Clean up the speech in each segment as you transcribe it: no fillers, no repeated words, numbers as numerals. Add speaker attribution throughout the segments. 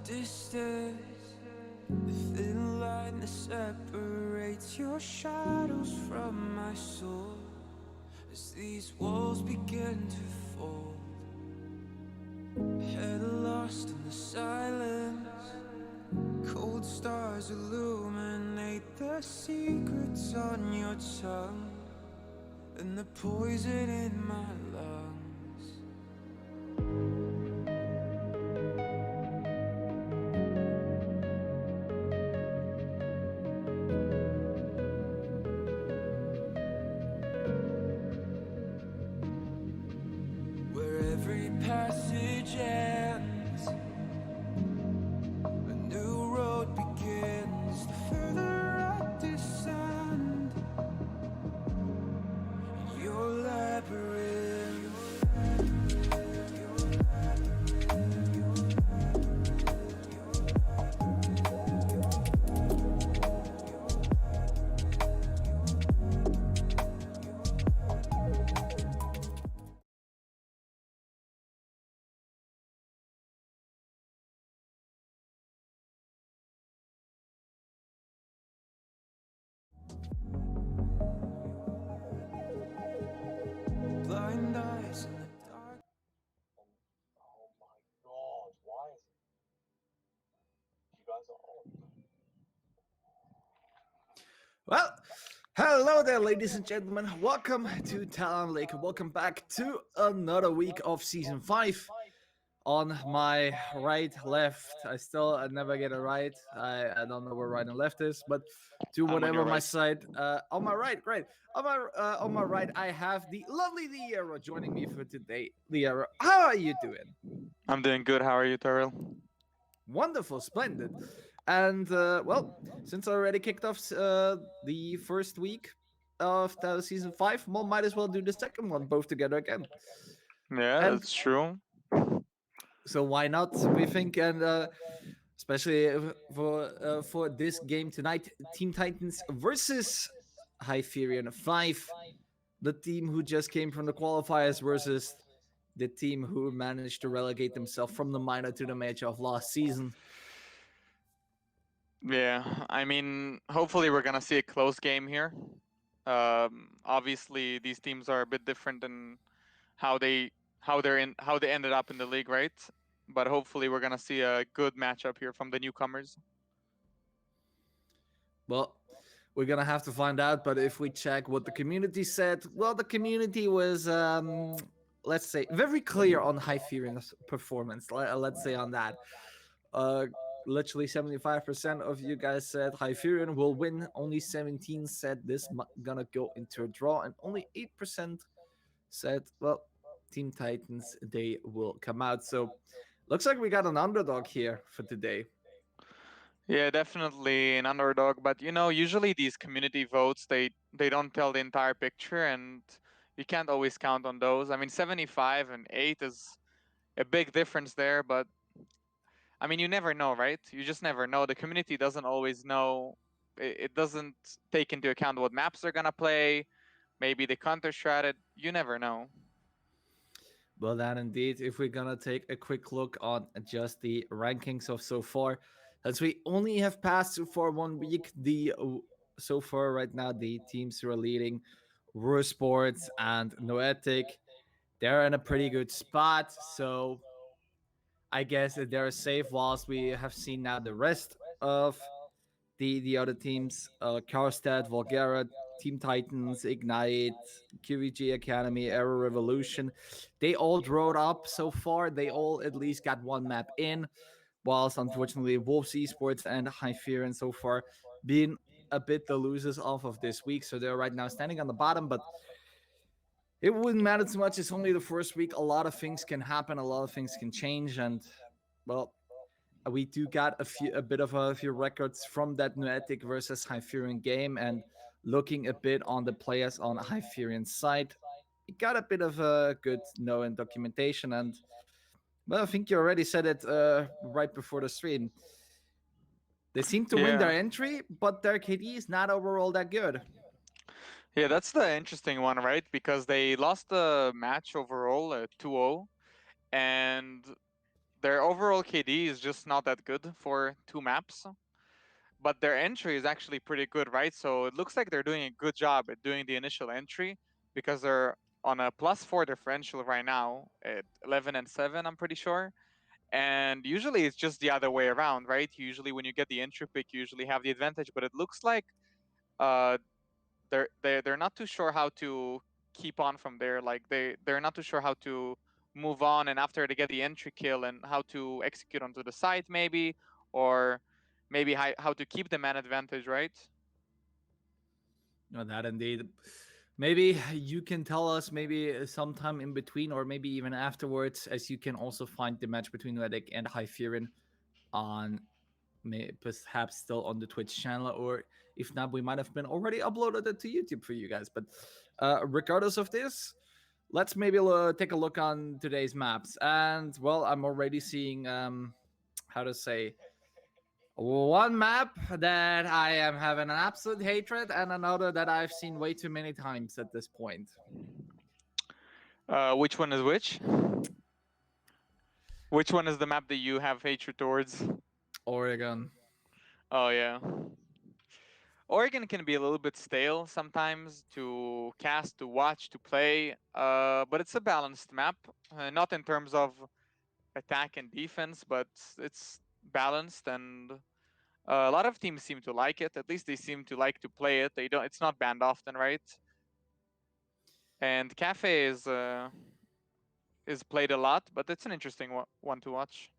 Speaker 1: distance, the thin line that separates your shadows from my soul. As these walls begin to fold, head lost in the silence, cold stars illuminate the secrets on your tongue and the poison in my lungs. Every passage ends, a new road begins. The further I descend, your labyrinth. Blind eyes in the dark.
Speaker 2: Oh my god, why is it? You guys are old.
Speaker 3: Well, hello there, ladies and gentlemen. Welcome to Talon Lake. Welcome back to another week of Season 5. On my right, left, I still never get it right. I don't know where right and left is, but to whatever my side. On my right, great. On my right, I have the lovely Liera joining me for today. Liera, how are you doing?
Speaker 4: I'm doing good. How are you, Terrell?
Speaker 3: Wonderful, splendid. And, well, since I already kicked off the first week of Season 5, well, might as well do the second one both together again.
Speaker 4: Yeah,
Speaker 3: And
Speaker 4: that's true.
Speaker 3: so why not, we think, and especially for this game tonight, Team Titans versus Hyferion5, the team who just came from the qualifiers versus the team who managed to relegate themselves from the minor to the major of last season.
Speaker 4: Yeah, I mean, hopefully we're gonna see a close game here. Obviously, these teams are a bit different in how they ended up in the league, right? But hopefully we're gonna see a good matchup here from the newcomers.
Speaker 3: Well, We're gonna have to find out. But if we check what the community said, well, the community was, let's say, very clear on Hyferion's performance. Let's say on that. Uh, Literally 75% of you guys said Hyferion will win. Only 17 said this gonna go into a draw, and only 8% said, well, Team Titans they will come out. So looks like we got an underdog here for today.
Speaker 4: Yeah, definitely an underdog. But usually these community votes they don't tell the entire picture, and you can't always count on those. I mean, 75 and 8 is a big difference there, but I mean, you never know, right? You just never know. The community doesn't always know. It doesn't take into account what maps they're gonna play. Maybe they counter strat it. You never know.
Speaker 3: Well, then indeed, if we're gonna take a quick look on just the rankings of so far, as we only have passed for 1 week, the so far right now the teams who are leading, Rue Sports and Noetic, they're in a pretty good spot. So I guess that they're safe. Whilst we have seen now the rest of the other teams, Karstad, Volgara, Team Titans, Ignite, QVG Academy, Aero Revolution, they all drawed up so far. They all at least got one map in, whilst unfortunately Wolves Esports and Hyferion so far being a bit the losers off of this week. So they're right now standing on the bottom, but it wouldn't matter too much. It's only the first week. A lot of things can happen, a lot of things can change, and well, we do got a bit of a few records from that Noetic versus Hyferion game, and looking a bit on the players on Hyferion's side, it got a bit of a good know and documentation. And well, I think you already said it right before the stream. They seem to win their
Speaker 4: Yeah.
Speaker 3: entry, but their KD is not overall that good.
Speaker 4: Yeah, that's the interesting one, right? Because they lost the match overall 2-0, and their overall KD is just not that good for two maps. But their entry is actually pretty good, right? So it looks like they're doing a good job at doing the initial entry because they're on a +4 differential right now at 11 and 7, I'm pretty sure. And usually it's just the other way around, right? Usually when you get the entry pick, you usually have the advantage, but it looks like uh, they're not too sure how to keep on from there. Like they're not too sure how to move on, and after they get the entry kill, and how to execute onto the site maybe, or maybe how to keep the man advantage, right?
Speaker 3: No, that indeed. Maybe you can tell us maybe sometime in between, or maybe even afterwards, as you can also find the match between Redick and Hyferion on perhaps still on the Twitch channel, or if not, we might have been already uploaded it to YouTube for you guys. But regardless of this, let's maybe take a look on today's maps. And well, I'm already seeing how to say, one map that I am having an absolute hatred, and another that I've seen way too many times at this point.
Speaker 4: Which one is which? Which one is the map that you have hatred towards?
Speaker 3: Oregon.
Speaker 4: Oh yeah. Oregon can be a little bit stale sometimes to cast, to watch, to play, but it's a balanced map. Not in terms of attack and defense, but it's balanced, and a lot of teams seem to like it. At least they seem to like to play it. They don't. It's not banned often, right? And Cafe is played a lot, but it's an interesting one to watch.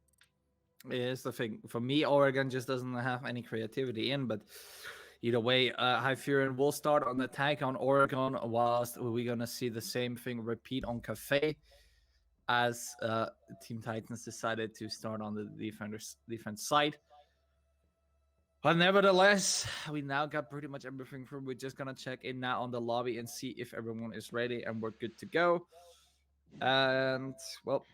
Speaker 3: Is the thing for me. Oregon just doesn't have any creativity in, but either way, Hyferion will start on attack on Oregon, whilst we're gonna see the same thing repeat on Cafe, as Team Titans decided to start on the defense side. But nevertheless, we now got pretty much everything through. We're just gonna check in now on the lobby and see if everyone is ready and we're good to go. And well,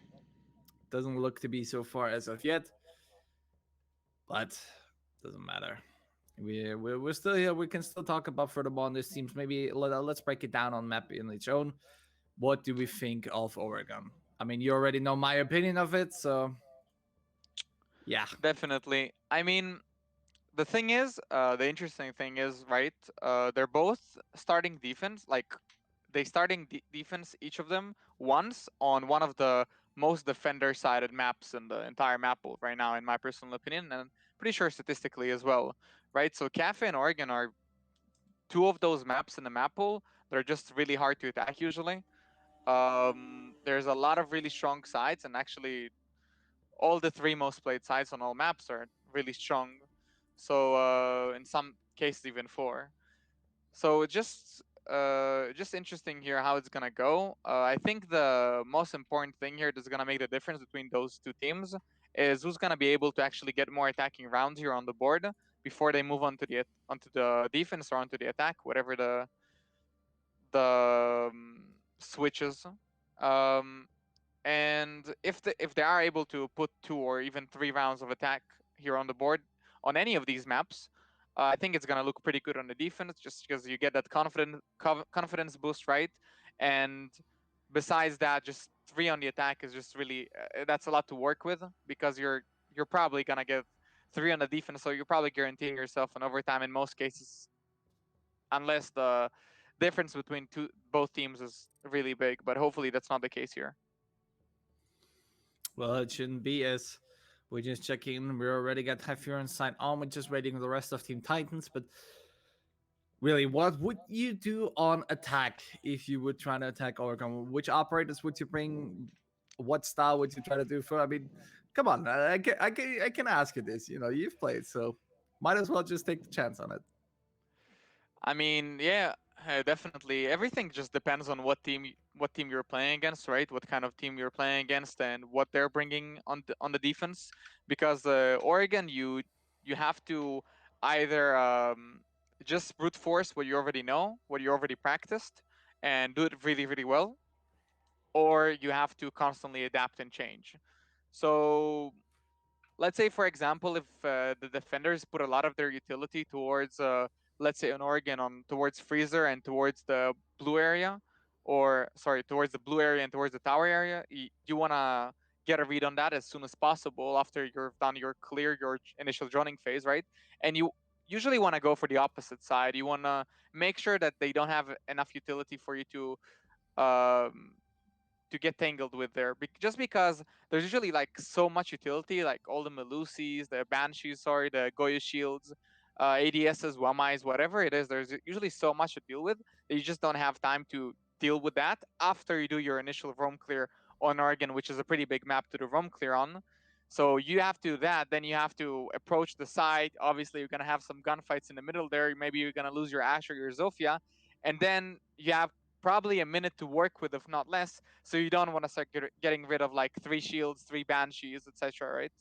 Speaker 3: doesn't look to be so far as of yet, but doesn't matter. We're still here. We can still talk about furthermore on these teams. Maybe let's break it down on map in its own. What do we think of Oregon? I mean, you already know my opinion of it, so yeah.
Speaker 4: Definitely. I mean, the thing is, the interesting thing is, right? They're both starting defense. Like they starting defense, each of them once on one of the most defender-sided maps in the entire map pool right now, in my personal opinion, and pretty sure statistically as well, right? So Cafe and Oregon are two of those maps in the map pool, they're just really hard to attack usually. There's a lot of really strong sides, and actually, all the three most played sides on all maps are really strong. So in some cases, even four. So just interesting here how it's gonna go. I think the most important thing here that's gonna make the difference between those two teams is who's gonna be able to actually get more attacking rounds here on the board before they move on to onto the defense or onto the attack, whatever the switches. Um, and if they are able to put 2 or even 3 rounds of attack here on the board on any of these maps, I think it's gonna look pretty good on the defense, just because you get that confidence boost, right? And besides that, just 3 on the attack is just really that's a lot to work with, because you're probably gonna get 3 on the defense, so you're probably guaranteeing yourself an overtime in most cases, unless the difference between both teams is really big. But hopefully that's not the case here.
Speaker 3: Well, it shouldn't be, as we're just checking. We already got Hyferion signed on. We're just waiting the rest of Team Titans. But really, what would you do on attack if you would try to attack Oregon? Which operators would you bring? What style would you try to do for? I mean, come on, I can ask you this. You know, you've played, so might as well just take the chance on it.
Speaker 4: I mean, yeah, definitely. Everything just depends on what team you're playing against, right? What kind of team you're playing against and what they're bringing on the defense. Because Oregon, you have to either just brute force what you already know, what you already practiced, and do it really really well, or you have to constantly adapt and change. So let's say, for example, if the defenders put a lot of their utility towards let's say on Oregon, on towards freezer and towards the blue area, or sorry, towards the blue area and towards the tower area, you want to get a read on that as soon as possible after you've done your clear your initial droning phase, right? And you usually want to go for the opposite side. You want to make sure that they don't have enough utility for you um, to get tangled with there, just because there's usually like so much utility, like all the Melusis, the Banshees, sorry, the Goya shields, ADSs, Wamais, whatever it is. There's usually so much to deal with that you just don't have time to deal with that after you do your initial roam clear on Oregon, which is a pretty big map to do roam clear on. So you have to do that, then you have to approach the site. Obviously, you're gonna have some gunfights in the middle there. Maybe you're gonna lose your Ash or your Zofia, and then you have probably a minute to work with, if not less. So you don't want to start getting rid of like 3 shields, 3 banshees, etc. Right?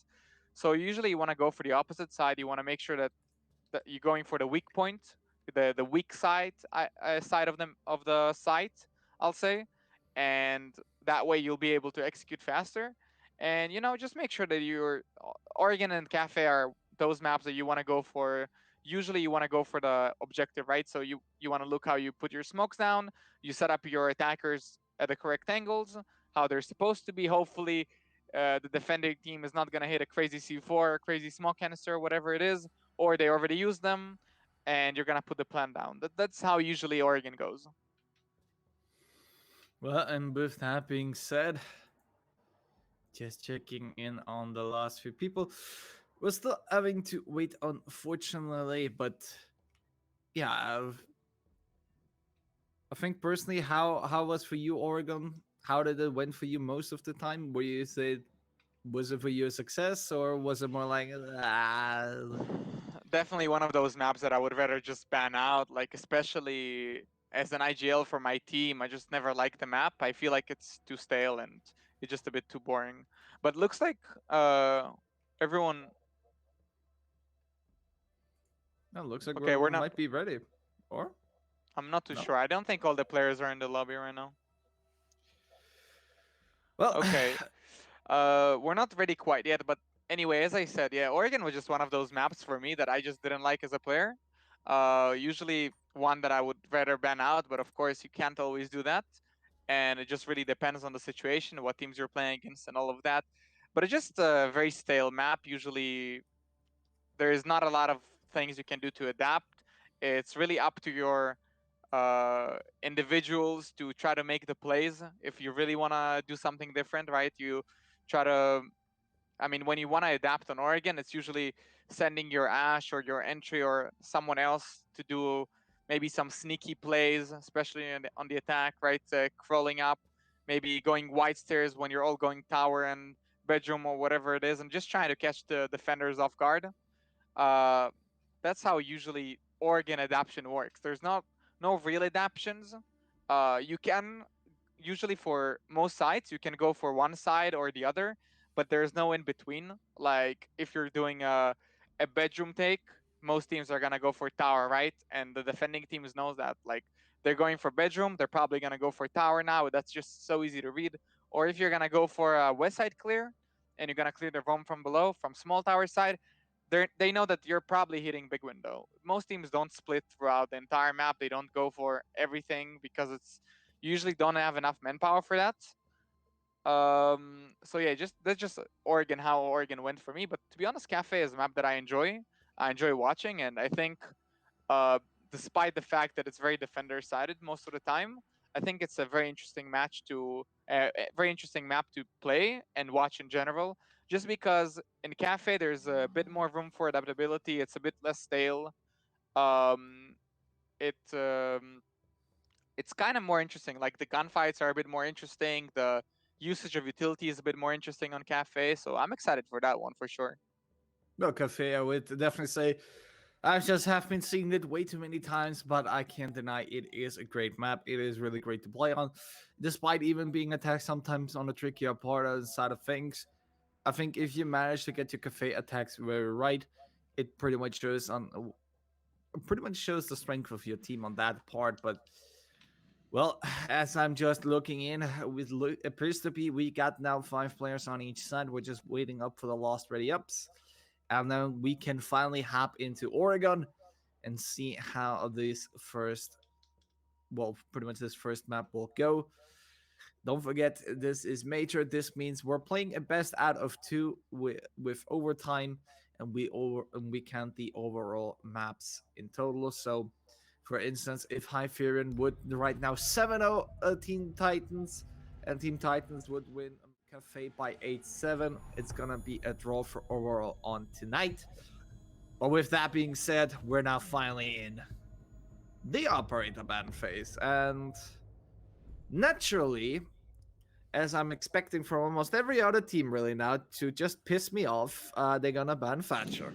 Speaker 4: So usually you want to go for the opposite side. You want to make sure that you're going for the weak point, the weak side side of the site, I'll say, and that way you'll be able to execute faster. And just make sure that your Oregon and Cafe are those maps that you want to go for. Usually you want to go for the objective, right? So you want to look how you put your smokes down, you set up your attackers at the correct angles, how they're supposed to be. Hopefully, the defending team is not going to hit a crazy C4, crazy smoke canister, whatever it is, or they already used them, and you're going to put the plan down. That's how usually Oregon goes.
Speaker 3: Well, and with that being said, just checking in on the last few people. We're still having to wait, unfortunately, but yeah, I think personally, how was for you Oregon? How did it went for you most of the time? Were you say was it for you a success, or was it more like
Speaker 4: Definitely one of those maps that I would rather just ban out, like especially as an IGL for my team. I just never liked the map. I feel like it's too stale and it's just a bit too boring. But looks like everyone.
Speaker 3: no, looks like
Speaker 4: Okay,
Speaker 3: we
Speaker 4: we're not.
Speaker 3: might be ready. Or
Speaker 4: I'm not too
Speaker 3: no?
Speaker 4: sure. I don't think all the players are in the lobby right now.
Speaker 3: Well,
Speaker 4: Okay, we're not ready quite yet. But anyway, as I said, yeah, Oregon was just one of those maps for me that I just didn't like as a player. Usually one that I would rather ban out, but of course you can't always do that, and it just really depends on the situation, what teams you're playing against, and all of that. But it's just a very stale map. Usually there is not a lot of things you can do to adapt. It's really up to your individuals to try to make the plays. If you really want to do something different, right? You try to. I mean, when you want to adapt on Oregon, it's usually sending your Ash or your entry or someone else to do maybe some sneaky plays, especially on the attack, right? Crawling up, maybe going wide stairs when you're all going tower and bedroom or whatever it is, and just trying to catch the defenders off guard. Uh, that's how usually Oregon adaptation works. There's not no real adaptations. You can usually for most sides you can go for one side or the other, but there's no in between. Like if you're doing a bedroom take, most teams are gonna go for tower, right? And the defending teams knows that. Like they're going for bedroom, they're probably gonna go for tower now. That's just so easy to read. Or if you're gonna go for a west side clear and you're gonna clear the roam from below from small tower side, they know that you're probably hitting big window. Most teams don't split throughout the entire map. They don't go for everything because it's usually don't have enough manpower for that. So yeah, just that's just Oregon how Oregon went for me. But to be honest, Cafe is a map that I enjoy. I enjoy watching, and I think uh, despite the fact that it's very defender sided most of the time, I think it's a very interesting match to a very interesting map to play and watch in general. Just because in Cafe there's a bit more room for adaptability. It's a bit less stale. Um, it it's kind of more interesting. Like the gunfights are a bit more interesting. The usage of utility is a bit more interesting on Cafe. So I'm excited for that one for sure.
Speaker 3: No, Cafe, I would definitely say I just have been seeing it way too many times, but I can't deny it is a great map. It is really great to play on, despite even being attacked sometimes on the trickier part of the side of things. I think if you manage to get your cafe attacks very right, it pretty much shows the strength of your team on that part. But well, as I'm just looking in, appears to be we got now 5 players on each side. We're just waiting up for the last ready ups, and then we can finally hop into Oregon and see how pretty much this first map will go. Don't forget, this is major. This means we're playing a best out of two with overtime, and we count the overall maps in total. So, for instance, if Hyferion would right now 7-0 Team Titans, and Team Titans would win Cafe by 8-7, it's gonna be a draw for overall on tonight. But with that being said, we're now finally in the operator ban phase, and naturally, as I'm expecting from almost every other team really now to just piss me off, they're gonna ban Thatcher.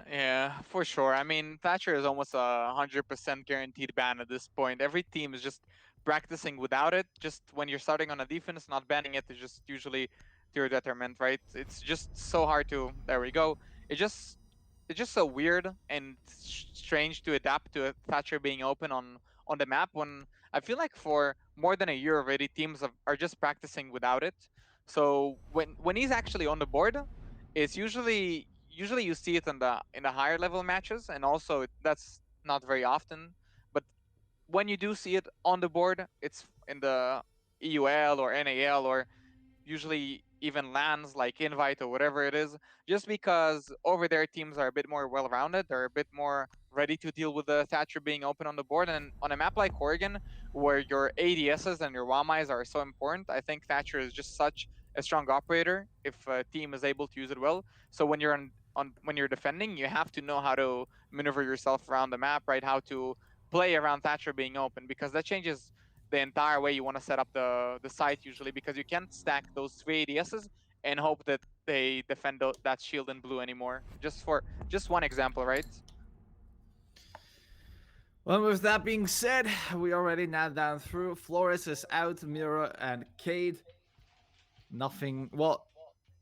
Speaker 4: Yeah, for sure. I mean, Thatcher is almost 100% guaranteed ban at this point. Every team is just practicing without it. Just when you're starting on a defense, not banning it is just usually to your detriment, right? It's just so hard to. There we go. It just it's just so weird and strange to adapt to a Thatcher being open on the map when I feel like for more than a year already teams are just practicing without it. So when he's actually on the board, it's usually you see it in the higher level matches, and also that's not very often. But when you do see it on the board, it's in the EUL or NAL or usually even lands like invite or whatever it is, just because over there teams are a bit more well rounded, they're a bit more ready to deal with the Thatcher being open on the board. And on a map like Oregon, where your ADSs and your WAMIs are so important, I think Thatcher is just such a strong operator if a team is able to use it well. So when you're on when you're defending, you have to know how to maneuver yourself around the map, right? How to play around Thatcher being open, because that changes the entire way you want to set up the site usually, because you can't stack those three ADSs and hope that they defend that shield in blue anymore. Just one example, right?
Speaker 3: Well, with that being said, we already now down through. Flores is out, Mira and Cade. Nothing. Well,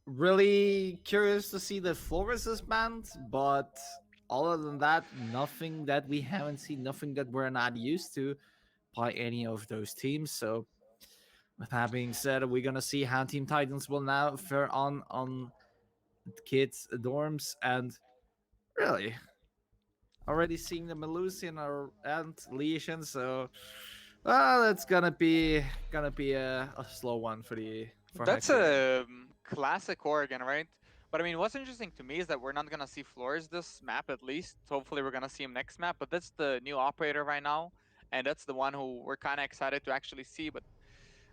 Speaker 3: really curious to see that Flores is banned, but other than that, nothing that we haven't seen, nothing that we're not used to by any of those teams. So, with that being said, we're gonna see how Team Titans will now fare on kids' dorms, and really already seeing the Melusian and Lesion. So, well, it's gonna be a slow one for
Speaker 4: That's
Speaker 3: Hyperion.
Speaker 4: a classic Oregon, right? But I mean, what's interesting to me is that we're not gonna see Flores this map at least. Hopefully, we're gonna see him next map. But that's the new operator right now, and that's the one who we're kind of excited to actually see. But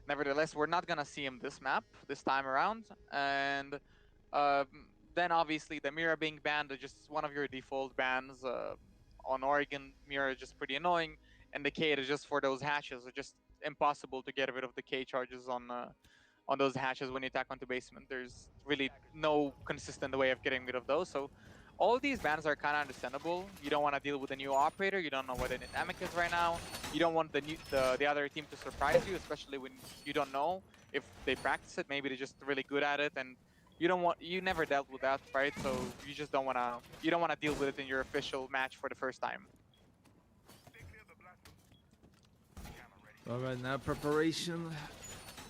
Speaker 4: nevertheless, we're not gonna see him this map this time around. And then obviously the Mira being banned is just one of your default bans. on Oregon mirror is just pretty annoying, and the Cade is just for those hatches. It's just impossible to get rid of the K charges on those hatches when you attack onto basement. There's really no consistent way of getting rid of those. So all these bans are kind of understandable. You don't want to deal with a new operator. You don't know what the dynamic is right now. You don't want the other team to surprise you, especially when you don't know if they practice it. Maybe they're just really good at it, and you never dealt with that, right? So you just don't wanna deal with it in your official match for the first time.
Speaker 3: All right, now preparation.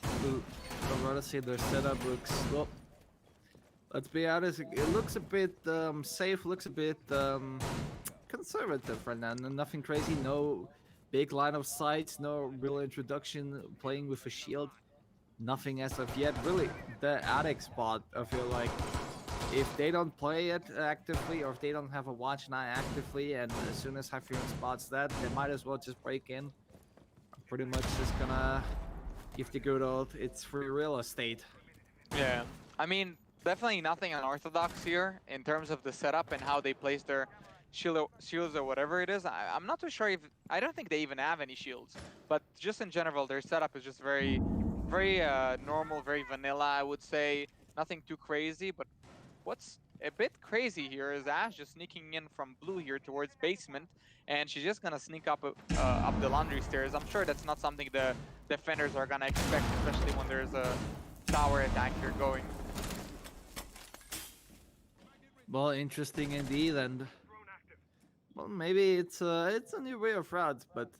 Speaker 3: I'd rather say their setup looks, well, let's be honest, it looks a bit safe, looks a bit conservative right now. Nothing crazy, no big line of sight, no real introduction, playing with a shield. Nothing as of yet. Really, the attic spot, I feel like, if they don't play it actively, or if they don't have a watch eye actively, and as soon as Hyferion spots that, they might as well just break in. I'm pretty much just gonna give the good old, it's free real estate.
Speaker 4: Yeah, I mean, definitely nothing unorthodox here in terms of the setup and how they place their shields or whatever it is. I'm not too sure if, I don't think they even have any shields, but just in general, their setup is just very normal, very vanilla, I would say. Nothing too crazy, but what's a bit crazy here is Ash just sneaking in from blue here towards basement, and she's just gonna sneak up the laundry stairs. I'm sure that's not something the defenders are gonna expect, especially when there's a tower attack here going.
Speaker 3: Well, interesting indeed, and well, maybe it's a new way of route, but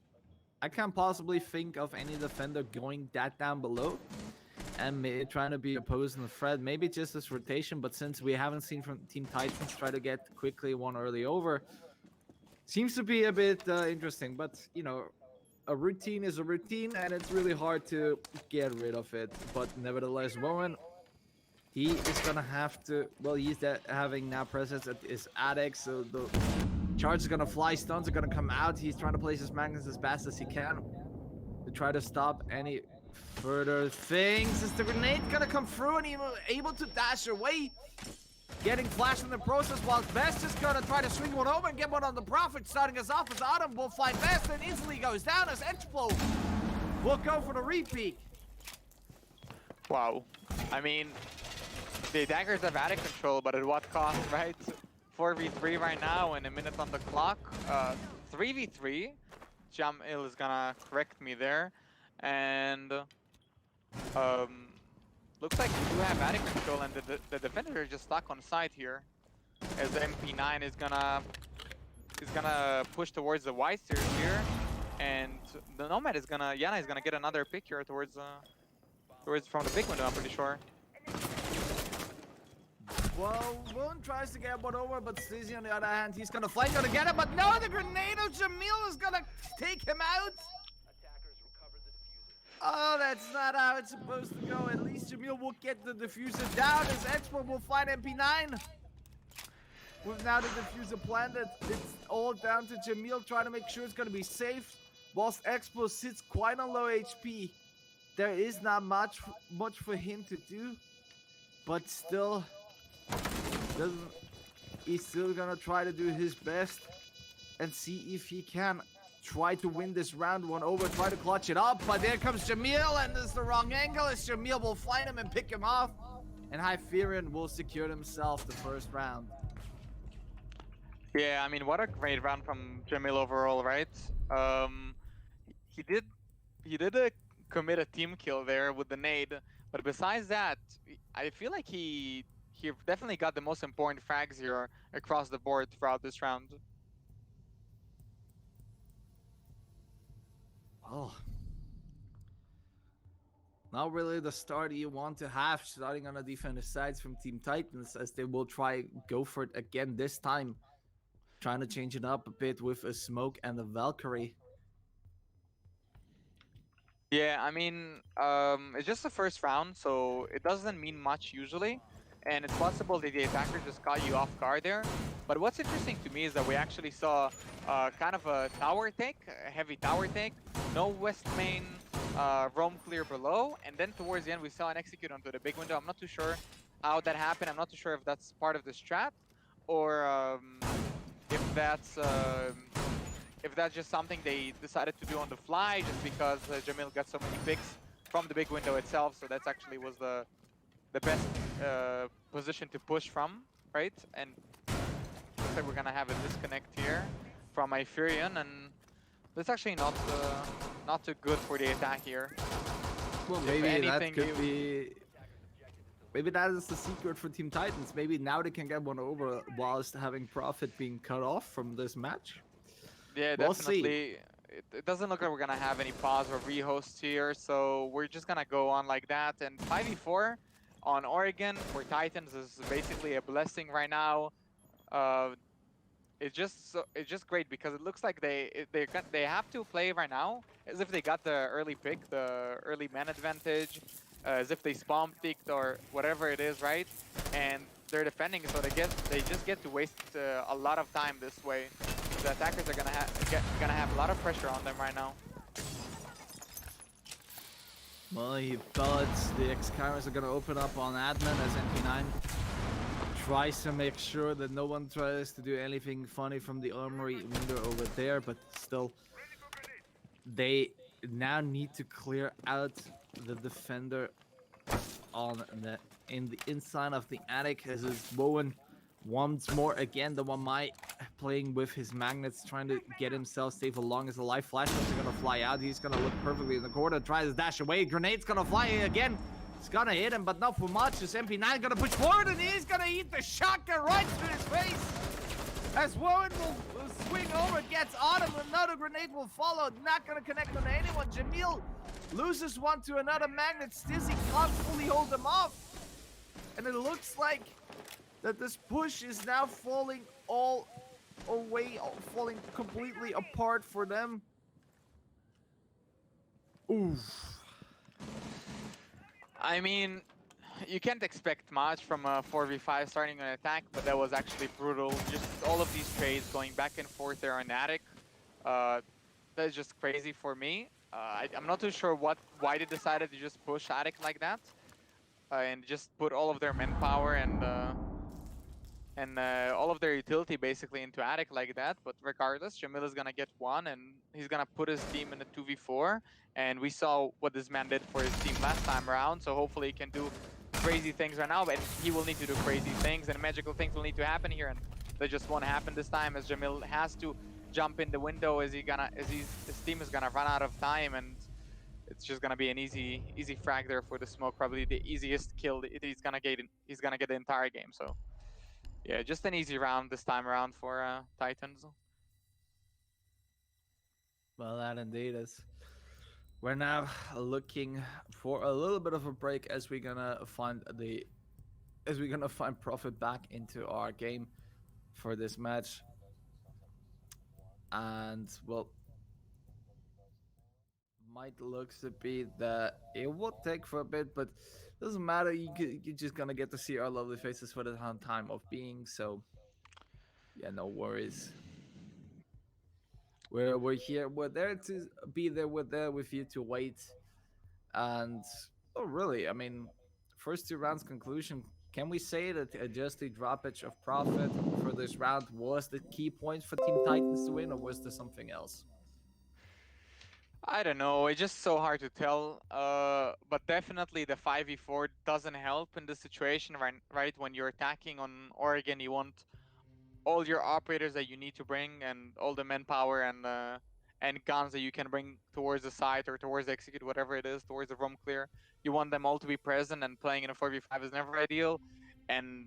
Speaker 3: I can't possibly think of any defender going that down below and trying to be opposing the threat. Maybe just this rotation, but since we haven't seen from Team Titans try to get quickly one early over, seems to be a bit interesting. But, you know, a routine is a routine, and it's really hard to get rid of it. But nevertheless, Rowan, he is going to have to, well, he's having now presence at his attic, so the charge is gonna fly, stuns are gonna come out. He's trying to place his magnets as fast as he can to try to stop any further things. Is the grenade gonna come through and he's able to dash away? Getting flashed in the process, while Best is gonna try to swing one over and get one on the Prophet. Starting us off as Autumn will fly Best and instantly goes down as Expo will go for the repeat.
Speaker 4: Wow. I mean, the daggers have attic control, but at what cost, right? 4v3 right now and a minute on the clock. 3v3. Jamil is gonna correct me there. And looks like we do have attic control, and the defender is just stuck on site here. As the MP9 is gonna push towards the white stairs here. And the Nomad is gonna, Yana is gonna get another pick here towards from the big window, I'm pretty sure.
Speaker 3: Well, Woon tries to get one over, but Stizzy on the other hand, he's gonna flank to get it, but no, the grenade of Jamil is gonna take him out. Oh, that's not how it's supposed to go. At least Jamil will get the diffuser down as Expo will find MP9. With now the diffuser planted, it's all down to Jamil trying to make sure it's gonna be safe. Whilst Expo sits quite on low HP, there is not much for him to do, but still, he's still gonna try to do his best and see if he can try to win this round one over, try to clutch it up. But there comes Jamil, and it's the wrong angle as Jamil will find him and pick him off, and Hyferion will secure himself the first round.
Speaker 4: Yeah, I mean, what a great round from Jamil overall, right? He did commit a team kill there with the nade, but besides that, I feel like he definitely got the most important frags here across the board throughout this round.
Speaker 3: Oh, not really the start you want to have, starting on the defensive sides from Team Titans, as they will try go for it again this time, trying to change it up a bit with a smoke and a Valkyrie.
Speaker 4: Yeah, I mean, it's just the first round, so it doesn't mean much usually. And it's possible that the attacker just caught you off guard there. But what's interesting to me is that we actually saw kind of a tower take, a heavy tower take. No west main roam clear below. And then towards the end, we saw an execute onto the big window. I'm not too sure how that happened. I'm not too sure if that's part of the strat or if that's if that's just something they decided to do on the fly, just because Jamil got so many picks from the big window itself. So that's actually was the best position to push from, right? And looks like we're gonna have a disconnect here from Hyferion, and that's actually not too good for the attack here.
Speaker 3: Well,
Speaker 4: If
Speaker 3: maybe that
Speaker 4: anything,
Speaker 3: could be. Maybe that is the secret for Team Titans. Maybe now they can get one over whilst having Profit being cut off from this match.
Speaker 4: yeah,
Speaker 3: We'll see.
Speaker 4: definitely. It doesn't look like we're gonna have any pause or rehosts here, so we're just gonna go on like that. And 5v4 on Oregon for Titans is basically a blessing right now. Uh, it's just great because it looks like they have to play right now as if they got the early pick, the early man advantage, as if they spawn picked or whatever it is, right? And they're defending, so they just get to waste a lot of time this way. The attackers are gonna have a lot of pressure on them right now.
Speaker 3: Well, he thought the X-Chimeras are gonna open up on admin as MP9 tries to make sure that no one tries to do anything funny from the armory window over there, but still, they now need to clear out the defender on in the inside of the attic as is Bowen once more again the one might playing with his magnets trying to get himself safe along as the live flashlights are gonna fly out. He's gonna look perfectly in the corner, tries to dash away, grenade's gonna fly again. It's gonna hit him, but not for much. This MP9 gonna push forward and he's gonna eat the shotgun right to his face. As Warren will swing over, gets on him, another grenade will follow, not gonna connect on anyone. Jamil loses one to another magnet, Stizzy can't fully hold them off. And it looks like that this push is now falling all away, falling completely apart for them. Oof.
Speaker 4: I mean, you can't expect much from a 4v5 starting an attack, but that was actually brutal. Just all of these trades going back and forth there on attic. That's just crazy for me. I'm not too sure why they decided to just push attic like that and just put all of their manpower and all of their utility basically into attic like that. But regardless, Jamil is gonna get one, and he's gonna put his team in a 2v4. And we saw what this man did for his team last time around, so hopefully he can do crazy things right now. But he will need to do crazy things, and magical things will need to happen here, and they just won't happen this time, as Jamil has to jump in the window as his team is gonna run out of time, and it's just gonna be an easy frag there for the smoke, probably the easiest kill he's gonna get. He's gonna get the entire game. So yeah, just an easy round this time around for Titans.
Speaker 3: Well, that indeed is. We're now looking for a little bit of a break as we're gonna find Profit back into our game for this match. And well, might looks to be that it will take for a bit, but doesn't matter. You're just gonna get to see our lovely faces for the time of being. So yeah, no worries. We're here. We're there to be there. We're there with you to wait. And oh, really? I mean, first two rounds conclusion. Can we say that just the droppage of Profit for this round was the key point for Team Titans to win, or was there something else?
Speaker 4: I don't know. It's just so hard to tell. But definitely the 5v4 doesn't help in this situation, right? Right when you're attacking on Oregon, you want all your operators that you need to bring and all the manpower and guns that you can bring towards the site or towards the execute, whatever it is, towards the room clear. You want them all to be present, and playing in a 4v5 is never ideal. And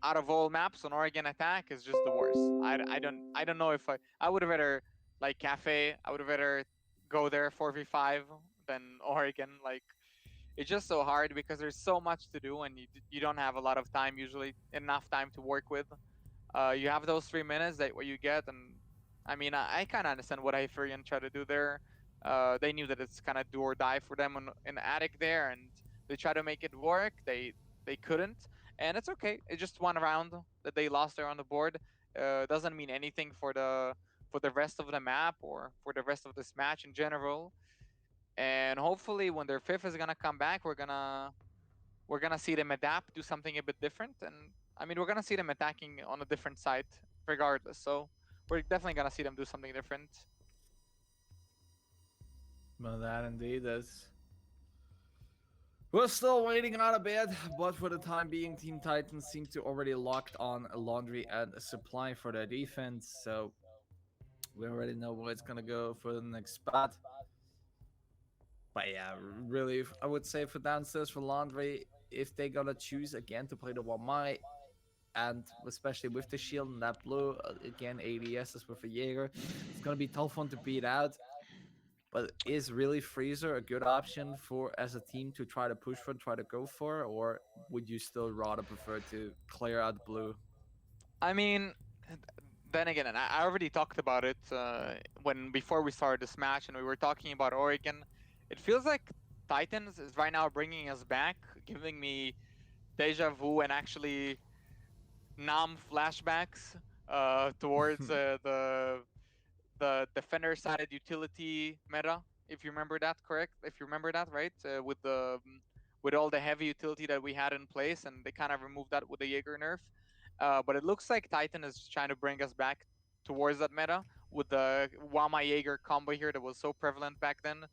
Speaker 4: out of all maps on Oregon attack is just the worst. I don't know if I would rather like Cafe. I would rather go there 4v5 than Oregon. Like, it's just so hard because there's so much to do, and you don't have a lot of time, usually enough time to work with. You have those 3 minutes that what you get, and I mean, I kind of understand what Hyferion tried to do there. They knew that it's kind of do or die for them in the attic there, and they tried to make it work. They couldn't, and it's okay. It's just one round that they lost there on the board. Doesn't mean anything for the rest of the map or for the rest of this match in general. And hopefully, when their fifth is gonna come back, we're gonna see them adapt, do something a bit different, and I mean, we're gonna see them attacking on a different site regardless. So we're definitely gonna see them do something different.
Speaker 3: Well, that indeed is. We're still waiting on a bit, but for the time being, Team Titans seem to already locked on Laundry and Supply for their defense, so we already know where it's gonna go for the next spot. But yeah, really, I would say for downstairs for Laundry, if they gotta choose again to play the Wamai, and especially with the shield and that blue, again, ADSs with a Jaeger, it's gonna be tough one to beat out. But is really Freezer a good option for as a team to try to push for, try to go for, or would you still rather prefer to clear out blue?
Speaker 4: I mean, then again, and I already talked about it when before we started this match, and we were talking about Oregon. It feels like Titans is right now bringing us back, giving me deja vu and actually numb flashbacks towards the defender sided utility meta. If you remember that, correct? If you remember that, right? With all the heavy utility that we had in place, and they kind of removed that with the Jaeger nerf. But it looks like Titan is trying to bring us back towards that meta with the Wama Jaeger combo here that was so prevalent back then.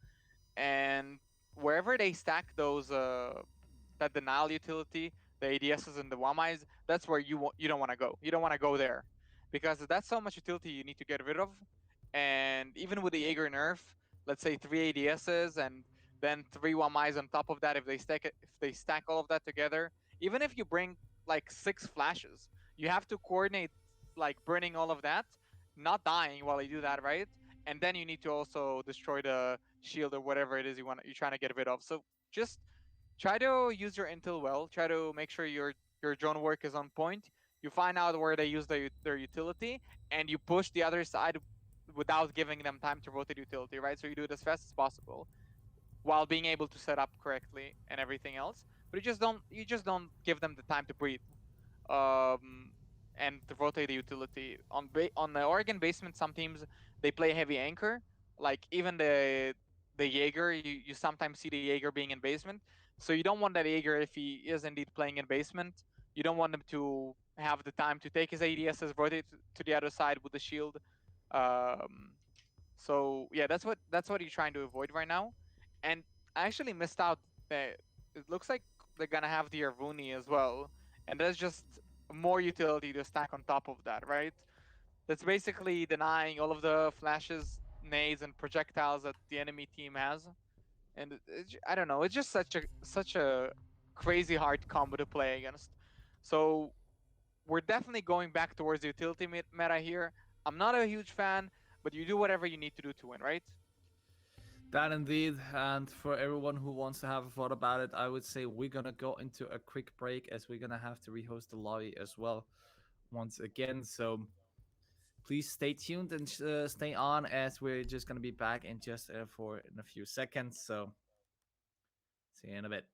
Speaker 4: And wherever they stack those that denial utility, the ADSs and the Wamais, that's where you don't want to go. You don't want to go there because that's so much utility you need to get rid of. And even with the Jaeger nerf, let's say 3 ADSs and then 3 Wamais on top of that, if they stack all of that together, even if you bring like 6 flashes, you have to coordinate like burning all of that, not dying while you do that, right? And then you need to also destroy the shield or whatever it is you're trying to get rid of. So just try to use your intel well. Try to make sure your drone work is on point. You find out where they use their utility, and you push the other side without giving them time to rotate utility, right? So you do it as fast as possible while being able to set up correctly and everything else. But you just don't give them the time to breathe. Um, and to rotate the utility on the Oregon basement. Some teams they play heavy anchor, like even the Jaeger. You sometimes see the Jaeger being in basement, so you don't want that Jaeger if he is indeed playing in basement. You don't want him to have the time to take his ADSs, rotate to the other side with the shield. Um, so yeah, that's what you're trying to avoid right now. And I actually missed out that it looks like they're gonna have the Arvuni as well, and that's just more utility to stack on top of that, right? That's basically denying all of the flashes, nades, and projectiles that the enemy team has. And I don't know, it's just such a crazy hard combo to play against. So we're definitely going back towards the utility meta here. I'm not a huge fan, but you do whatever you need to do to win, right?
Speaker 3: That indeed, and for everyone who wants to have a thought about it, I would say we're gonna go into a quick break as we're gonna have to rehost the lobby as well once again. So please stay tuned and stay on as we're just gonna be back in just for in a few seconds. So see you in a bit.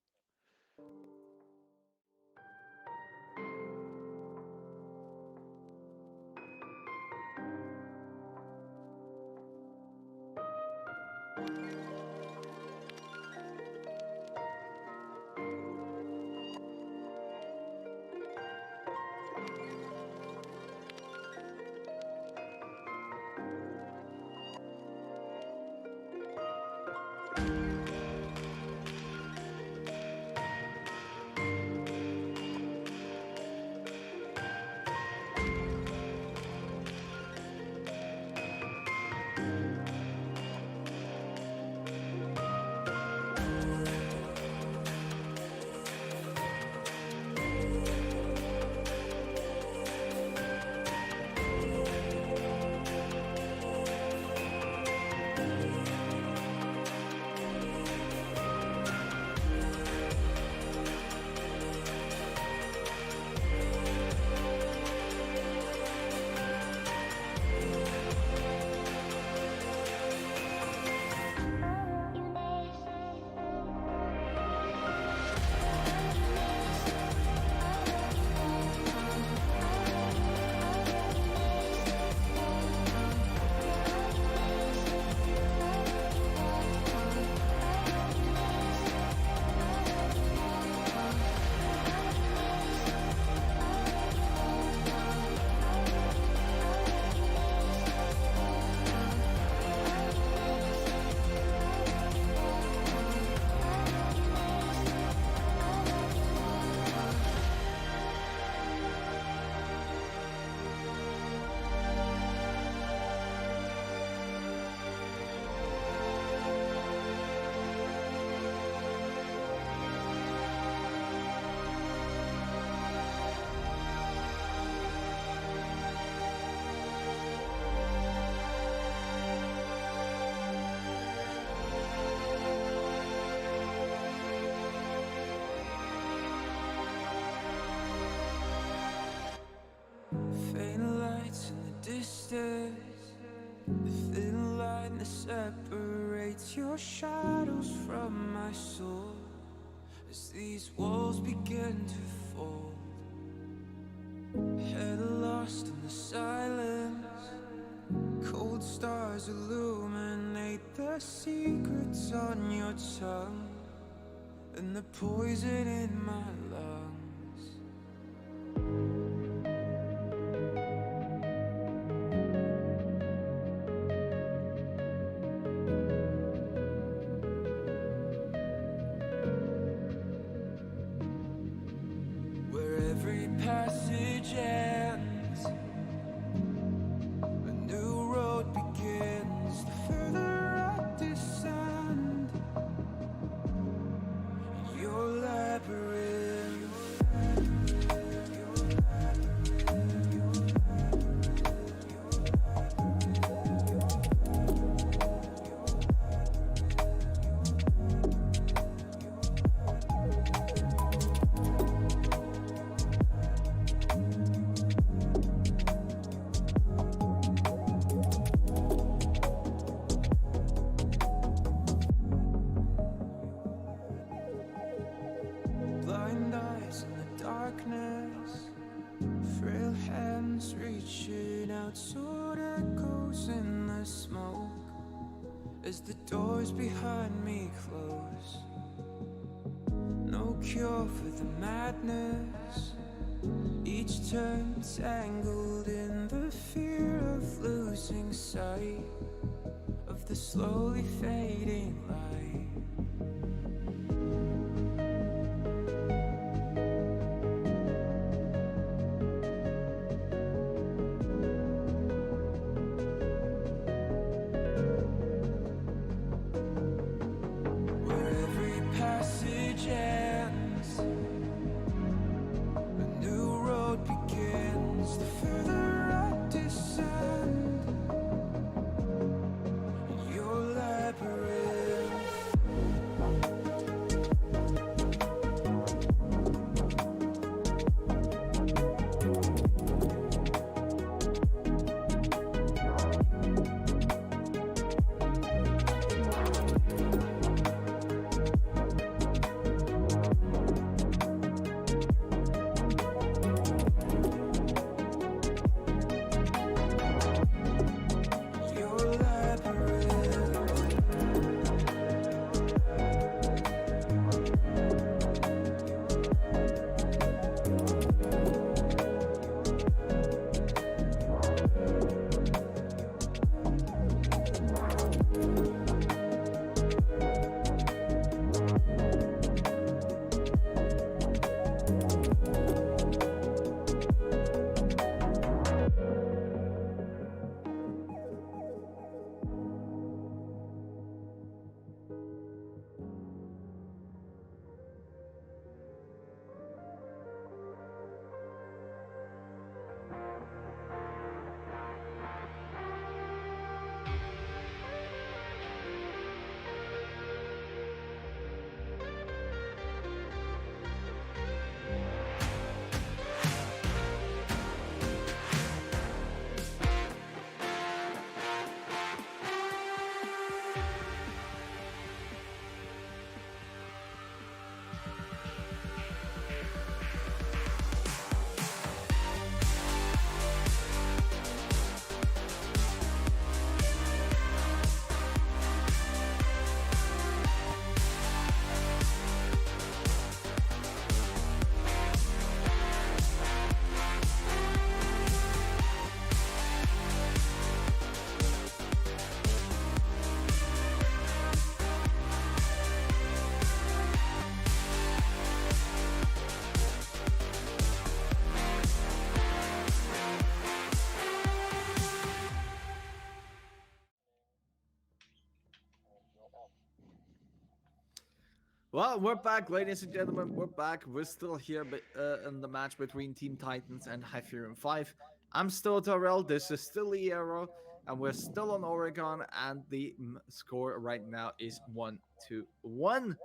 Speaker 1: separates your shadows from my soul as these walls begin to fall. Head lost in the silence, cold stars illuminate the secrets on your tongue and the poison in my lungs. Where every passage ends, a new road begins. The further I descend, your labyrinth. Blind eyes in the darkness, frail hands reaching out, sword echoes in the smoke as the doors behind me close. No cure for the madness, each turn tangled in the fear of losing sight of the slowly fading light. Where every passage ends, a new road begins. The further I descend, your labyrinth. Your labyrinth.
Speaker 3: Well, we're back, ladies and gentlemen. We're back. We're still here in the match between Team Titans and Hyferion5. I'm still Terrell. This is still Liero, and we're still on Oregon. And the score right now is 1-1.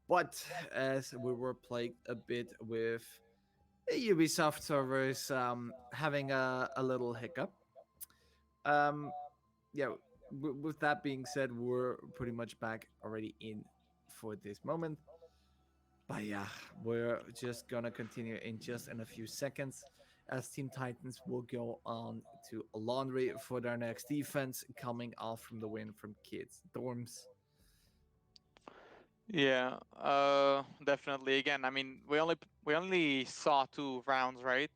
Speaker 3: But as we were plagued a bit with Ubisoft servers having a little hiccup, um, yeah, with that being said, we're pretty much back already in for this moment. But yeah, we're just gonna continue in just in a few seconds as Team Titans will go on to Laundry for their next defense, coming off from the win from Kids Dorms.
Speaker 4: Yeah, definitely. Again, I mean, we only saw 2 rounds, right?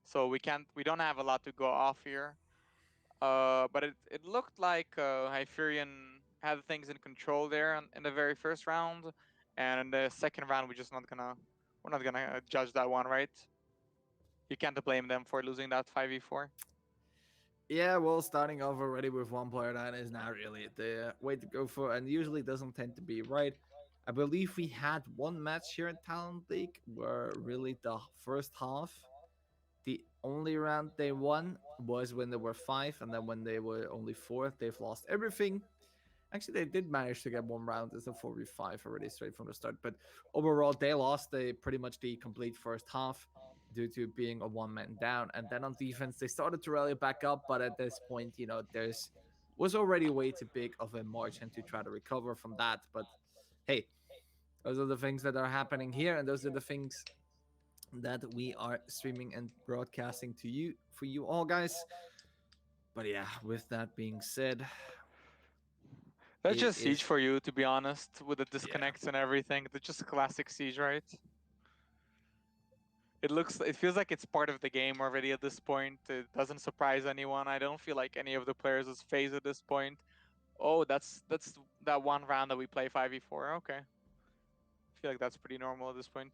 Speaker 4: So we don't have a lot to go off here. But it looked like Hyferion had things in control there in the very first round, and in the second round we're not gonna judge that one, right? You can't blame them for losing that 5v4.
Speaker 3: Yeah, well, starting off already with one player that is not really the way to go for, and usually doesn't tend to be right. I believe we had one match here in Talent League where really the first half, the only round they won was when they were five, and then when they were only fourth, they've lost everything. Actually, they did manage to get one round as a 4v5 already straight from the start, but overall, they lost pretty much the complete first half due to being a one-man down. And then on defense, they started to rally back up, but at this point, there's was already way too big of a margin to try to recover from that. But hey, those are the things that are happening here, and those are the things that we are streaming and broadcasting to you for you all guys. But yeah, with that being said,
Speaker 4: That's
Speaker 3: it
Speaker 4: just Siege
Speaker 3: is
Speaker 4: for you, to be honest, with the
Speaker 3: yeah.
Speaker 4: disconnects and everything. That's just a classic Siege, right? It feels like it's part of the game already at this point. It doesn't surprise anyone. I don't feel like any of the players is phased at this point. Oh, that's that one round that we play 5v4. Okay. I feel like that's pretty normal at this point.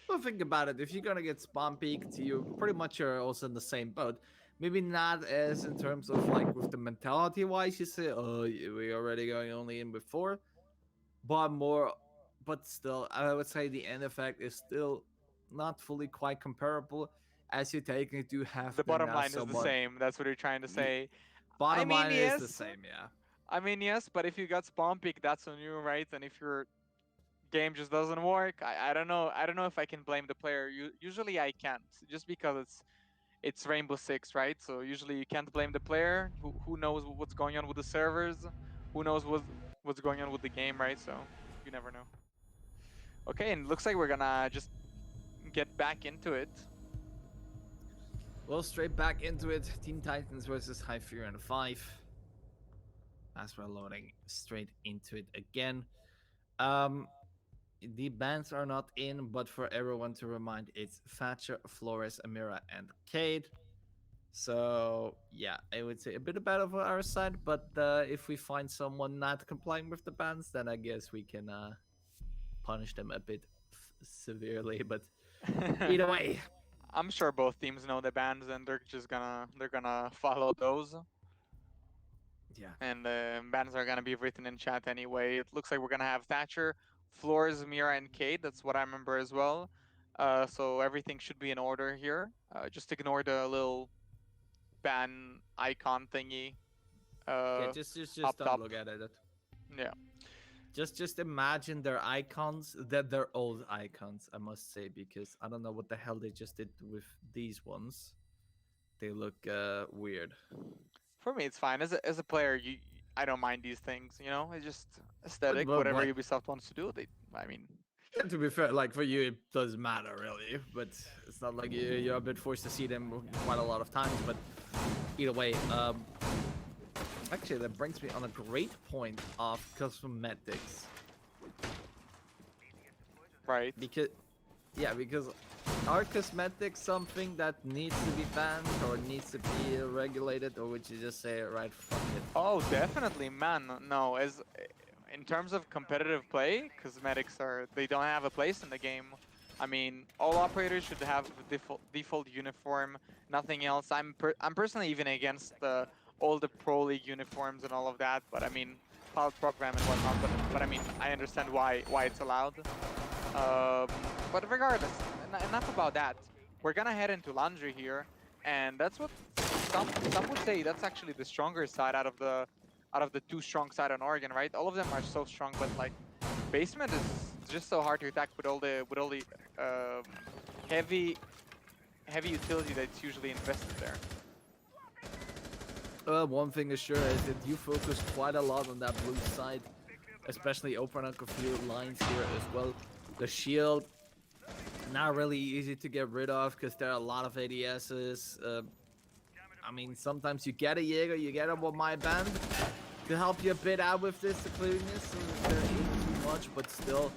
Speaker 3: Well, think about it. If you're gonna get spawn peaked, you pretty much are also in the same boat. Maybe not as in terms of like with the mentality wise, you say, "Oh, we already going only in before," but more, but still, I would say the end effect is still not fully quite comparable, as you taking to have
Speaker 4: The
Speaker 3: the
Speaker 4: bottom
Speaker 3: now
Speaker 4: line is the
Speaker 3: somewhat.
Speaker 4: same. That's what you're trying to
Speaker 3: The
Speaker 4: say. I
Speaker 3: bottom
Speaker 4: mean,
Speaker 3: line is the
Speaker 4: yes.
Speaker 3: same, yeah.
Speaker 4: I mean, yes, but if you got spawn pick, that's on you, right? And if your game just doesn't work, I don't know. I don't know if I can blame the player. Usually I can't, just because it's Rainbow Six, right? So usually you can't blame the player. Who knows what's going on with the servers? Who knows what's going on with the game, right? So you never know. Okay, and it looks like we're gonna just get back into it.
Speaker 3: Well, straight back into it. Team Titans versus Hyferion5. As we're loading straight into it again. Um, the bans are not in, but for everyone to remind, it's Thatcher, Flores, Amira, and Cade. So yeah, I would say a bit better for our side, but if we find someone not complying with the bans, then I guess we can punish them a bit severely. But either way,
Speaker 4: I'm sure both teams know the bans, and they're gonna follow those.
Speaker 3: yeah.
Speaker 4: And the bans are gonna be written in chat anyway. It looks like we're gonna have Thatcher, Flores, Mira, and Cade. That's what I remember as well. So everything should be in order here. Just ignore the little ban icon thingy
Speaker 3: Yeah,
Speaker 4: uh,
Speaker 3: just
Speaker 4: up
Speaker 3: don't
Speaker 4: top.
Speaker 3: look at it.
Speaker 4: Yeah.
Speaker 3: Just imagine their icons, that they're old icons, I must say, because I don't know what the hell they just did with these ones. They look weird.
Speaker 4: For me, it's fine. As a player, I don't mind these things. You know, it's just
Speaker 3: But,
Speaker 4: aesthetic.
Speaker 3: but,
Speaker 4: Whatever
Speaker 3: but
Speaker 4: Ubisoft wants to do, I mean,
Speaker 3: yeah, to be fair, like for you, it doesn't matter really. But it's not like you're a bit forced to see them quite a lot of times. But either way, actually, that brings me on a great point of cosmetics.
Speaker 4: right.
Speaker 3: Because, yeah, because are cosmetics something that needs to be banned or needs to be regulated, or would you just say, right, fuck it?
Speaker 4: Oh, definitely, man. No, as in terms of competitive play, cosmetics they don't have a place in the game. I mean, all operators should have a default uniform, nothing else. I'm personally even against all the pro league uniforms and all of that. But I mean, pilot program and whatnot. But I mean, I understand why it's allowed. But regardless, enough about that. We're gonna head into laundry here, and that's what some would say. That's actually the stronger side out of the 2 strong side on Oregon, right? All of them are so strong, but like basement is just so hard to attack with all the um, heavy utility that's usually invested there.
Speaker 3: One thing is sure is that you focus quite a lot on that blue side, especially open up a few lines here as well. The shield, not really easy to get rid of because there are a lot of ADSs. I mean, sometimes you get a Jaeger, you get a my band to help you a bit out with this, the clearness, so if they're eating too much, but still,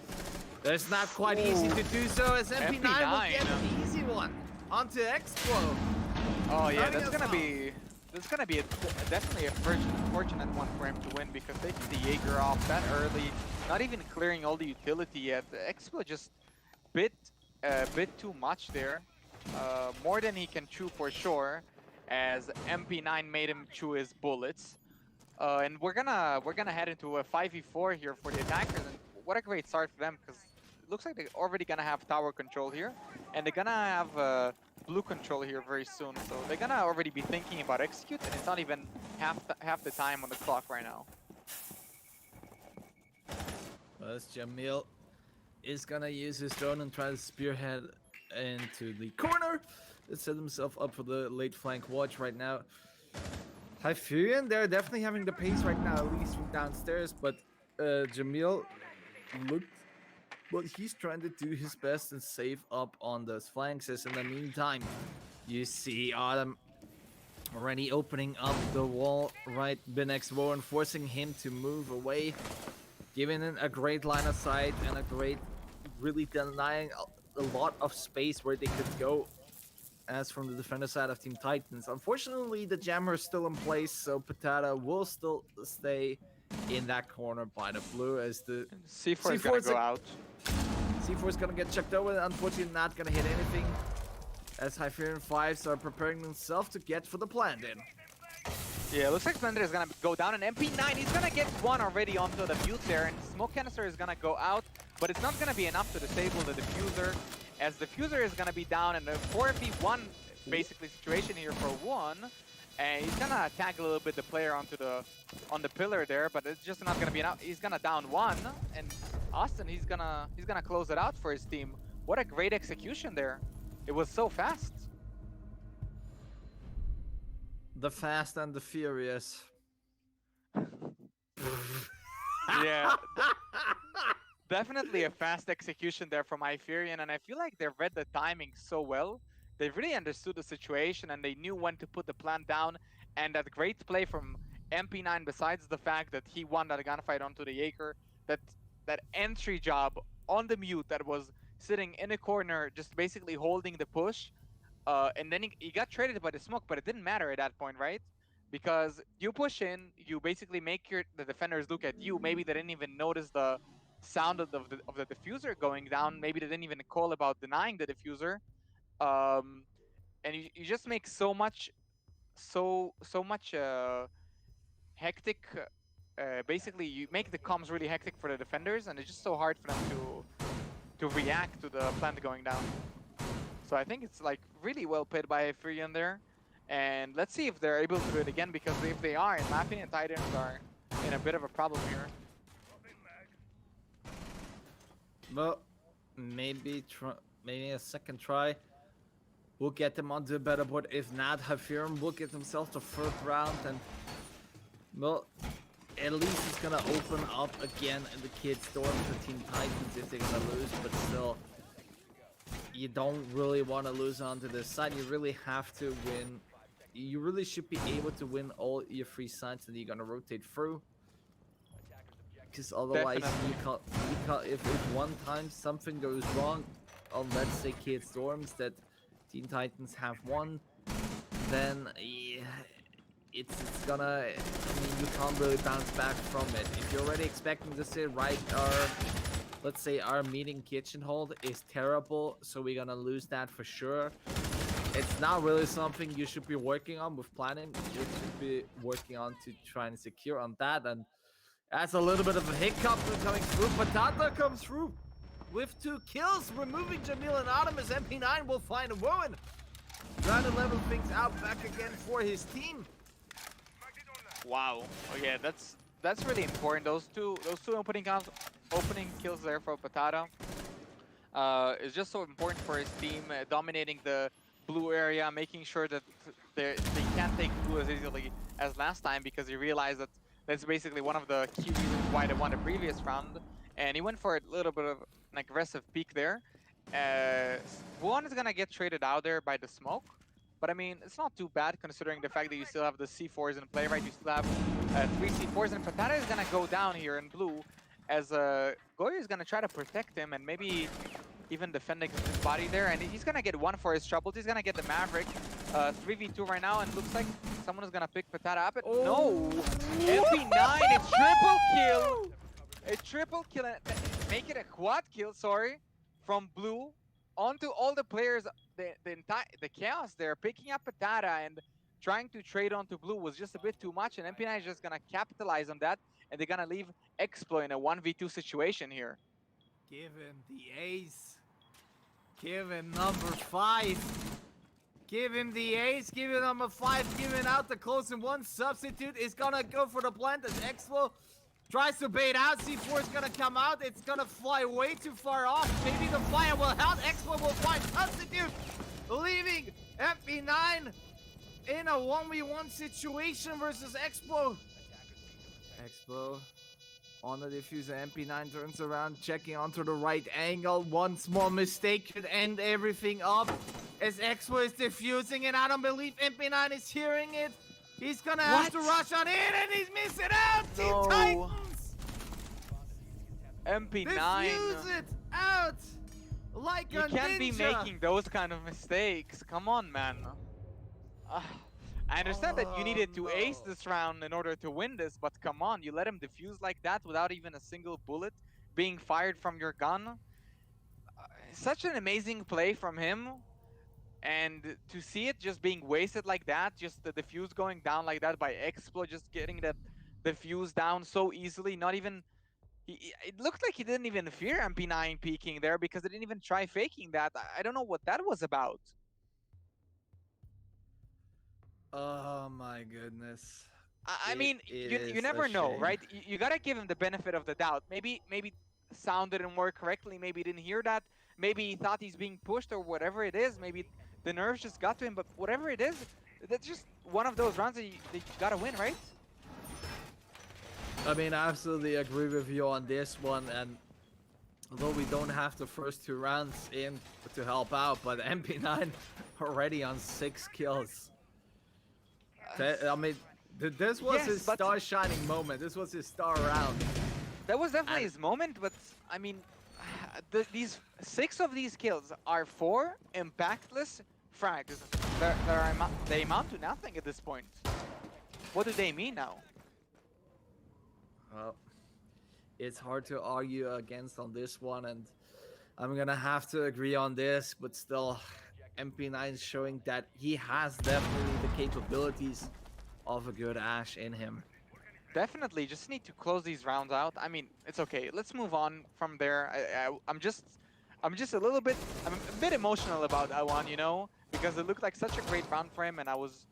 Speaker 3: it's not quite easy to do so as MP9 will get an easy one onto Explode.
Speaker 4: Oh yeah, that's gonna be definitely a fortunate one for him to win because taking the Jaeger off that early, not even clearing all the utility yet. The Expo just bit too much there, more than he can chew for sure, as MP9 made him chew his bullets. And we're gonna head into a 5v4 here for the attackers, and what a great start for them because it looks like they're already gonna have tower control here, and they're gonna have blue control here very soon. So they're gonna already be thinking about execute, and it's not even half the time on the clock right now.
Speaker 3: As Jamil is gonna use his drone and try to spearhead into the corner to set himself up for the late flank watch right now. Hyferion, they're definitely having the pace right now, at least from downstairs, but Jamil looked, but he's trying to do his best and save up on those flanks. As in the meantime, you see Autumn already opening up the wall right next to Warren, forcing him to move away, giving it a great line of sight and a great, really denying a lot of space where they could go. As from the defender side of Team Titans, unfortunately the jammer is still in place, so Patata will still stay in that corner by the blue as the
Speaker 4: C4 is gonna go out.
Speaker 3: C4 is gonna get checked over, unfortunately not gonna hit anything, as Hyferion5s are preparing themselves to get for the plant in.
Speaker 4: Yeah, it looks like Splendor is gonna go down, and MP9, he's gonna get one already onto the mute there, and Smoke Canister is gonna go out, but it's not gonna be enough to disable the diffuser, as the diffuser is gonna be down in a 4v1 basically situation here for one, and he's gonna tag a little bit the player on the pillar there, but it's just not gonna be enough. He's gonna down one, and Austin, he's gonna close it out for his team. What a great execution there! It was so fast.
Speaker 3: The Fast and the Furious.
Speaker 4: Yeah. Definitely a fast execution there from Hyferion, and I feel like they read the timing so well. They really understood the situation and they knew when to put the plant down, and that great play from MP9, besides the fact that he won that gunfight onto the Jaeger, that entry job on the mute that was sitting in a corner just basically holding the push, and then he got traded by the smoke, but it didn't matter at that point, right? Because you push in, you basically make the defenders look at you. Maybe they didn't even notice the sound of the diffuser going down. Maybe they didn't even call about denying the diffuser, and you just make so much hectic. Basically, you make the comms really hectic for the defenders, and it's just so hard for them to react to the plant going down. So I think it's like really well played by Hyferion there, and let's see if they're able to do it again, because if they are, in my opinion, Titans are in a bit of a problem here.
Speaker 3: Well, maybe a second try will get them onto a better board. If not, Hyferion will get themselves the first round, and well, at least it's gonna open up again in the Kid Storm for Team Titans if they're gonna lose, but still, you don't really want to lose onto this side. You really have to win. You really should be able to win all your 3 sides that you're gonna rotate through. Because otherwise, if one time something goes wrong on, let's say, Kid Storms that Teen Titans have won, then yeah, it's gonna, I mean, you can't really bounce back from it. If you're already expecting to say, right, let's say our meeting kitchen hold is terrible, so we're gonna lose that for sure. It's not really something you should be working on with planning. You should be working on to try and secure on that, and that's a little bit of a hiccup coming through. Patata comes through with 2 kills, removing Jamil and Autumn, as MP9 will find a Woman. Trying to level things out back again for his team.
Speaker 4: Wow. Oh yeah, that's really important. Those two opening kills there for Patata is just so important for his team, dominating the blue area, making sure that they can't take blue as easily as last time, because he realized that that's basically one of the key reasons why they won the previous round. And he went for a little bit of an aggressive peek there. One is gonna get traded out there by the smoke, but I mean, it's not too bad considering the fact that you still have the C4s in play, right? You still have 3 C4s, and Patata is gonna go down here in blue, as Goyo is gonna try to protect him and maybe even defending his body there, and he's gonna get one for his troubles. He's gonna get the Maverick 3v2 right now, and looks like someone is gonna pick Patata up.
Speaker 3: Oh.
Speaker 4: No! MP9, a triple kill! A triple kill, and make it a quad kill, sorry, from blue onto all the players. The chaos there, picking up Patata and trying to trade onto blue was just a bit too much, and MP9 is just gonna capitalize on that, and they're gonna leave Explo in a 1v2 situation here.
Speaker 3: Give him the ace. Give him number 5. Give him the ace. Give him number 5. Give him out the close, and one substitute is gonna go for the plant as Explo tries to bait out. C4 is gonna come out. It's gonna fly way too far off. Maybe the fire will help. Explo will find substitute, leaving MP9 in a 1v1 situation versus Explo. Explo on the diffuser. MP9 turns around, checking onto the right angle. One small mistake could end everything up as Explo is diffusing, and I don't believe MP9 is hearing it. He's gonna have to rush on in, and he's missing out.
Speaker 4: No.
Speaker 3: Team Titans
Speaker 4: MP9.
Speaker 3: diffuse it out like
Speaker 4: You
Speaker 3: a
Speaker 4: can't be
Speaker 3: ninja.
Speaker 4: making those kind of mistakes. Come on, man. I understand that you needed to ace
Speaker 3: no.
Speaker 4: this round in order to win this, but come on, you let him defuse like that without even a single bullet being fired from your gun. Such an amazing play from him, and to see it just being wasted like that, just the defuse going down like that by Explo, just getting the defuse down so easily, not even... It looked like he didn't even fear MP9 peeking there, because he didn't even try faking that. I don't know what that was about.
Speaker 3: Oh my goodness.
Speaker 4: I mean, you
Speaker 3: is
Speaker 4: never
Speaker 3: a
Speaker 4: know,
Speaker 3: shame.
Speaker 4: right? You gotta give him the benefit of the doubt. Maybe sound didn't work correctly. Maybe he didn't hear that. Maybe he thought he's being pushed or whatever it is. Maybe the nerves just got to him. But whatever it is, that's just one of those rounds that you gotta win, right?
Speaker 3: I mean, I absolutely agree with you on this one, and although we don't have the first 2 rounds in to help out, but MP9 already on 6 kills. I mean, this was
Speaker 4: Yes,
Speaker 3: his
Speaker 4: but-
Speaker 3: star shining moment. This was his star round.
Speaker 4: That was definitely
Speaker 3: And-
Speaker 4: his moment, but I mean, these 6 of these kills are 4 impactless frags. They amount to nothing at this point. What do they mean now?
Speaker 3: Well, it's hard to argue against on this one, and I'm gonna have to agree on this, but still, MP9 is showing that he has definitely the capabilities of a good Ashe in him.
Speaker 4: Definitely, just need to close these rounds out. I mean, it's okay. Let's move on from there. I'm just a little bit, I'm a bit emotional about that one, you know, because it looked like such a great round for him, and I was,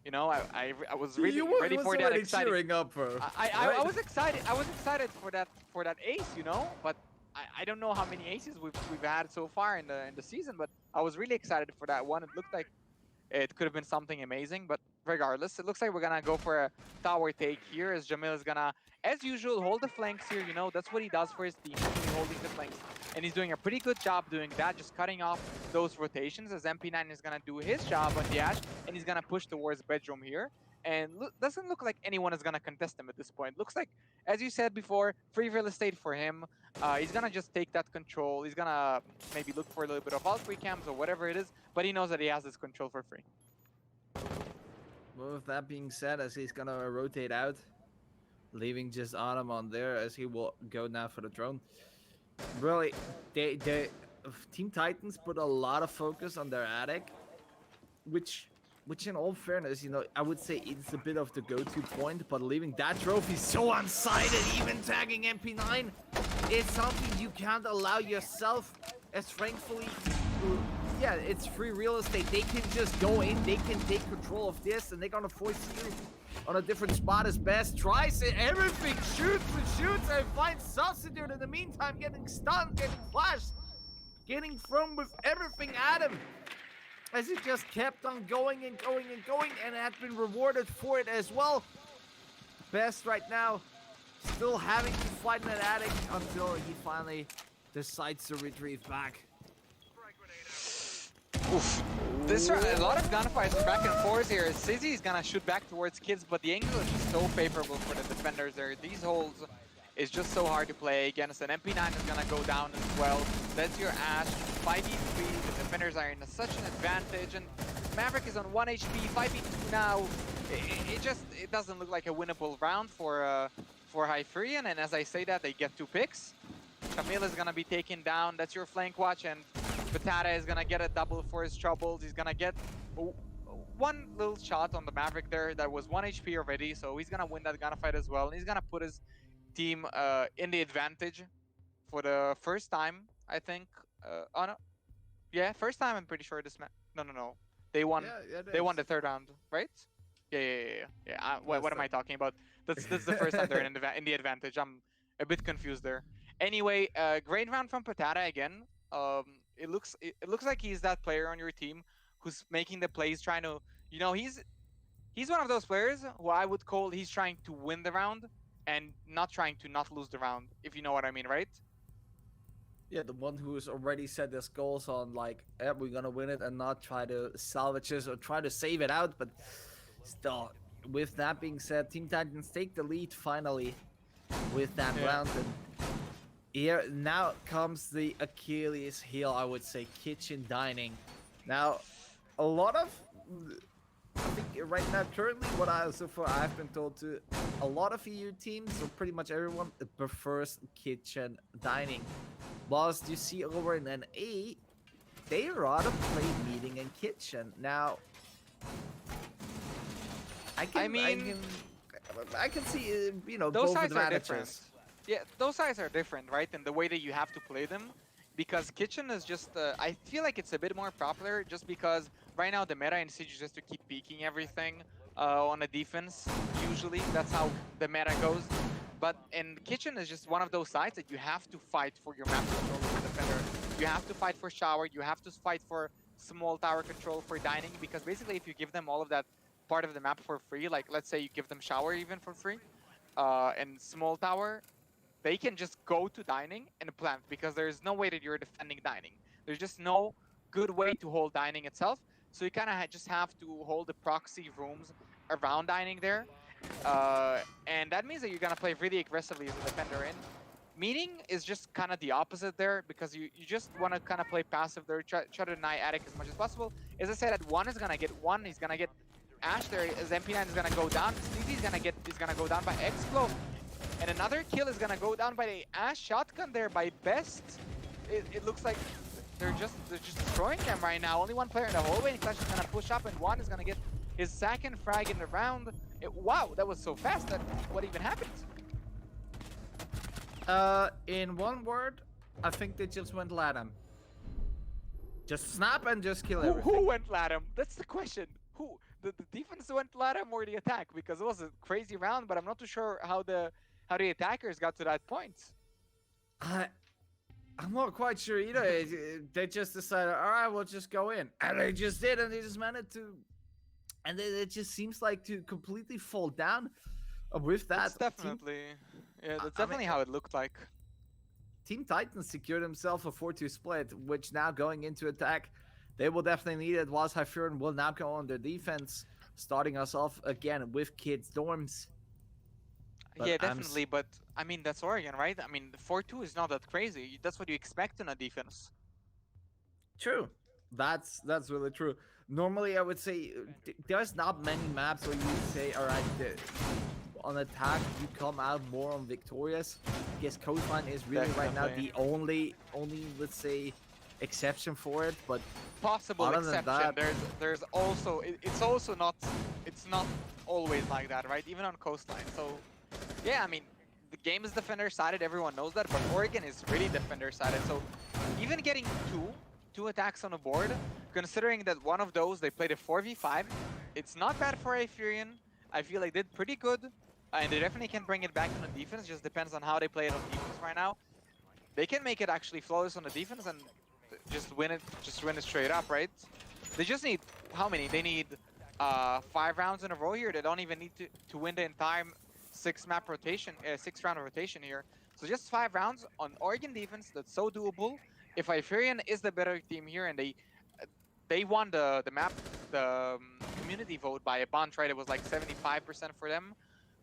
Speaker 4: you know, I was really ready for that exciting.
Speaker 3: cheering up, bro.
Speaker 4: I was excited. I was excited for that ace, you know, but I don't know how many aces we've had so far in the season, but I was really excited for that one. It looked like it could have been something amazing, but regardless, it looks like we're gonna go for a tower take here, as Jamil is gonna, as usual, hold the flanks here. You know, that's what he does for his team, he's holding the flanks, and he's doing a pretty good job doing that, just cutting off those rotations, as MP9 is gonna do his job on the Ashe, and he's gonna push towards bedroom here. And doesn't look like anyone is gonna contest him at this point. Looks like, as you said before, free real estate for him. He's gonna just take that control. He's gonna maybe look for a little bit of alt free cams or whatever it is, but he knows that he has this control for free.
Speaker 3: Well, with that being said, as he's gonna rotate out, leaving just Adam on there, as he will go now for the drone. Really, they Team Titans put a lot of focus on their attic, which in all fairness, you know, I would say it's a bit of the go-to point, but leaving that trophy so unsighted, even tagging MP9, is something you can't allow yourself, as thankfully, yeah, it's free real estate. They can just go in, they can take control of this, and they're gonna force you on a different spot as best. Tries it, everything, shoots, and finds substitute in the meantime, getting stunned, getting flashed, getting thrown with everything at him. as he just kept on going and going and going and had been rewarded for it as well. Best right now, still having to fight an addict until he finally decides to retrieve back.
Speaker 4: Oof. This a lot of gunfights back and forth here. Sizzy's gonna shoot back towards kids, but the angle is just so favorable for the defenders there. These holes is just so hard to play against. An MP9 is gonna go down as well. That's your Ash. 5v3, the defenders are in such an advantage, and Maverick is on 1 HP, 5v2 now. It doesn't look like a winnable round for Hyferion, and as I say that, they get 2 picks. Camille is gonna be taken down. That's your flank watch, and Batata is gonna get a double for his troubles. He's gonna get one little shot on the Maverick there that was 1 HP already, so he's gonna win that gunfight as well. And he's gonna put his team in the advantage for the first time, I think. Oh no, yeah, first time. I'm pretty sure this no. They won.
Speaker 3: Yeah,
Speaker 4: they won the 3rd round, right? Yeah. What am I talking about? That's the first time they're in the advantage. I'm a bit confused there. Anyway, great round from Patata again. It looks like he's that player on your team who's making the plays, trying to, he's one of those players who I would call he's trying to win the round and not trying to not lose the round, if you know what I mean, right?
Speaker 3: Yeah, the one who's already set his goals on like, yeah, we're gonna win it and not try to salvage this or try to save it out. But still, with that being said, Team Titans take the lead finally with that round. And here now comes the Achilles heel, I would say, kitchen dining. Now, a lot of, I think right now, currently, what I've been told to, a lot of EU teams, or pretty much everyone, prefers kitchen dining. Whilst you see over in NA, they rather play meeting and kitchen. Now, I can see,
Speaker 4: those
Speaker 3: both
Speaker 4: sides are different.
Speaker 3: advantages.
Speaker 4: Yeah, those sides are different, right? In the way that you have to play them. Because kitchen is just, I feel like it's a bit more popular just because right now the meta in Siege is just to keep peeking everything on the defense. Usually, that's how the meta goes. But in kitchen is just one of those sides that you have to fight for your map control as a defender. You have to fight for shower, you have to fight for small tower control, for dining, because basically if you give them all of that part of the map for free, like let's say you give them shower even for free, and small tower, they can just go to dining and plant, because there's no way that you're defending dining. There's just no good way to hold dining itself. So you kind of just have to hold the proxy rooms around dining there. And that means that you're going to play really aggressively as a defender. And meeting is just kind of the opposite there, because you just want to kind of play passive there, try to deny Attic as much as possible. As I said, at 1 is going to get 1, he's going to get Ash there, as MP9 is going to go down. Sleazy is going to go down by Explo. And another kill is gonna go down by the Ash shotgun there by Best. It looks like they're just destroying them right now. Only one player in the hallway, and Clash is gonna push up, and 1 is gonna get his 2nd frag in the round. Wow, that was so fast. What even happened?
Speaker 3: In one word, I think they just went Latam. Just snap and just kill everything.
Speaker 4: Who went Latam? That's the question. Who? The defense went Latam or the attack? Because it was a crazy round, but I'm not too sure how the attackers got to that point.
Speaker 3: I'm not quite sure either. They just decided, all right, we'll just go in. And they just did, and they just managed to... And it just seems like to completely fall down with that.
Speaker 4: That's definitely how it looked like.
Speaker 3: Team Titans secured themselves a 4-2 split, which now going into attack, they will definitely need it, whilst Hyferion will now go on their defense, starting us off again with Kids Dorms.
Speaker 4: But yeah, definitely, but I mean, that's Oregon, right? I mean, 4-2 is not that crazy. That's what you expect in a defense.
Speaker 3: True. That's really true. Normally, I would say there's not many maps where you say, all right, on attack, you come out more on victorious. I guess Coastline is really right now the only, let's say, exception for it, but
Speaker 4: possible exception. There's also it's not always like that, right? Even on Coastline. So yeah, I mean, the game is defender sided, everyone knows that, but Oregon is really defender sided. So even getting two attacks on the board, considering that one of those they played a 4v5, it's not bad for Hyferion. I feel like they did pretty good, and they definitely can bring it back on the defense. Just depends on how they play it on defense right now. They can make it actually flawless on the defense and just win it straight up, right? They just need, how many? They need 5 rounds in a row here. They don't even need to win the entire 6-map rotation, 6-round rotation here. So just 5 rounds on Oregon defense, that's so doable. If Hyferion is the better team here and they won the map, the community vote by a bunch, right? It was like 75% for them.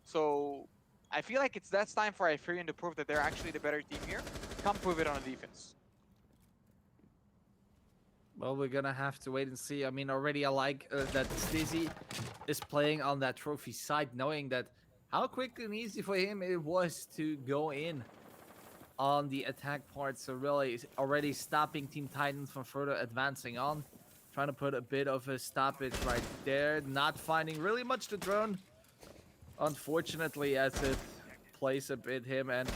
Speaker 4: So I feel like that's time for Hyferion to prove that they're actually the better team here. Come prove it on the defense.
Speaker 3: Well, we're gonna have to wait and see. I mean, already I like that Stizzy is playing on that trophy side, knowing that how quick and easy for him it was to go in on the attack part. So really already stopping Team Titans from further advancing on. Trying to put a bit of a stoppage right there. Not finding really much the drone. Unfortunately, as it plays a bit him and...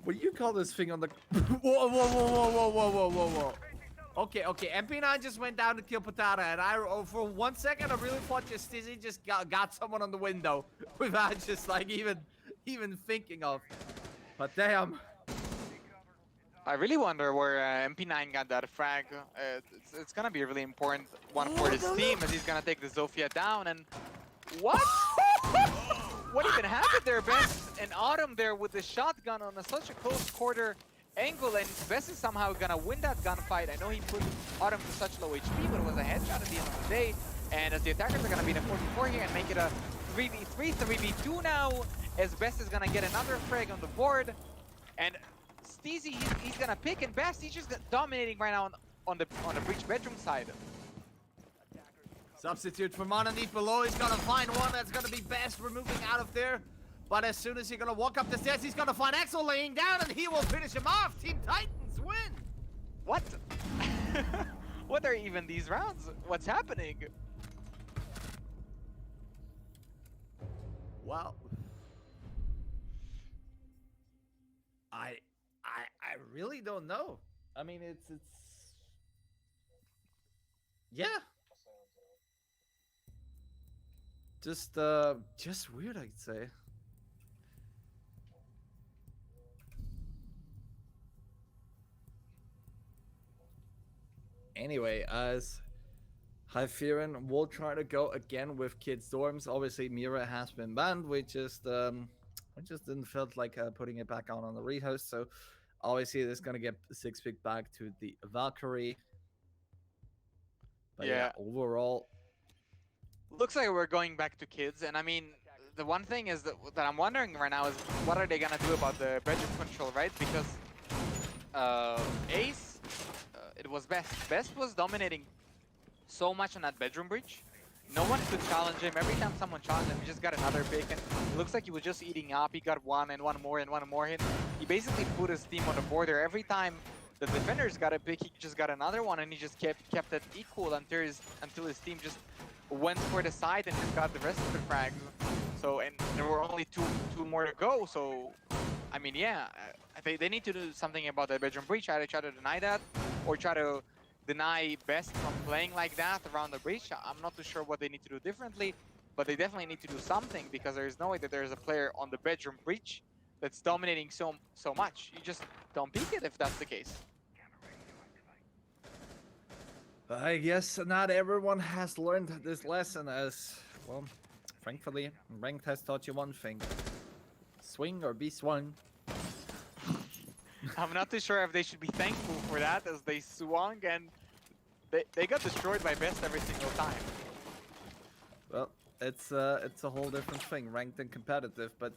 Speaker 3: What do you call this thing on the... Whoa, whoa, whoa, whoa, whoa, whoa, whoa, whoa, whoa. Okay, MP9 just went down to kill Patata, and for 1 second, I really thought Stizzy just got someone on the window without just, like, even thinking of. But damn.
Speaker 4: I really wonder where MP9 got that frag. It's gonna be a really important one for his team, as he's gonna take the Zofia down, and... What? What even happened there, Best? And Autumn there with the shotgun on such a close quarter angle, and Best is somehow gonna win that gunfight. I know he put Autumn to such low HP, but it was a headshot at the end of the day. And as the attackers are gonna be in a 4v4 here and make it a 3v3, 3v2 now, as Best is gonna get another frag on the board. And Steezy, he's gonna pick, and Best, he's just dominating right now on the breach bedroom side.
Speaker 3: Substitute from underneath below. He's gonna find one that's gonna be Best removing out of there. But as soon as he's gonna walk up the stairs, he's gonna find Axel laying down, and he will finish him off. Team Titans win.
Speaker 4: What? What are even these rounds? What's happening?
Speaker 3: Wow. I really don't know. I mean, it's yeah. Just weird, I'd say. Anyway, as Hyferion will try to go again with Kids Dorms. Obviously, Mira has been banned. We just didn't felt like putting it back on the rehost. So obviously, it's gonna get 6-pick back to the Valkyrie. But yeah, overall.
Speaker 4: Looks like we're going back to Kids, and I mean, the one thing is that I'm wondering right now is what are they gonna do about the bedroom control, right? Because Ace, it was Best. Best was dominating so much on that bedroom breach. No one could challenge him. Every time someone challenged him, he just got another pick, and it looks like he was just eating up. He got one and one more and one more hit. He basically put his team on the border. Every time the defenders got a pick, he just got another one, and he just kept it equal until his team just went for the side and just got the rest of the frags. So, and there were only two more to go. So, I mean, yeah, they need to do something about the bedroom breach. Either try to deny that, or try to deny Best from playing like that around the breach. I'm not too sure what they need to do differently, but they definitely need to do something, because there is no way that there is a player on the bedroom breach that's dominating so much. You just don't peek it if that's the case.
Speaker 3: I guess not everyone has learned this lesson, as, well, thankfully, Ranked has taught you one thing. Swing or be swung.
Speaker 4: I'm not too sure if they should be thankful for that, as they swung and they got destroyed by Best every single time.
Speaker 3: Well, it's a whole different thing, ranked and competitive, but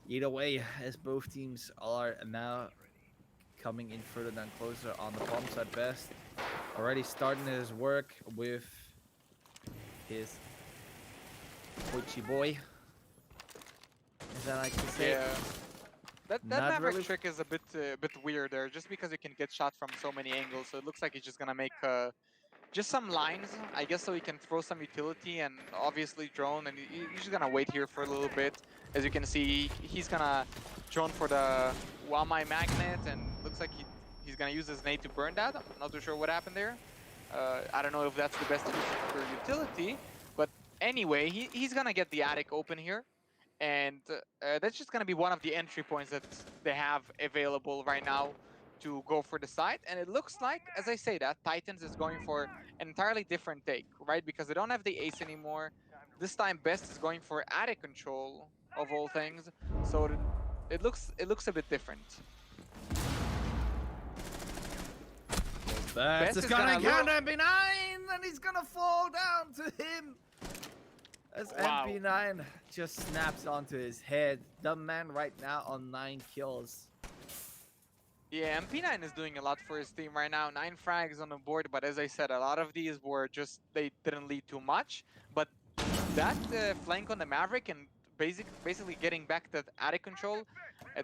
Speaker 3: either way, as both teams are now coming in further than closer on the bomb side. Best already starting his work with his Twitchy boy, as I like to say.
Speaker 4: Yeah. That Maverick
Speaker 3: really
Speaker 4: trick is a bit weird there, just because you can get shot from so many angles. So it looks like he's just gonna make just some lines, I guess, so he can throw some utility and obviously drone. And he's just gonna wait here for a little bit. As you can see, he's gonna drone for the Wamai magnet, and looks like he's gonna use his nade to burn that. I'm not too sure what happened there. I don't know if that's the best use for utility, but anyway, he's gonna get the attic open here. And that's just going to be one of the entry points that they have available right now. to go for the side, and it looks like, as I say that, Titans is going for an entirely different take, right? Because they don't have the ace anymore. This time, Best is going for attic control of all things, so it looks a bit different.
Speaker 3: Best is
Speaker 4: is
Speaker 3: gonna
Speaker 4: gonna
Speaker 3: get
Speaker 4: look-
Speaker 3: MP9, and he's gonna fall down to him. As
Speaker 4: Wow.
Speaker 3: MP9 just snaps onto his head. The man right now on 9 kills.
Speaker 4: Yeah, MP9 is doing a lot for his team right now. 9 frags on the board, but as I said, a lot of these were just, they didn't lead to much. But that flank on the Maverick and basically getting back that attic control,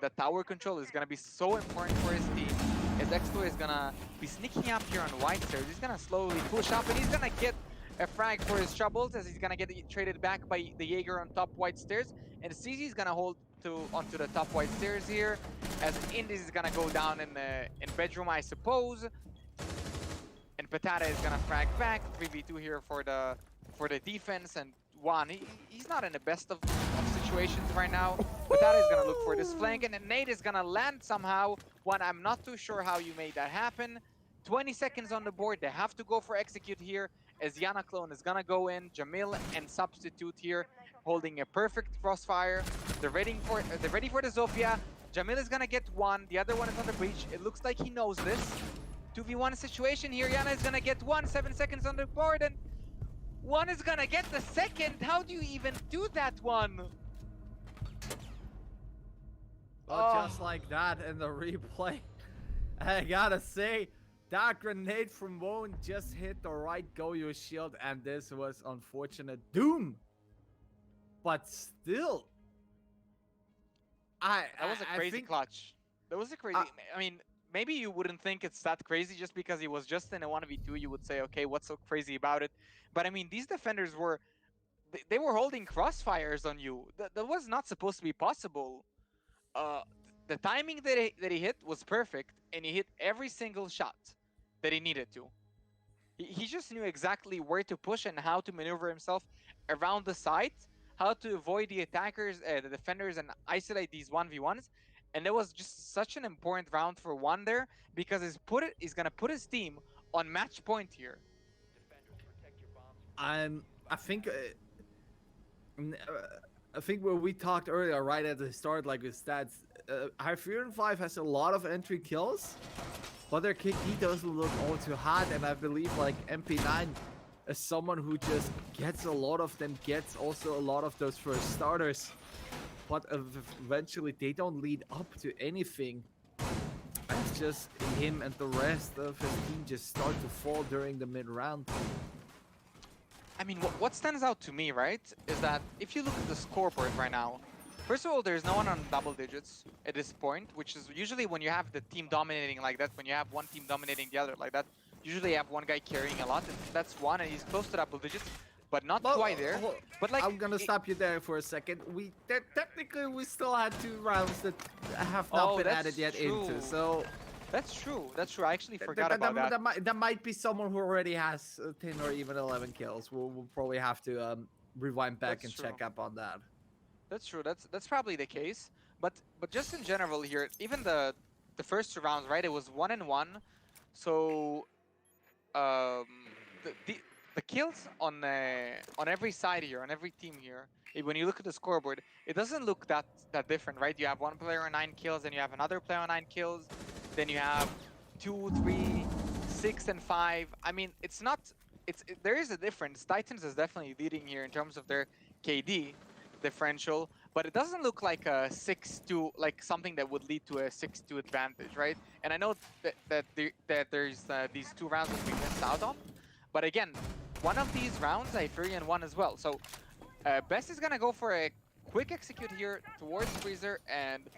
Speaker 4: the tower control is going to be so important for his team. As Expo is going to be sneaking up here on white stairs. He's going to slowly push up, and he's going to get a frag for his troubles, as he's going to get traded back by the Jaeger on top white stairs. And CZ is going to hold onto the top white stairs here, as Indies is going to go down in bedroom, I suppose. And Patata is going to frag back. 3v2 here for the defense, and Juan, he's not in the best of situations right now. Patata is going to look for this flank, and then Nate is going to land somehow. Juan, I'm not too sure how you made that happen. 20 seconds on the board. They have to go for execute here, as Yana Clone is going to go in. Jamil and Substitute here holding a perfect crossfire. They're ready for the Zofia. Jamil is going to get one. The other one is on the breach. It looks like he knows this. 2v1 situation here. Yana is going to get one. 7 seconds on the board, and one is going to get the second. How do you even do that one?
Speaker 3: Well, just like that in the replay. I gotta say, that grenade from Wone just hit the right Goyo shield, and this was unfortunate doom. But still,
Speaker 4: That was a crazy
Speaker 3: think,
Speaker 4: clutch. That was a crazy. I mean, maybe you wouldn't think it's that crazy just because he was just in a 1v2. You would say, okay, what's so crazy about it? But I mean, these defenders were, they were holding crossfires on you. That was not supposed to be possible. The timing that he hit was perfect, and he hit every single shot that he needed to. He just knew exactly where to push and how to maneuver himself around the site, how to avoid the attackers, the defenders, and isolate these 1v1s. And that was just such an important round for Juan there, because he's gonna put his team on match point here.
Speaker 3: I think I think when we talked earlier, right at the start, like with stats, Hyferion5 has a lot of entry kills, but their kick doesn't look all too hot, and I believe like MP9 is someone who just gets a lot of them, gets also a lot of those first starters, but eventually they don't lead up to anything. It's just him and the rest of his team just start to fall during the mid-round.
Speaker 4: I mean, what stands out to me, right, is that if you look at the scoreboard right now, first of all, there's no one on double digits at this point, which is usually when you have the team dominating like that, when you have one team dominating the other like that, usually you have one guy carrying a lot, and that's one, and he's close to double digits, but not quite there. But like,
Speaker 3: I'm gonna stop you there for a second. Technically we still had 2 rounds that have not been
Speaker 4: that's
Speaker 3: added yet
Speaker 4: true.
Speaker 3: into, so
Speaker 4: That's true. That's true. I actually forgot about that.
Speaker 3: that might be someone who already has 10 or even 11 kills. We'll probably have to rewind back
Speaker 4: That's
Speaker 3: and
Speaker 4: true.
Speaker 3: check up on that.
Speaker 4: That's true. That's probably the case. But just in general here, even the first 2 rounds, right? It was 1-1. So the kills on every side here, on every team here, when you look at the scoreboard, it doesn't look that different, right? You have one player on 9 kills, then you have another player on 9 kills, then you have 2, 3, 6, and 5. I mean, it's not. There is a difference. Titans is definitely leading here in terms of their KD differential, but it doesn't look like a 6-2, like something that would lead to a 6-2 advantage, right? And I know that there's these 2 rounds that we missed out on, but again, one of these rounds, Hyferion won as well. So Best is gonna go for a quick execute here towards Freezer, and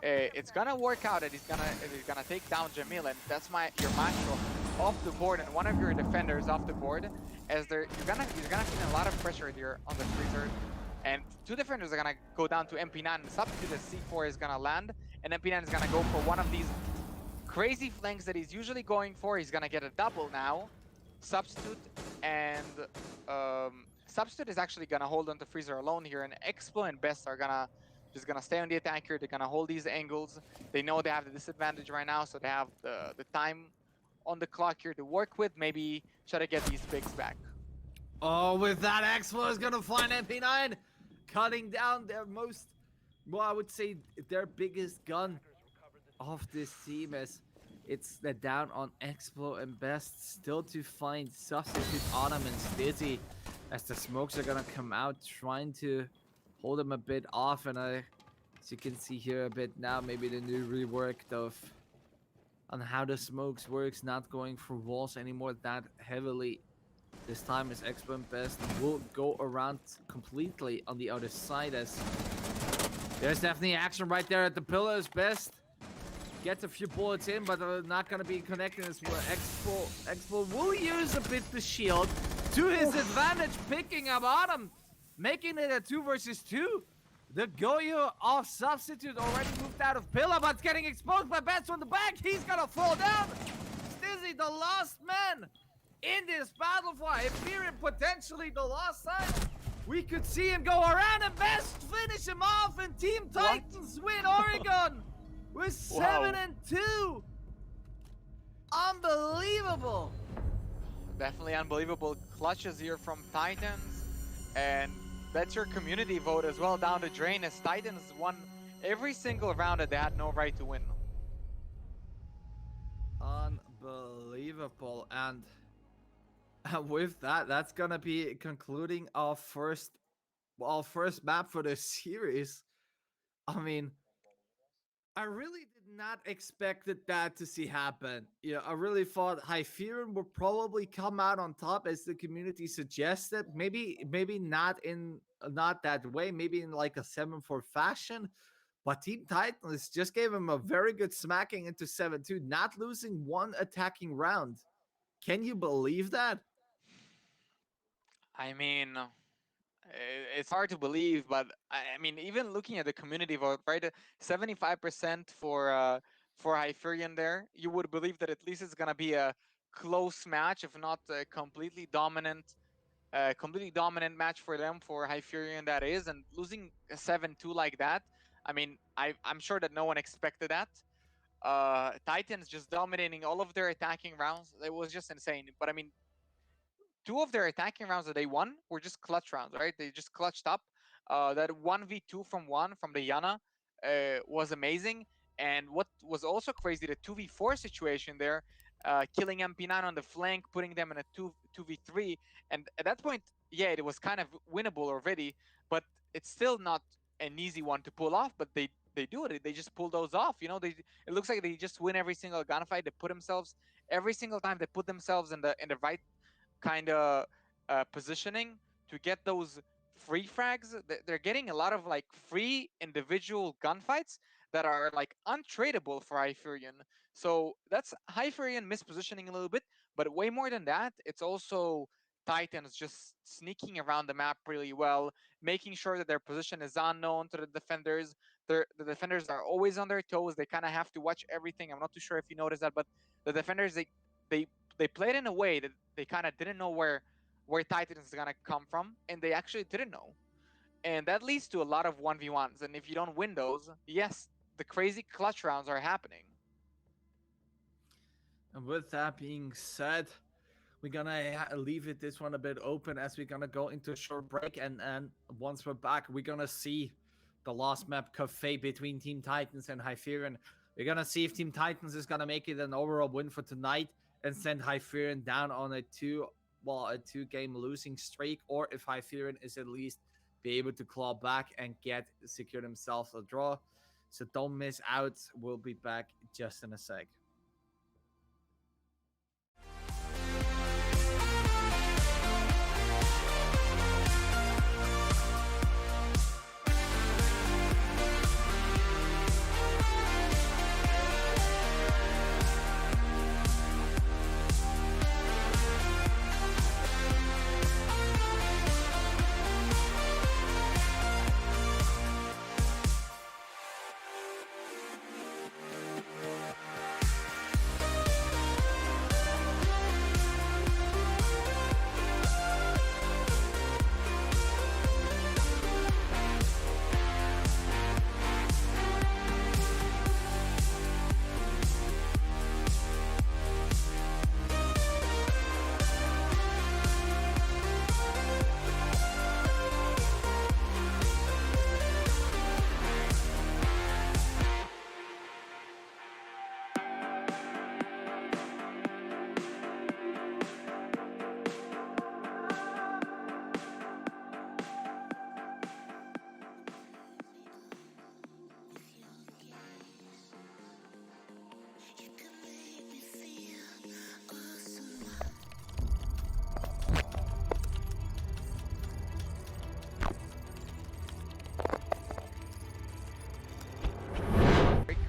Speaker 4: it's gonna work out, and he's gonna take down Jamil, and that's your maestro off the board, and one of your defenders off the board, as you're gonna feel a lot of pressure here on the Freezer, and 2 defenders are gonna go down to MP9, and Substitute as C4 is gonna land, and MP9 is gonna go for one of these crazy flanks that he's usually going for. He's gonna get a double now. Substitute and Substitute is actually gonna hold on to Freezer alone here, and Expo and Best are gonna just gonna stay on the attacker. They're gonna hold these angles. They know they have the disadvantage right now, so they have the time on the clock here to work with. Maybe try to get these picks back.
Speaker 3: Oh, with that, X-Flow is gonna find MP9, cutting down their most, well, I would say their biggest gun of this team, as it's the down on X-Flow and Best, still to find substitute Autumn and Stizzy, as the smokes are gonna come out, trying to hold them a bit off. And as you can see here a bit now, maybe the new rework of on how the smokes works, not going for walls anymore that heavily. This time is Expo and Best will go around completely on the other side, as there's definitely action right there at the pillars. Best gets a few bullets in, but not gonna be connecting as well. Expo will use a bit the shield to his advantage, picking up Autumn, making it a 2 versus 2. The Goyo off substitute already moved out of pillar, but it's getting exposed by Best from the back. He's gonna fall down. Stizzy, the last man in this battle for Hyferion, potentially the last time we could see him go around, and Best finish him off, and Team Titans win Oregon with 7-2. Unbelievable.
Speaker 4: Definitely unbelievable clutches here from Titans, and that's your community vote as well down the drain, as Titans won every single round that they had no right to win.
Speaker 3: Unbelievable. And with that, that's gonna be concluding our first map for the series. I mean, I really did not expect that to see happen. You know, I really thought Hyferion would probably come out on top, as the community suggested. Maybe not that way. Maybe in like a 7-4 fashion. But Team Titans just gave him a very good smacking into 7-2, not losing one attacking round. Can you believe that?
Speaker 4: I mean, it's hard to believe, but I mean, even looking at the community vote, right? 75% for Hyferion there, you would believe that at least it's gonna be a close match, if not a completely dominant match for them, for Hyferion that is. And losing a 7-2 like that, I mean, I'm sure that no one expected that. Titans just dominating all of their attacking rounds. It was just insane. But I mean, 2 of their attacking rounds that they won were just clutch rounds, right? They just clutched up. That 1v2 from the Yana was amazing. And what was also crazy, the 2v4 situation there, killing MP9 on the flank, putting them in a 2v3. And at that point, yeah, it was kind of winnable already, but it's still not an easy one to pull off. But they do it. They just pull those off. You know, it looks like they just win every single gunfight. They put themselves every single time. They put themselves in the right kind of positioning to get those free frags. They're getting a lot of like free individual gunfights that are like untradeable for Hyferion. So that's Hyferion mispositioning a little bit, but way more than that, it's also Titans just sneaking around the map really well, making sure that their position is unknown to the defenders. The defenders are always on their toes. They kind of have to watch everything. I'm not too sure if you noticed that, but the defenders, they played in a way that they kind of didn't know where Titans is gonna come from, and they actually didn't know, and that leads to a lot of 1v1s. And if you don't win those, yes, the crazy clutch rounds are happening.
Speaker 3: And with that being said, we're gonna leave this one a bit open, as we're gonna go into a short break, and once we're back, we're gonna see the last map cafe between Team Titans and Hyferion. We're gonna see if Team Titans is gonna make it an overall win for tonight and send Hyferion down on a 2-game losing streak, or if Hyferion is at least be able to claw back and secure themselves a draw. So don't miss out. We'll be back just in a sec.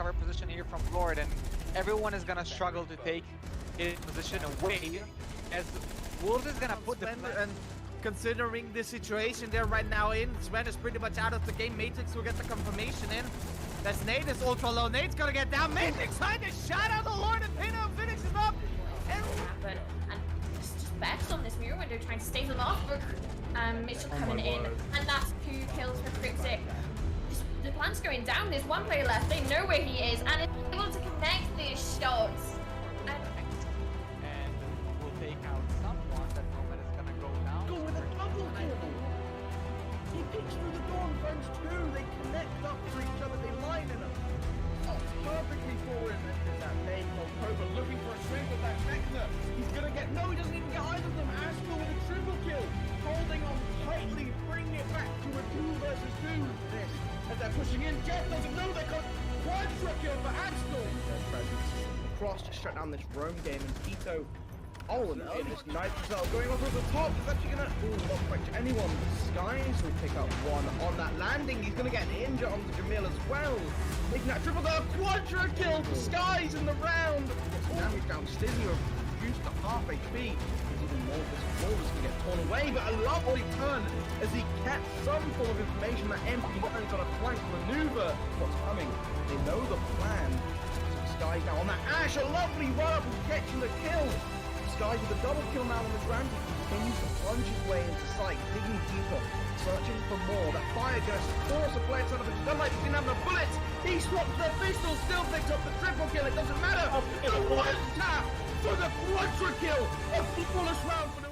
Speaker 4: tower position here from Lord, and everyone is gonna struggle to take his position away, as Wolves is gonna put the
Speaker 3: And considering the situation they're right now in, Sven is pretty much out of the game. Matrix will get the confirmation in. That's Nate, is ultra low. Nate's gonna get down. Matrix trying to shot out the Lord, and Pino finishes him up. And
Speaker 5: happen, and just best on this mirror window, trying to stave them off. But Mitchell coming in, and that's 2 kills for Cryptic. The plant's going down. There's 1 player left. They know where he is, and is able to connect these shots.
Speaker 4: and will take out someone. That moment is gonna go down.
Speaker 3: go with a double kill. He picks through the door and finds 2. They connect up to each other. They line in them. Perfectly forward. And then there's that name called Cobra looking for a swing with that Vector. He's gonna get, no, he doesn't even get either of them. Astro with a triple kill. Holding on tightly, bringing it back to a 2 versus 2. This, as they're pushing in, Jeff doesn't know they got quadra kill for Astro. Their presence across to shut down this roam game, and Tito. Oh, and this knife result going off at the top. It's actually gonna not quite to anyone. Skies will pick up 1 on that landing. He's gonna get an injure onto Jamil as well. Making that triple kill, quadra kill for Skies in the round. Gets damage down. Stizzy reduced to half HP. There's even more of this ball is gonna get torn away, but a lovely turn as he kept some form of information. That empty gun's got a flank maneuver. What's coming? They know the plan. Skies now on that Ash. A lovely run up and catching the kill. Skies with a double kill now on this round. He continues to plunge his way into sight, digging deeper, searching for more. That fire gonna force a blade out of his gunlight. He's gonna have the bullets. He swaps the pistol, still picks up the triple kill. It doesn't matter. The one tap for the quadra kill. A flawless round for the.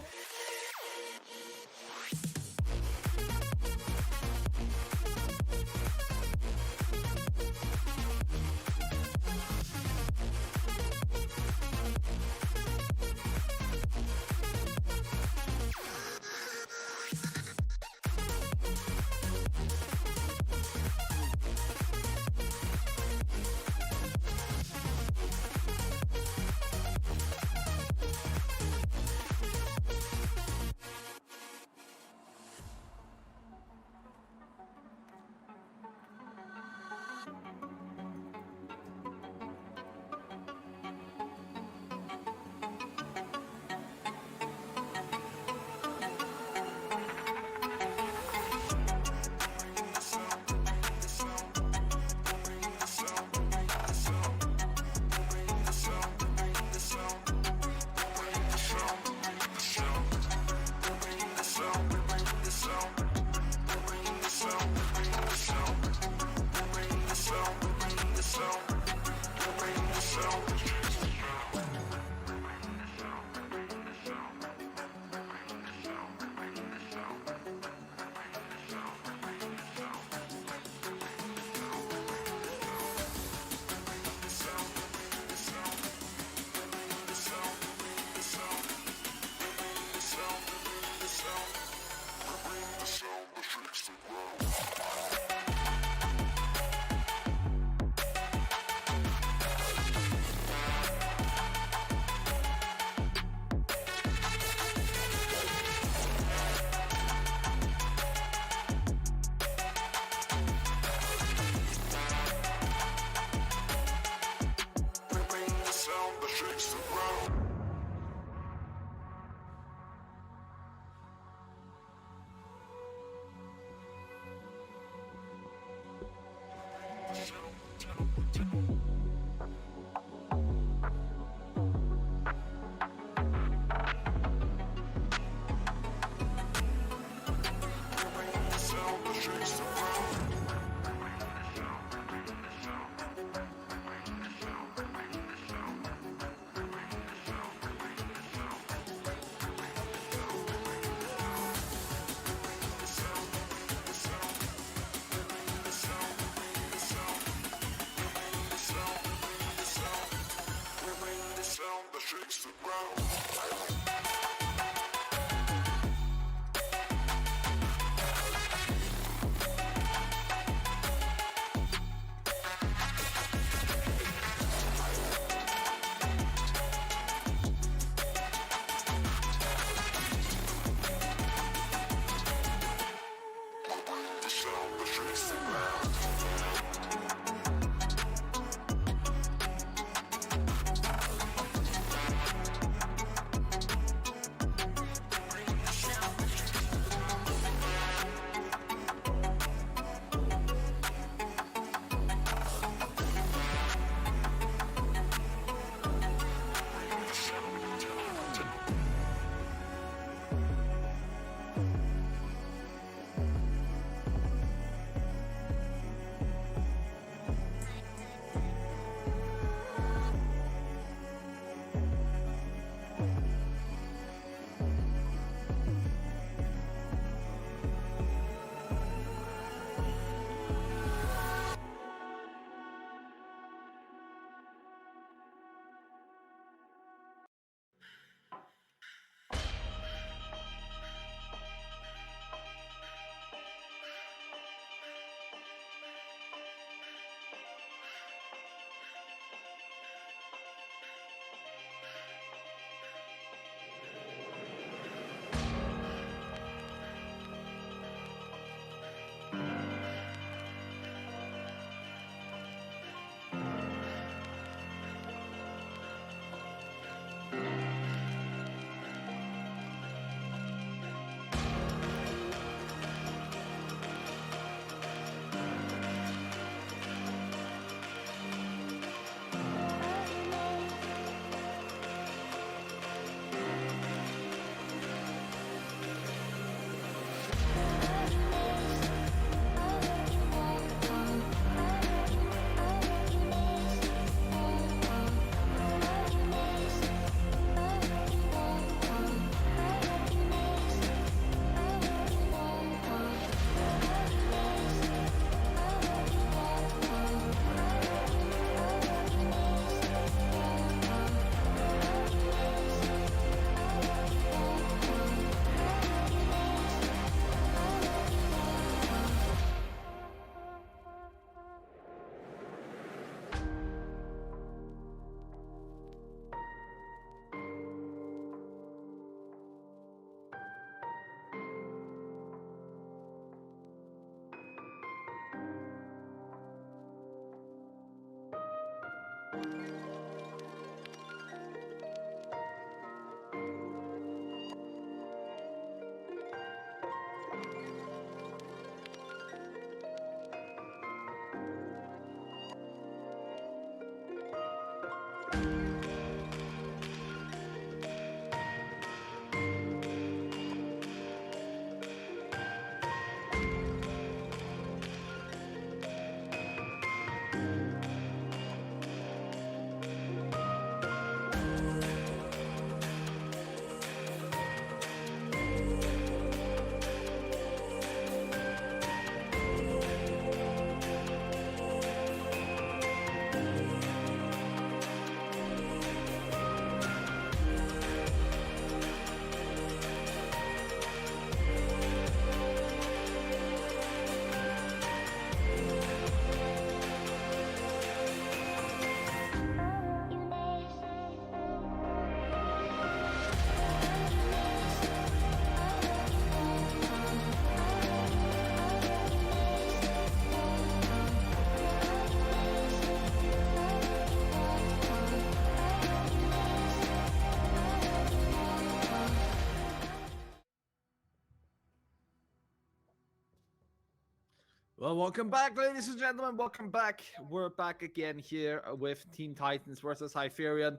Speaker 3: Well, welcome back, ladies and gentlemen. Welcome back. We're back again here with Team Titans versus Hyferion.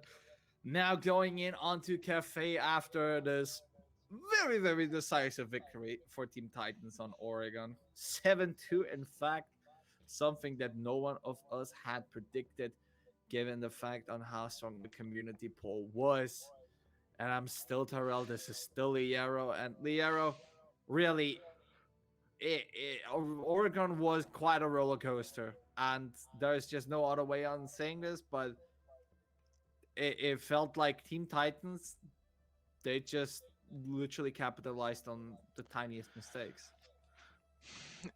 Speaker 3: Now going in onto Cafe after this very, very decisive victory for Team Titans on Oregon. 7-2, in fact, something that no one of us had predicted, given the fact on how strong the community poll was. And I'm still Terrell. This is still Liero. And Liero, really, Oregon was quite a roller coaster, and there's just no other way on saying this, but it felt like Team Titans, they just literally capitalized on the tiniest mistakes.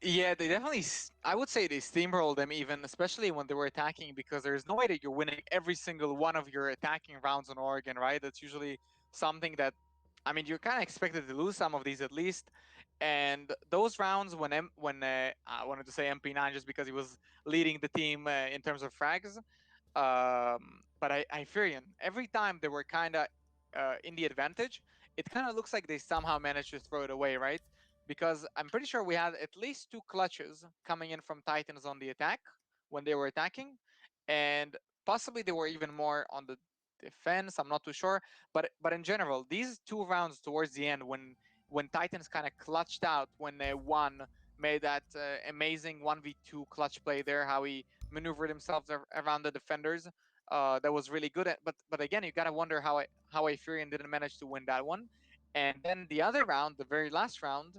Speaker 4: Yeah, they definitely. I would say they steamrolled them, even especially when they were attacking, because there's no way that you're winning every single one of your attacking rounds on Oregon, right? That's usually something that, I mean, you're kind of expected to lose some of these at least. And those rounds when I wanted to say MP9 just because he was leading the team in terms of frags, but I Hyperion, every time they were kind of in the advantage, it kind of looks like they somehow managed to throw it away, right? Because I'm pretty sure we had at least 2 clutches coming in from Titans on the attack when they were attacking, and possibly they were even more on the defense. I'm not too sure, but in general, these 2 rounds towards the end, when Titans kind of clutched out, when they won, made that amazing 1v2 clutch play there, how he maneuvered himself around the defenders. That was really good. But again, you gotta wonder how Hyperion didn't manage to win that one. And then the other round, the very last round,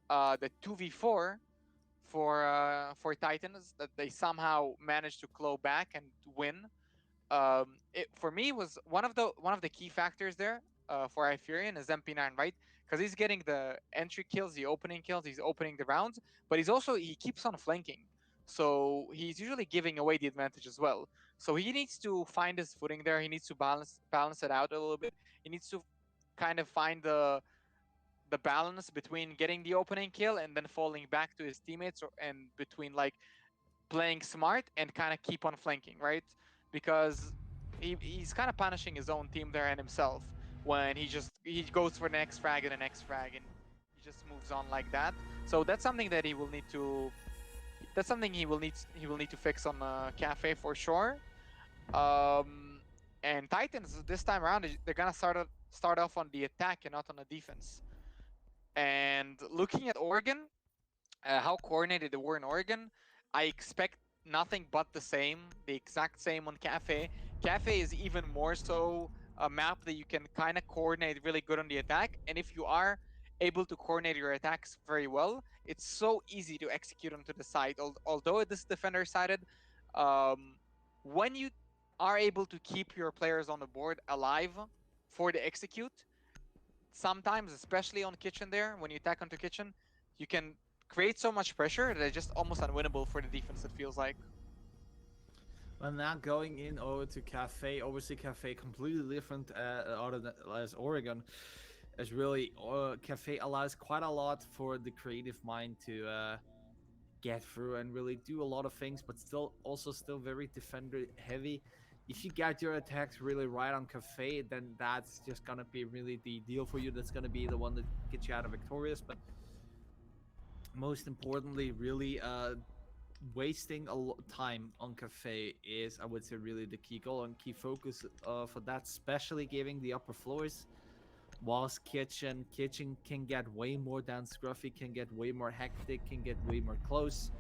Speaker 4: the 2v4 for Titans, that they somehow managed to claw back and win. It for me was one of the key factors there for Hyperion is MP9, right? Because he's getting the entry kills, the opening kills, he's opening the rounds, but he keeps on flanking, so he's usually giving away the advantage as well. So he needs to find his footing there. He needs to balance it out a little bit. He needs to kind of find the balance between getting the opening kill and then falling back to his teammates, and between like playing smart and kind of keep on flanking, right? Because he's kind of punishing his own team there and himself when he goes for the next frag and the next frag, and he just moves on like that. So that's something that he will need to. That's something he will need to fix on Cafe for sure. Um, and Titans this time around, they're gonna start off on the attack and not on the defense. And looking at Oregon, how coordinated they were in Oregon, I expect nothing but the exact same on Cafe. Cafe is even more so a map that you can kind of coordinate really good on the attack. And if you are able to coordinate your attacks very well, it's so easy to execute onto the side. Although this is defender sided, um, when you are able to keep your players on the board alive for the execute, sometimes, especially on kitchen there, when you attack onto kitchen, you can create so much pressure that it's just almost unwinnable for the defense, it feels like.
Speaker 3: Well, now going in over to Cafe, obviously Cafe completely different other than as Oregon. As really Cafe allows quite a lot for the creative mind to get through and really do a lot of things, but still very defender heavy. if you get your attacks really right on Cafe, then that's just gonna be really the deal for you. That's gonna be the one that gets you out of victorious. But most importantly, really wasting a lot of time on Cafe is, I would say, really the key goal and key focus for that, especially giving the upper floors. Whilst kitchen can get way more down scruffy, can get way more hectic, can get way more close.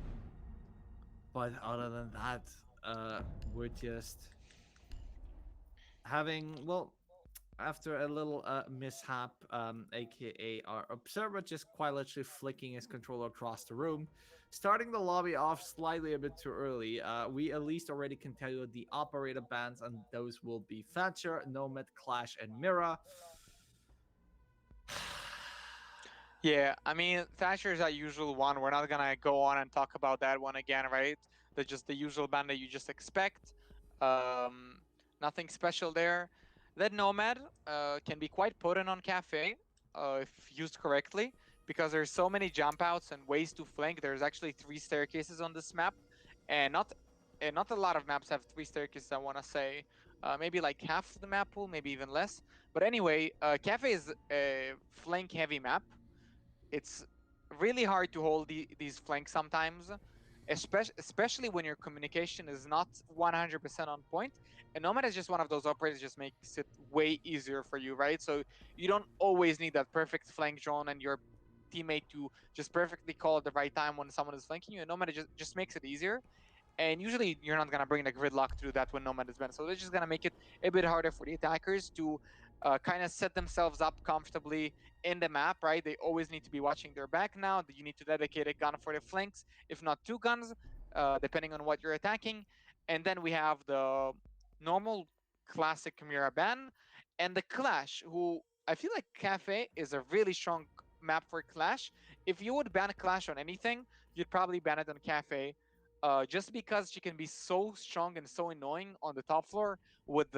Speaker 3: But other than that, we're just having, well, after a little mishap, aka our observer just quite literally flicking his controller across the room, starting the lobby off slightly a bit too early. We at least already can tell you the operator bans, and those will be Thatcher, Nomad, Clash, and Mira.
Speaker 4: Yeah, I mean, Thatcher is our usual one. We're not gonna go on and talk about that one again, right? That's just the usual ban that you just expect. Um, Nothing special there. That Nomad can be quite potent on Cafe if used correctly, because there's so many jump outs and ways to flank. There's actually 3 staircases on this map, and not a lot of maps have 3 staircases. I want to say maybe like half the map pool, maybe even less. But anyway, Cafe is a flank heavy map. It's really hard to hold these flanks sometimes, especially when your communication is not 100% on point. And Nomad is just one of those operators, just makes it way easier for you, right? So you don't always need that perfect flank drone and your teammate to just perfectly call at the right time when someone is flanking you. And Nomad just makes it easier. And usually you're not going to bring the gridlock through that when Nomad is banned. So they're just going to make it a bit harder for the attackers to kind of set themselves up comfortably in the map, right? They always need to be watching their back now. You need to dedicate a gun for the flanks, if not 2 guns, depending on what you're attacking. And then we have the normal classic Chimera ban and the Clash, who I feel like Cafe is a really strong map for Clash. If you would ban a Clash on anything, you'd probably ban it on Cafe. Just because she can be so strong and so annoying on the top floor with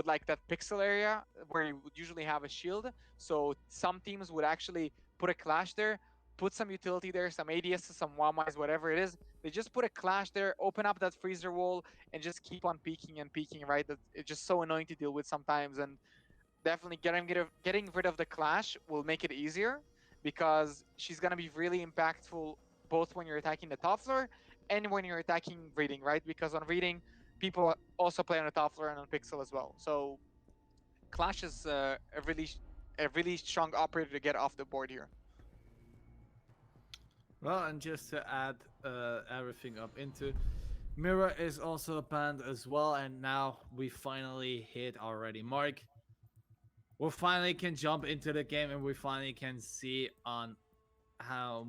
Speaker 4: like that pixel area where you would usually have a shield. So some teams would actually put a Clash there, put some utility there, some ADS, some Wamais, whatever it is. They just put a Clash there, open up that freezer wall, and just keep on peeking and peeking, right? It's just so annoying to deal with sometimes. And definitely getting rid of the Clash will make it easier, because she's gonna be really impactful both when you're attacking the top floor and when you're attacking reading, right? Because on reading, people also play on the top floor and on pixel as well. So Clash is a really strong operator to get off the board here.
Speaker 3: Well, and just to add everything up into, Mira is also banned as well, and now we finally hit our ready mark. We finally can jump into the game, and we finally can see on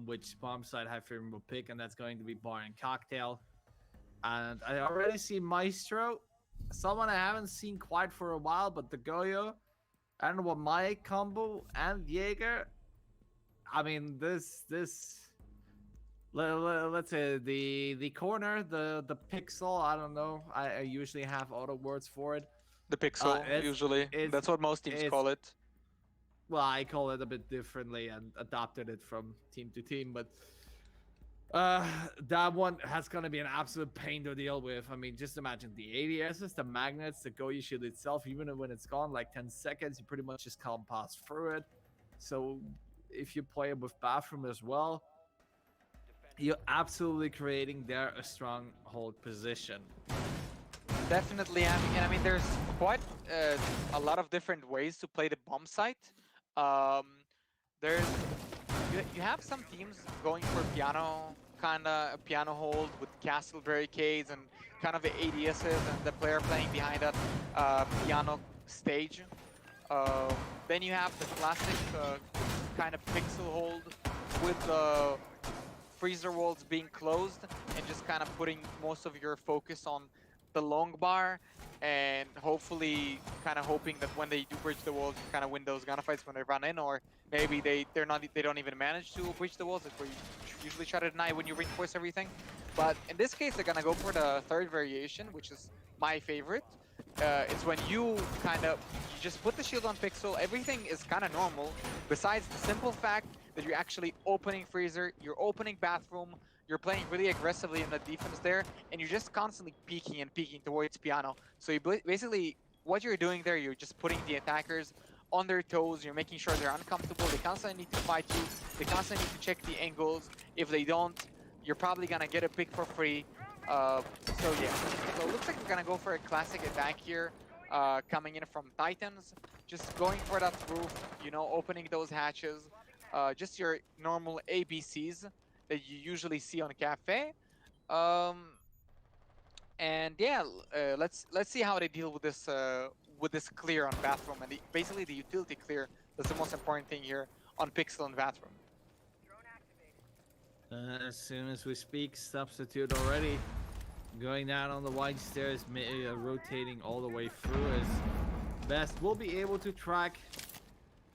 Speaker 3: which bomb side Hyferion will pick, and that's going to be Bar and Cocktail. And I already see Maestro, someone I haven't seen quite for a while, but the Goyo and what my combo and Jaeger. I mean, this let's say the corner, the pixel. I don't know. I usually have other words for it.
Speaker 4: The pixel, usually. That's what most teams call it.
Speaker 3: Well, I call it a bit differently and adapted it from team to team, but that one has gonna be an absolute pain to deal with. I mean, just imagine the ADSs, the magnets, the Goyo shield itself. Even when it's gone like 10 seconds, you pretty much just can't pass through it. So if you play it with bathroom as well, you're absolutely creating there a stronghold position.
Speaker 4: Definitely, and I mean, there's quite a lot of different ways to play the bomb site. There's you have some teams going for piano, kinda a piano hold with castle barricades and kind of the ADSs and the player playing behind that piano stage. Then you have the classic kind of pixel hold with the freezer walls being closed and just kind of putting most of your focus on the long bar, and hopefully kind of hoping that when they do bridge the walls, you kind of win those gunfights when they run in, or maybe they don't even manage to bridge the walls. That's where you usually try to deny when you reinforce everything. But in this case, they're gonna go for the third variation, which is my favorite. It's when you just put the shield on pixel. Everything is kind of normal, besides the simple fact that you're actually opening freezer, you're opening bathroom, you're playing really aggressively in the defense there, and you're just constantly peeking and peeking towards Piano. So you basically, what you're doing there, you're just putting the attackers on their toes. You're making sure they're uncomfortable. They constantly need to fight you. They constantly need to check the angles. If they don't, you're probably gonna get a pick for free. So yeah, so it looks like we're gonna go for a classic attack here, coming in from Titans, just going for that roof, you know, opening those hatches, just your normal ABCs that you usually see on Cafe. And yeah, let's see how they deal with this clear on bathroom, and basically the utility clear. That's the most important thing here on Pixel and bathroom.
Speaker 3: As soon as we speak, substitute already going down on the wide stairs, rotating all the way through. As best will be able to track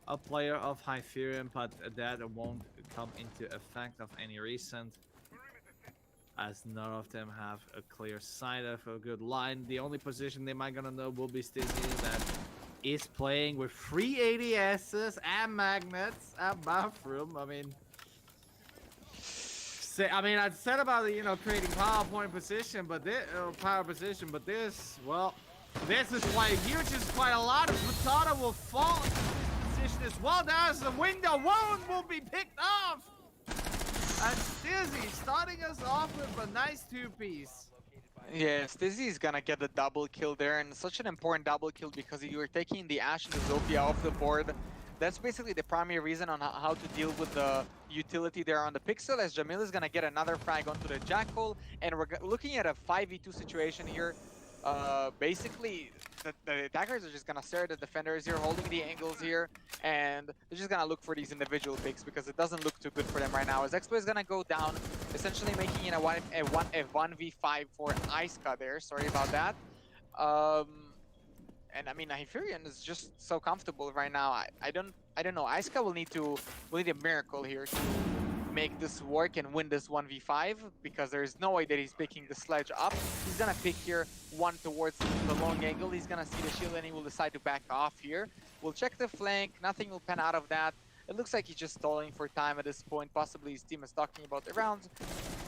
Speaker 3: a player of Hyferion, but that won't come into effect of any recent, as none of them have a clear sight of a good line. The only position they might gonna know will be Stizzy, that is playing with 3 ADSs and magnets at bathroom. I mean, I said about creating PowerPoint position, but this power position, but this, well, this is quite huge. It's quite a lot. Of Matata will fall into this position as well. There's the window. One will be picked off. And Stizzy starting us off with a nice 2-piece.
Speaker 4: Yeah, Stizzy is gonna get the double kill there, and such an important double kill because you are taking the Ashe and the Zofia off the board. That's basically the primary reason on how to deal with the utility there on the Pixel, as Jamil is gonna get another frag onto the Jackal, and we're looking at a 5v2 situation here. Basically, the attackers are just gonna stare at the defenders here, holding the angles here, and they're just gonna look for these individual picks because it doesn't look too good for them right now. As Expo is gonna go down, essentially making it a 1v5 for Iska there. Sorry about that. And I mean, Hyferion is just so comfortable right now. I don't know. Iska will need a miracle here to make this work and win this 1v5, because there's no way that he's picking the sledge up. He's gonna pick here one towards the long angle. He's gonna see the shield and he will decide to back off here. We'll check the flank. Nothing will pan out of that. It looks like he's just stalling for time at this point. Possibly his team is talking about the rounds.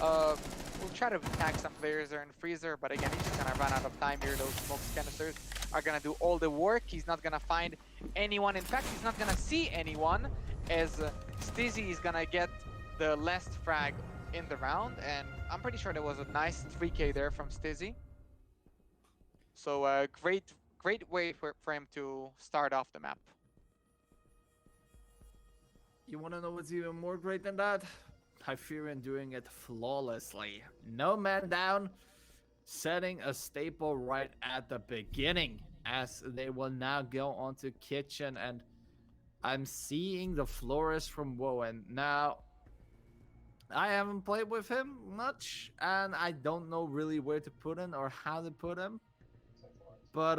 Speaker 4: We'll try to attack some players there in Freezer, but again, he's just gonna run out of time here. Those smoke canisters are gonna do all the work. He's not gonna find anyone. In fact, he's not gonna see anyone, as Stizzy is gonna get the last frag in the round, and I'm pretty sure there was a nice 3k there from Stizzy. So great way for him to start off the map.
Speaker 3: You want to know what's even more great than that? Hyferion doing it flawlessly. No man down, setting a staple right at the beginning, as they will now go onto kitchen, and I'm seeing the florist from WoW, and now I haven't played with him much, and I don't know really where to put him or how to put him. But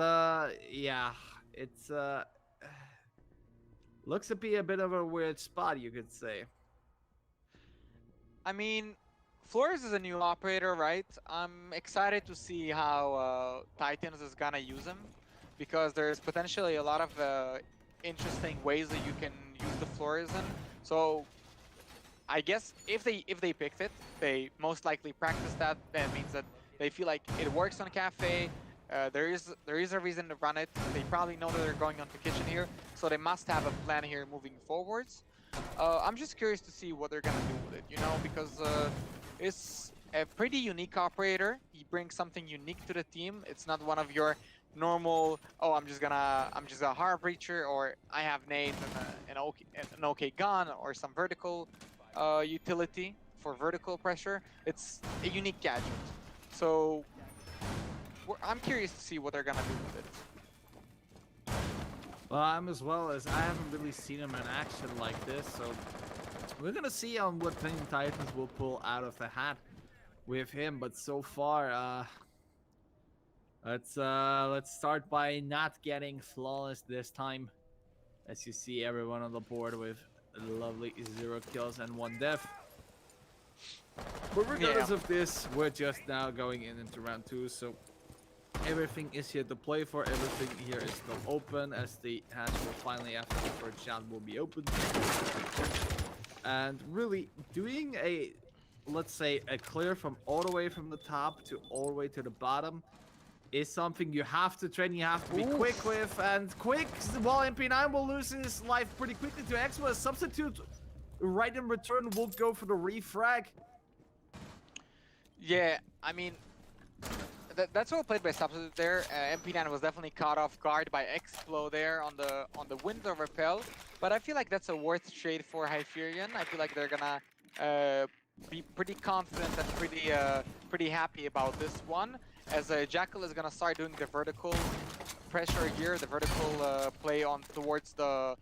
Speaker 3: yeah, it's looks to be a bit of a weird spot, you could say.
Speaker 4: I mean, Flores is a new operator, right? I'm excited to see how Titans is gonna use him, because there's potentially a lot of interesting ways that you can use the Flores in. So I guess if they picked it, they most likely practiced that. That means that they feel like it works on Cafe. There is a reason to run it. They probably know that they're going onto kitchen here, so they must have a plan here moving forwards. I'm just curious to see what they're gonna do with it, you know, because it's a pretty unique operator. He brings something unique to the team. It's not one of your normal, oh, I'm just a hard breacher, or I have nades and an okay gun, or some vertical utility for vertical pressure. It's a unique gadget. So I'm curious to see what they're gonna do with it.
Speaker 3: Well, I'm as well, as I haven't really seen him in action like this, so we're gonna see on what Team Titans will pull out of the hat with him. But so far, let's start by not getting flawless this time, as you see everyone on the board with a lovely 0 kills and 1 death. But regardless of this, we're just now going into round 2, so everything is here to play for. Everything here is still open, as the hatch will finally, after the first shot, will be open. And really doing a let's say, a clear from all the way from the top to all the way to the bottom is something you have to train, you have to be quick with, and quick, well, MP9 will lose his life pretty quickly to Expo. A substitute right in return will go for the refrag.
Speaker 4: Yeah, I mean, that's well played by Substitute there. MP9 was definitely caught off guard by Explo there on the window repel, but I feel like that's a worth trade for Hyferion. I feel like they're gonna be pretty confident and pretty happy about this one, as Jackal is gonna start doing the vertical pressure here, the vertical play on towards the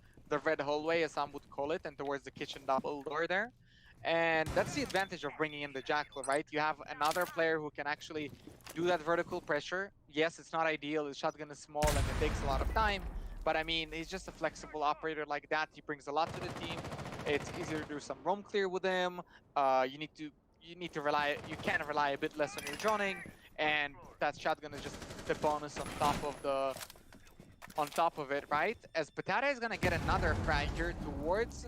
Speaker 4: red hallway, as some would call it, and towards the kitchen double door there. And that's the advantage of bringing in the Jackal, right? You have another player who can actually do that vertical pressure. Yes, it's not ideal, his shotgun is small and it takes a lot of time, but I mean, he's just a flexible operator like that. He brings a lot to the team. It's easier to do some roam clear with him. You can rely a bit less on your droning, and that shotgun is just the bonus on top of it, right? As Patata is gonna get another frag here towards,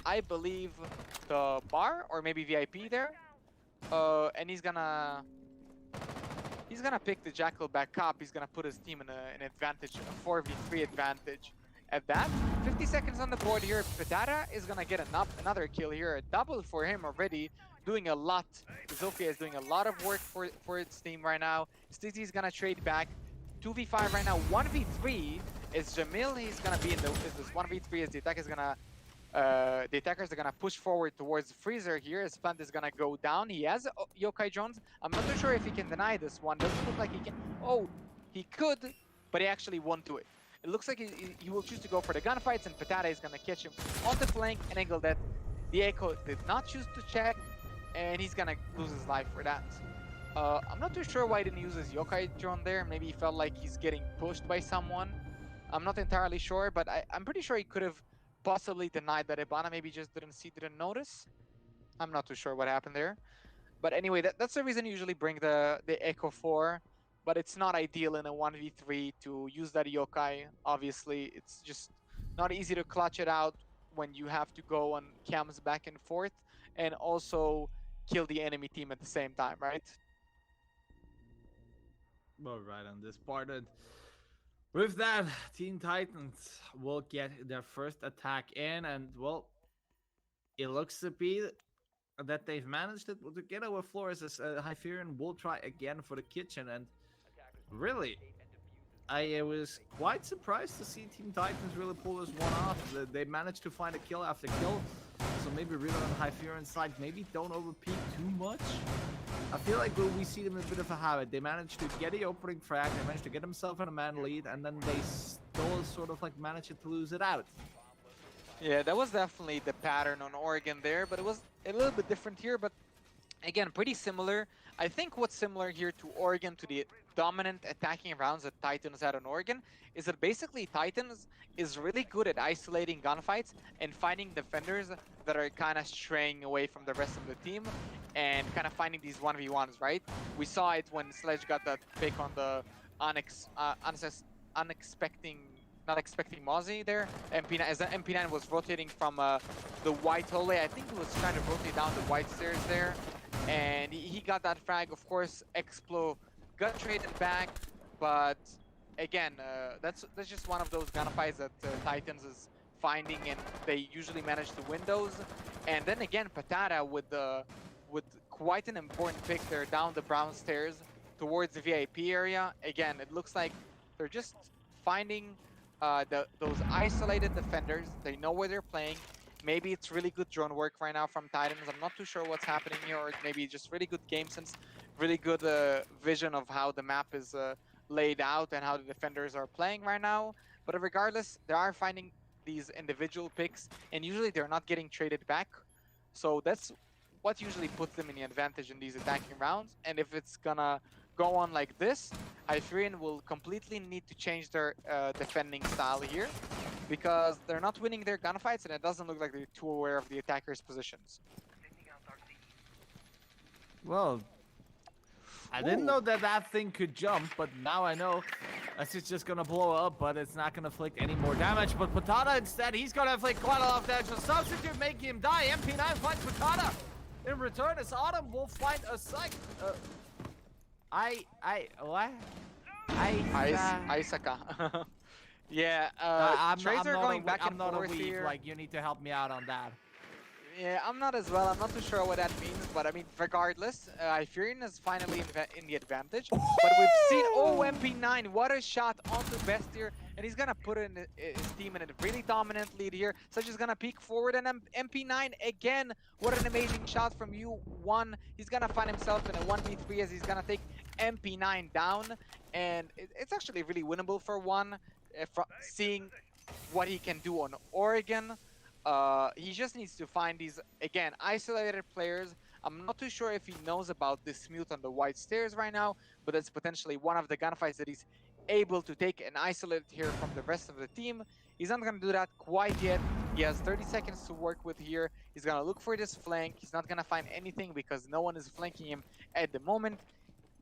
Speaker 4: I believe, the bar or maybe VIP there, and he's gonna pick the Jackal back up. He's gonna put his team in an advantage, a 4v3 advantage. At that, 50 seconds on the board here. Patata is gonna get another kill here, a double for him already, doing a lot. Zofia is doing a lot of work for its team right now. Stizzy is gonna trade back. 2v5 right now, 1v3 is Jamil. He's gonna be in this 1v3 as the attack is gonna the attackers are gonna push forward towards Freezer here. His plant is gonna go down. He has Yokai drones. I'm not too sure if he can deny this one. Doesn't look like he can. Oh, he could, but he actually won't do it. It looks like he will choose to go for the gunfights, and Patata is gonna catch him on the flank and angle that. The Echo did not choose to check, and he's gonna lose his life for that. I'm not too sure why he didn't use his Yokai drone there. Maybe he felt like he's getting pushed by someone. I'm not entirely sure, but I'm pretty sure he could have possibly denied that Ibana. Maybe just didn't notice. I'm not too sure what happened there. But anyway, that's the reason you usually bring the Echo 4. But it's not ideal in a 1v3 to use that Yokai. Obviously, it's just not easy to clutch it out when you have to go on cams back and forth and also kill the enemy team at the same time, right?
Speaker 3: Well, right on this part. And with that, Teen Titans will get their first attack in, and well, it looks to be that they've managed it together with Flores, as Hyferion will try again for the kitchen. And really, I was quite surprised to see Teen Titans really pull this one off. They managed to find a kill after kill, so maybe really on Hyferion's side, maybe don't overpeak too much. I feel like we see them in a bit of a habit. They managed to get the opening frag, they managed to get themselves in a man lead, and then they still sort of like managed to lose it out.
Speaker 4: Yeah, that was definitely the pattern on Oregon there, but it was a little bit different here, but again, pretty similar. I think what's similar here to Oregon, to the dominant attacking rounds that Titans had on Oregon, is that basically Titans is really good at isolating gunfights and finding defenders that are kind of straying away from the rest of the team and kind of finding these 1v1s, right? We saw it when Sledge got that pick on the not expecting Mozzie there. MP9, as MP9 was rotating from the white hallway. I think he was trying to rotate down the white stairs there, and he got that frag. Of course, Explo got traded back, but again, that's just one of those gunfights that Titans is finding, and they usually manage to win those. And then again, Patata with quite an important pick there down the brown stairs towards the VIP area. Again, it looks like they're just finding those isolated defenders. They know where they're playing. Maybe it's really good drone work right now from Titans. I'm not too sure what's happening here, or maybe just really good game sense, really good vision of how the map is laid out and how the defenders are playing right now. But regardless, they are finding these individual picks, and usually they're not getting traded back. So that's what usually puts them in the advantage in these attacking rounds. And if it's gonna go on like this, Hyferion will completely need to change their defending style here, because they're not winning their gunfights, and it doesn't look like they're too aware of the attackers' positions.
Speaker 3: Well, I didn't know that thing could jump, but now I know. That's just gonna blow up, but it's not gonna inflict any more damage. But Patata instead, he's gonna inflict quite a lot of damage. So substitute making him die. MP9 finds Patata. In return, as Autumn will find a psych. What?
Speaker 4: Isaka. Yeah,
Speaker 3: I'm
Speaker 4: trades are
Speaker 3: not
Speaker 4: going back
Speaker 3: I'm
Speaker 4: and
Speaker 3: not a
Speaker 4: forth
Speaker 3: weeb.
Speaker 4: here.
Speaker 3: Like, you need to help me out on that.
Speaker 4: Yeah, I'm not as well. I'm not too sure what that means, but I mean, regardless, Hyferion is finally in the advantage. But we've seen, oh, MP9, what a shot onto Best here, and he's gonna put in his team in a really dominant lead here. Such is gonna peek forward, and MP9 again. What an amazing shot from you. One, he's gonna find himself in a 1v3 as he's gonna take MP9 down, and it's actually really winnable for one. Seeing what he can do on Oregon. He just needs to find these, again, isolated players. I'm not too sure if he knows about this mute on the white stairs right now, but that's potentially one of the gunfights that he's able to take and isolate here from the rest of the team. He's not going to do that quite yet. He has 30 seconds to work with here. He's going to look for this flank. He's not going to find anything because no one is flanking him at the moment.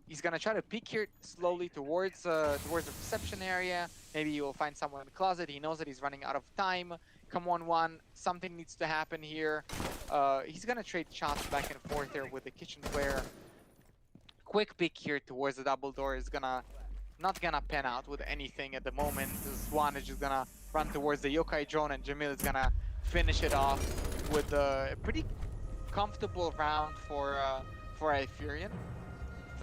Speaker 4: He's gonna try to peek here slowly towards the reception area. Maybe he will find someone in the closet. He knows that he's running out of time. Come on, one. Something needs to happen here. He's gonna trade shots back and forth here with the kitchenware. Quick peek here towards the double door is not gonna pan out with anything at the moment. Swan is just gonna run towards the yokai drone, and Jamil is gonna finish it off with a pretty comfortable round for Hyferion.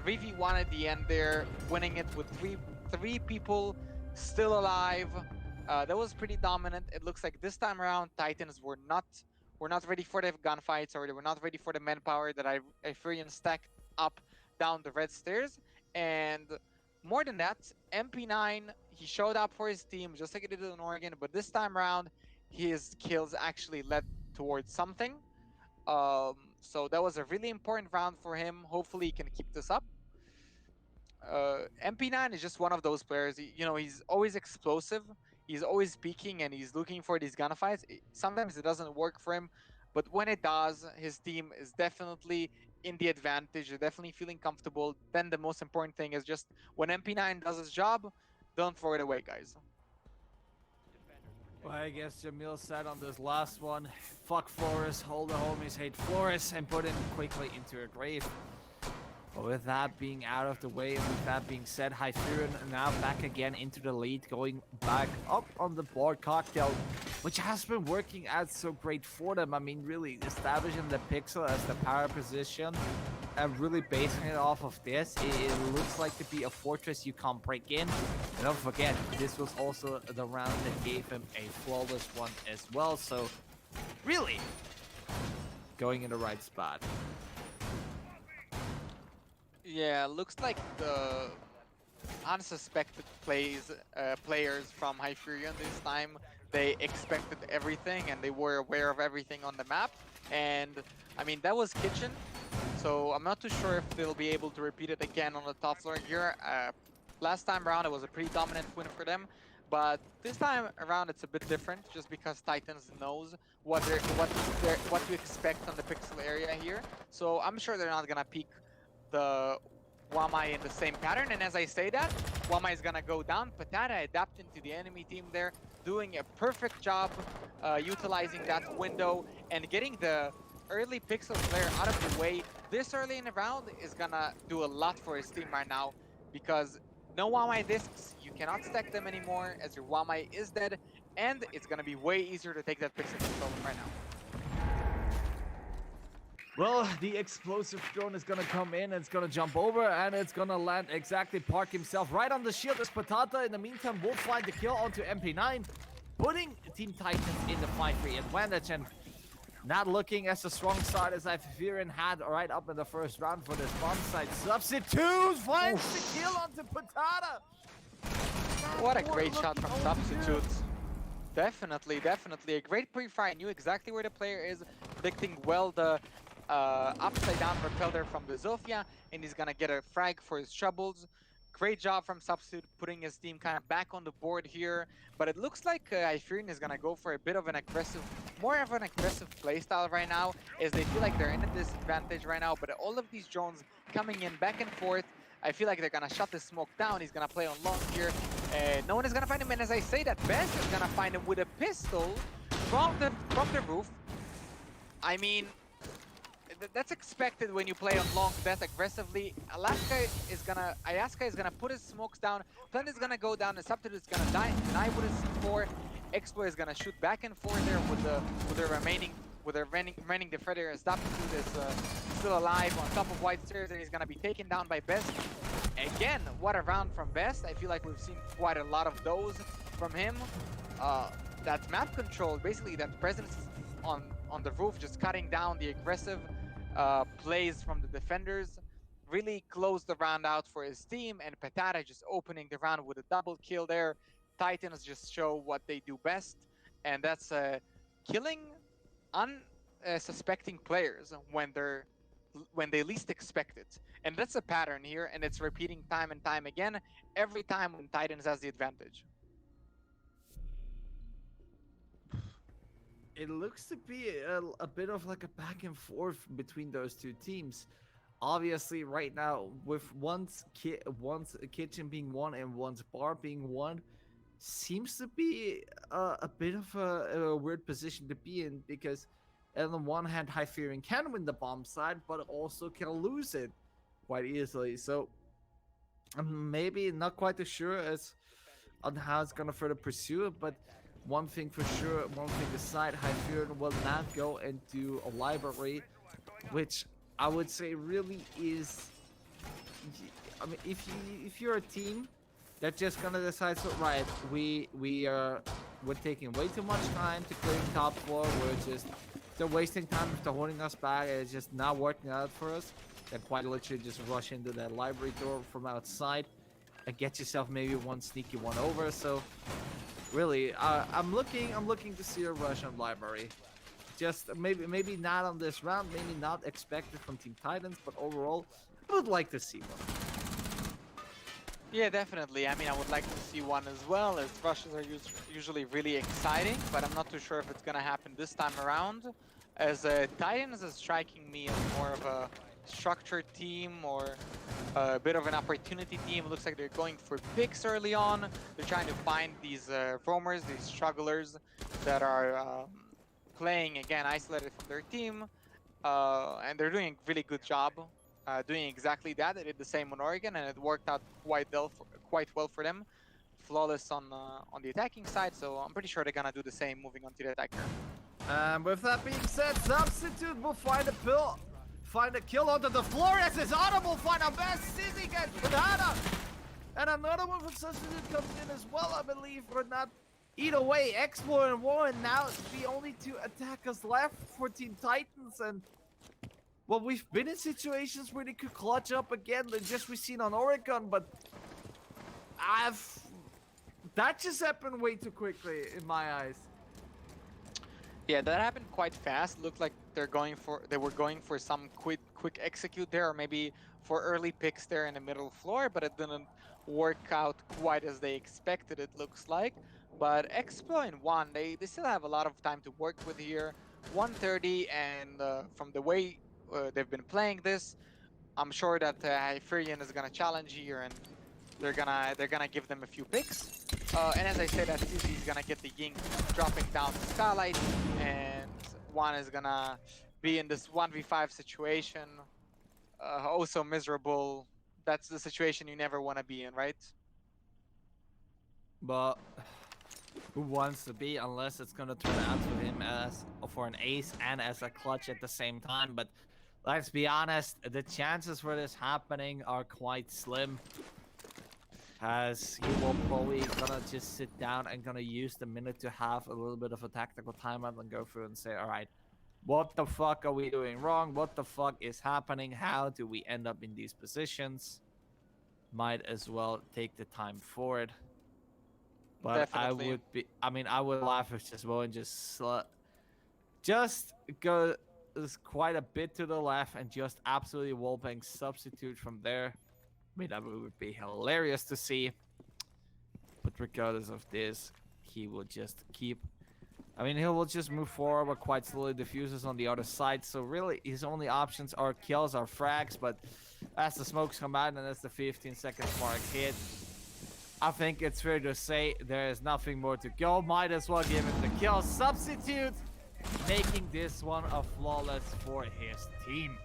Speaker 4: 3v1 at the end there, winning it with three people still alive. That was pretty dominant. It looks like this time around Titans were not ready for the gunfights, or they were not ready for the manpower that Hyferion stacked up down the red stairs. And more than that, MP9, he showed up for his team just like he did in Oregon, but this time around his kills actually led towards something. So that was a really important round for him. Hopefully he can keep this up. MP9 is just one of those players. He's always explosive. He's always peeking and he's looking for these gunfights. Sometimes it doesn't work for him, but when it does, his team is definitely in the advantage. They're definitely feeling comfortable. Then the most important thing is just when MP9 does his job, don't throw it away, guys.
Speaker 3: Well, I guess Jamil said on this last one, fuck Flores, all the homies hate Flores, and put him quickly into a grave. But with that being out of the way, and with that being said, Hyferion now back again into the lead, going back up on the board. Cocktail, which has been working out so great for them. I mean, really establishing the pixel as the power position and really basing it off of this. It looks like to be a fortress you can't break in. And don't forget, this was also the round that gave him a flawless one as well. So, really, going in the right spot.
Speaker 4: Yeah, looks like the unsuspected players from Hyferion this time. They expected everything and they were aware of everything on the map. And I mean, that was Kitchen. So I'm not too sure if they'll be able to repeat it again on the top floor here. Last time around, it was a pretty dominant win for them. But this time around, it's a bit different, just because Titans knows what to expect on the pixel area here. So I'm sure they're not gonna peek the Wamai in the same pattern, and as I say that, Wamai is gonna go down. Patata adapting to the enemy team there, doing a perfect job utilizing that window and getting the early pixel player out of the way. This early in the round is gonna do a lot for his team right now, because no Wamai discs, you cannot stack them anymore as your Wamai is dead, and it's gonna be way easier to take that pixel control right now.
Speaker 3: Well, the explosive drone is gonna come in, it's gonna jump over, and it's gonna land exactly, park himself right on the shield as Patata. In the meantime, will find the kill onto MP9, putting Team Titans in the 5-3 advantage, and not looking as a strong side as Hyferion had right up in the first round for this bomb side. Substitute finds the kill onto Patata.
Speaker 4: What a great shot from Substitutes. Definitely a great pre-fire. Knew exactly where the player is, predicting well the upside down repeller from the Zofia, and he's gonna get a frag for his troubles. Great job from Substitute, putting his team kind of back on the board here. But it looks like Hyferion is gonna go for a bit of an more of an aggressive playstyle right now, as they feel like they're in a disadvantage right now. But all of these drones coming in back and forth, I feel like they're gonna shut the smoke down. He's gonna play on long here. No one is gonna find him, and as I say that, Best is gonna find him with a pistol from the roof. I mean,
Speaker 6: that's expected when you play on long death aggressively. Ayaska is gonna put his smokes down. Plant is gonna go down. The Substitute is gonna deny with his C4. Exploit is gonna shoot back and forth there with the remaining defender. Substitute is still alive on top of White Stairs, and he's gonna be taken down by Best. Again, what a round from Best. I feel like we've seen quite a lot of those from him. That map control, basically that presence on the roof, just cutting down the aggressive plays from the defenders, really closed the round out for his team, and Patata just opening the round with a double kill there. Titans just show what they do best, and that's killing unsuspecting players when they least expect it. And that's a pattern here, and it's repeating time and time again, every time when Titans has the advantage.
Speaker 3: It looks to be a bit of like a back and forth between those two teams. Obviously, right now, with one's kitchen being one and one's bar being one, seems to be a bit of a weird position to be in, because on the one hand, Hyferion can win the bomb side, but also can lose it quite easily. So I'm maybe not quite as sure as on how it's gonna further pursue it, but one thing for sure, one thing aside, Hyferion will not go into a library, which I would say really is. I mean, if you're a team that's just gonna decide, so right, we're taking way too much time to clear top floor. They're wasting time if they're holding us back, and it's just not working out for us. Then quite literally just rush into that library door from outside and get yourself maybe one sneaky one over. So really, I'm looking to see a rush on library. Just maybe not on this round, maybe not expected from Team Titans, but overall, I would like to see one.
Speaker 6: Yeah, definitely. I mean, I would like to see one as well, as rushes are usually really exciting, but I'm not too sure if it's gonna happen this time around, as Titans is striking me as more of a structured team, or a bit of an opportunity team. It looks like they're going for picks early on. They're trying to find these roamers, these strugglers that are playing, again, isolated from their team, and they're doing a really good job doing exactly that. They did the same on Oregon, and it worked out quite well for them. Flawless on the attacking side, so I'm pretty sure they're gonna do the same moving on to the attacker.
Speaker 3: And with that being said, Substitute will find a kill onto the floor as his auto will find a best. Sizzy gets Banana, and another one from Substitute comes in as well, I believe, or not. Either way, Explorer and Warren now the only two attackers left for Team Titans, and well, we've been in situations where they could clutch up again, just we've seen on Oregon, but that just happened way too quickly in my eyes.
Speaker 6: Yeah, that happened quite fast. Looked like they were going for some quick execute there, or maybe for early picks there in the middle floor, but it didn't work out quite as they expected, it looks like. But Explo and One, they still have a lot of time to work with here. 130, and from the way they've been playing this, I'm sure that Hyferion is gonna challenge here, and they're gonna give them a few picks. And as I said, that Sizzy is gonna get the Ying dropping down the Skylight, and One is gonna be in this 1v5 situation. Oh, so miserable. That's the situation you never want to be in, right?
Speaker 3: But who wants to be, unless it's gonna turn out to him as for an ace and as a clutch at the same time. But let's be honest, the chances for this happening are quite slim, as he will probably gonna just sit down and gonna use the minute to have a little bit of a tactical timeout and go through and say, all right, what the fuck are we doing wrong? What the fuck is happening? How do we end up in these positions? Might as well take the time for it. But
Speaker 6: Definitely.
Speaker 3: I would laugh if just well and just go quite a bit to the left and just absolutely wallbang Substitute from there. I mean, that would be hilarious to see. But regardless of this, he will just he will just move forward, but quite slowly diffuses on the other side. So really, his only options are kills or frags. But as the smokes come out and as the 15-second mark hit, I think it's fair to say there is nothing more to go. Might as well give him the kill. Substitute making this one a flawless for his team.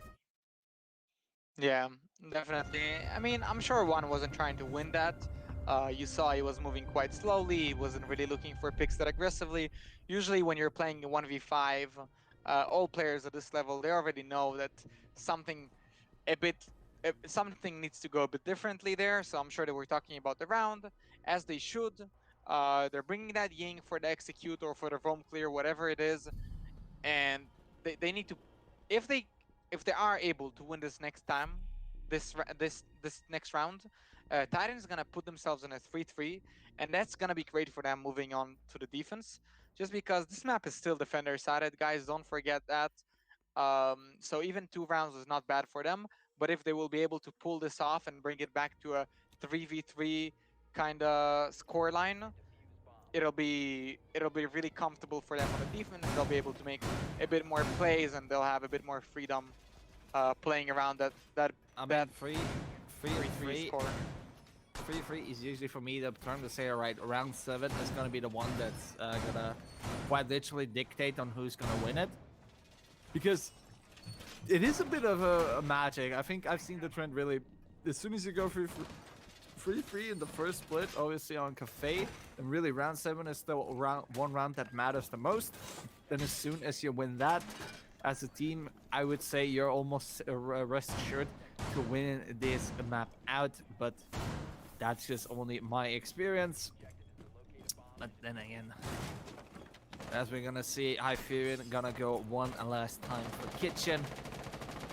Speaker 6: Yeah, definitely. I mean, I'm sure one wasn't trying to win that. You saw he was moving quite slowly. He wasn't really looking for picks that aggressively. Usually, when you're playing 1v5, all players at this level, they already know that something a bit something needs to go a bit differently there. So I'm sure that we're talking about the round as they should. They're bringing that Ying for the execute or for the roam clear, whatever it is, and they need to, if they are able to win this next time, this next round, Titan's gonna put themselves in a 3-3, and that's gonna be great for them moving on to the defense. Just because this map is still defender sided, guys, don't forget that. So even 2 rounds is not bad for them. But if they will be able to pull this off and bring it back to a 3v3 kind of score line, it'll be really comfortable for them on the defense. They'll be able to make a bit more plays and they'll have a bit more freedom playing around that
Speaker 3: I mean,
Speaker 6: that
Speaker 3: 3-3
Speaker 6: score.
Speaker 3: 3-3 is usually for me the term to say, all right, round 7 is gonna be the one that's gonna quite literally dictate on who's gonna win it, because it is a bit of a magic. I think I've seen the trend really. As soon as you go 3-3 in the first split, obviously on Cafe, and really round 7 is the one round that matters the most. Then as soon as you win that, as a team, I would say you're almost rest assured to win this map out. But that's just only my experience. But then again, as we're gonna see, Hyferion gonna go one last time for Kitchen,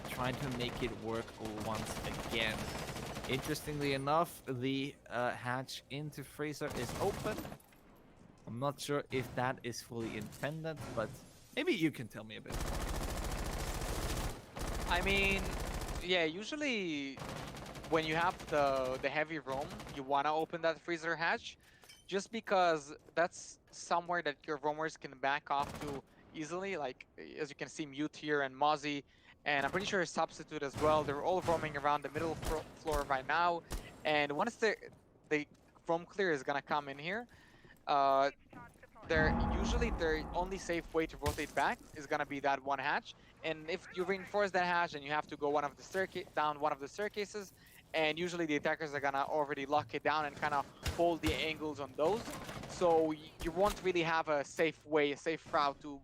Speaker 3: trying to make it work once again. Interestingly enough, the hatch into Freezer is open. I'm not sure if that is fully intended, but maybe you can tell me a bit more.
Speaker 6: I mean, yeah, usually when you have the heavy roam, you want to open that freezer hatch, just because that's somewhere that your roamers can back off to easily. Like, as you can see, Mute here and Mozzie, and I'm pretty sure Substitute as well. They're all roaming around the middle floor right now, and once the roam clear is gonna come in here, their only safe way to rotate back is gonna be that one hatch. And if you reinforce that hatch, then you have to go down one of the staircases, and usually the attackers are gonna already lock it down and kind of hold the angles on those. So you won't really have a safe way, a safe route to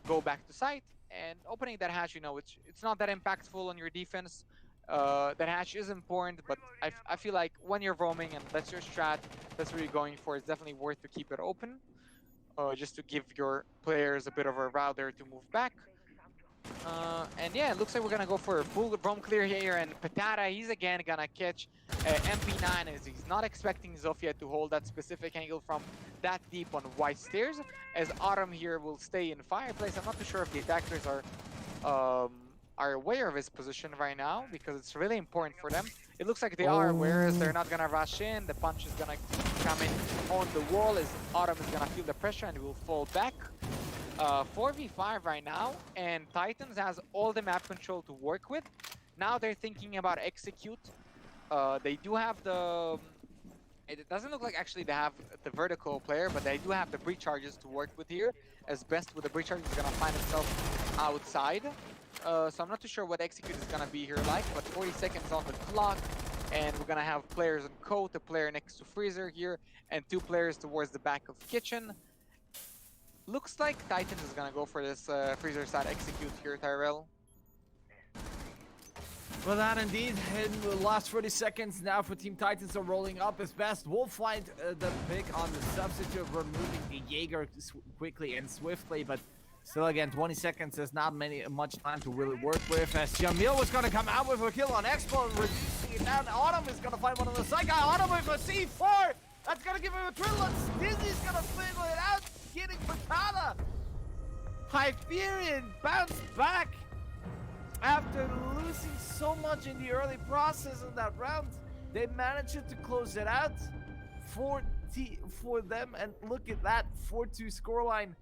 Speaker 6: go back to site. And opening that hatch, you know, it's not that impactful on your defense. That hatch is important, but I feel like when you're roaming and that's your strat, that's what you're going for, it's definitely worth to keep it open. Just to give your players a bit of a route there to move back. And yeah, it looks like we're gonna go for a full roam clear here, and Patata, he's again gonna catch MP9 as he's not expecting Zofia to hold that specific angle from that deep on white stairs, as Autumn here will stay in fireplace. I'm not too sure if the attackers are aware of his position right now, because it's really important for them. It looks like they are aware, as they're not gonna rush in. The punch is gonna come in on the wall as Autumn is gonna feel the pressure and will fall back. 4v5 right now, and Titans has all the map control to work with. Now they're thinking about execute. They do have the... It doesn't look like actually they have the vertical player, but they do have the breach charges to work with here. As best with the breach charges, is gonna find himself outside. So I'm not too sure what execute is gonna be here like, but 40 seconds on the clock, and we're gonna have players in coat, a player next to Freezer here, and 2 players towards the back of Kitchen. Looks like Titans is gonna go for this Freezer side execute here, Tyrell.
Speaker 3: Well, that indeed, in the last 30 seconds now for Team Titans are rolling up as best. We'll find the pick on the substitute, removing the Jaeger quickly and swiftly, but still again, 20 seconds is not much time to really work with, as Jamil was gonna come out with a kill on Expo and reducing it down. Autumn is gonna find one of the side guy. Autumn with a C4! That's gonna give him a triple, and Dizzy's gonna figure it out, getting Patata. Hyferion bounced back after losing so much in the early process in that round. They managed to close it out for them, and look at that 4-2 scoreline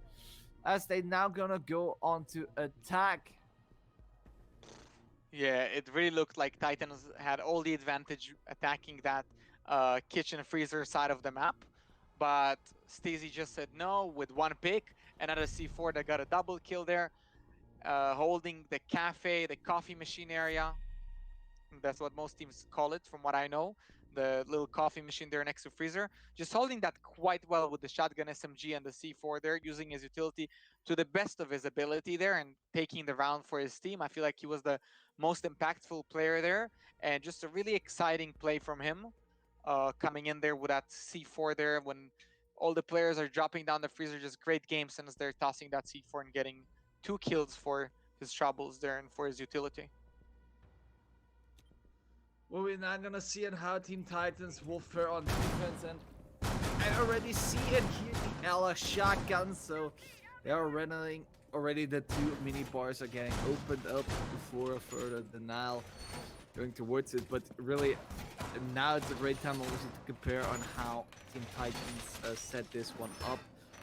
Speaker 3: as they now gonna go on to attack.
Speaker 6: Yeah, it really looked like Titans had all the advantage attacking that kitchen freezer side of the map, but Stacey just said no with one pick, another C4 that got a double kill there, holding the cafe, the coffee machine area. That's what most teams call it, from what I know. The little coffee machine there next to freezer. Just holding that quite well with the shotgun SMG and the C4 there, using his utility to the best of his ability there and taking the round for his team. I feel like he was the most impactful player there, and just a really exciting play from him, coming in there with that C4 there when all the players are dropping down the freezer. Just great game since they're tossing that C4 and getting 2 kills for his troubles there and for his utility.
Speaker 3: Well, we're now gonna see it how Team Titans will fare on defense, and I already see and hear the Ella shotgun, so they are running already. The 2 mini bars are getting opened up before further denial going towards it, but really now it's a great time also to compare on how Team Titans set this one up.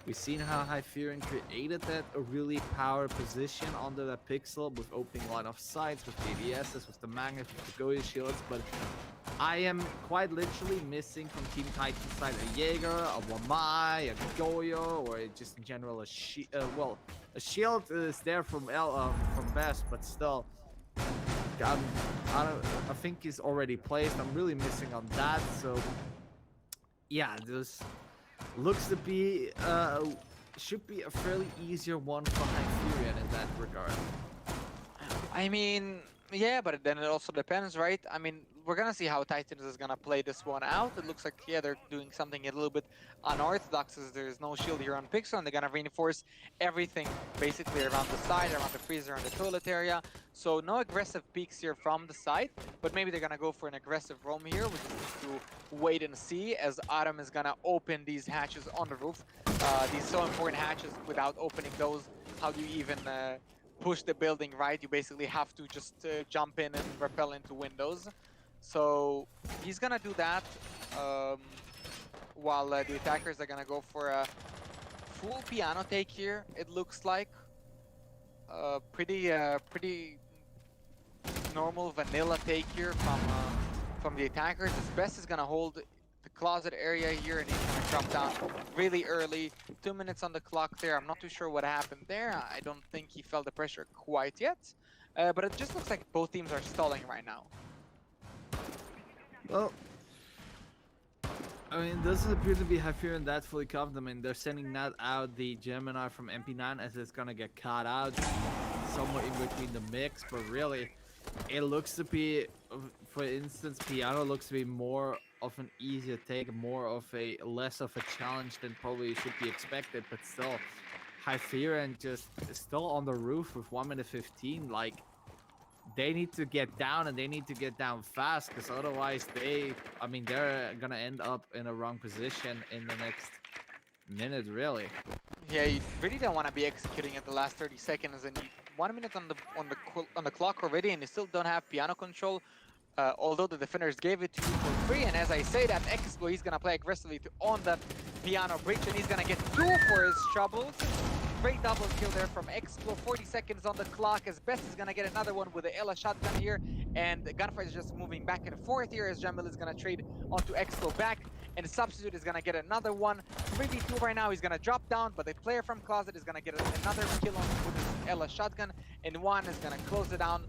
Speaker 3: We've seen how Hyferion created that a really power position under that pixel with opening line of sights, with ADSs, with the magnet, with the Goya shields, but I am quite literally missing from Team Titan's side a Jaeger, a Wamai, a Goya, or just in general a well, a shield is there from Best, but still, I think he's already placed. I'm really missing on that, so yeah, this looks to be should be a fairly easier one for Hyferion in that regard.
Speaker 6: I mean, yeah, but then it also depends, right? I mean, we're gonna see how Titans is gonna play this one out. It looks like, yeah, they're doing something a little bit unorthodox, as there's no shield here on Pixel, and they're gonna reinforce everything basically around the side, around the freezer and the toilet area. So no aggressive peeks here from the side, but maybe they're gonna go for an aggressive roam here. We just need to wait and see, as Adam is gonna open these hatches on the roof. These so important hatches. Without opening those, how do you even push the building, right? You basically have to just jump in and rappel into windows. So he's gonna do that, while the attackers are gonna go for a full piano take here. It looks like pretty normal vanilla take here from the attackers. His best is gonna hold the closet area here, and he's gonna drop down really early. 2 minutes on the clock there. I'm not too sure what happened there. I don't think he felt the pressure quite yet, but it just looks like both teams are stalling right now.
Speaker 3: Well, I mean, it doesn't appear to be Hyferion that fully confident. I mean, they're sending that out the Gemini from MP9 as it's gonna get caught out somewhere in between the mix, but really, it looks to be, for instance, Piano looks to be more of an easier take, more of a less of a challenge than probably should be expected, but still, Hyferion just still on the roof with 1 minute 15, like, they need to get down, and they need to get down fast, because otherwise they're gonna end up in a wrong position in the next minute, really.
Speaker 6: Yeah, you really don't want to be executing at the last 30 seconds, and 1 minute on the clock already, and you still don't have piano control. Although the defenders gave it to you for free, and as I say that, Explo, he's gonna play aggressively to on that piano bridge, and he's gonna get 2 for his troubles. Great double kill there from Explo. 40 seconds on the clock, as Best is gonna get another one with the Ella shotgun here, and the gunfight is just moving back and forth here, as Jamil is gonna trade onto Explo back, and Substitute is gonna get another one. 3v2 right now, he's gonna drop down, but the player from Closet is gonna get another kill on with his Ella shotgun, and Juan is gonna close it down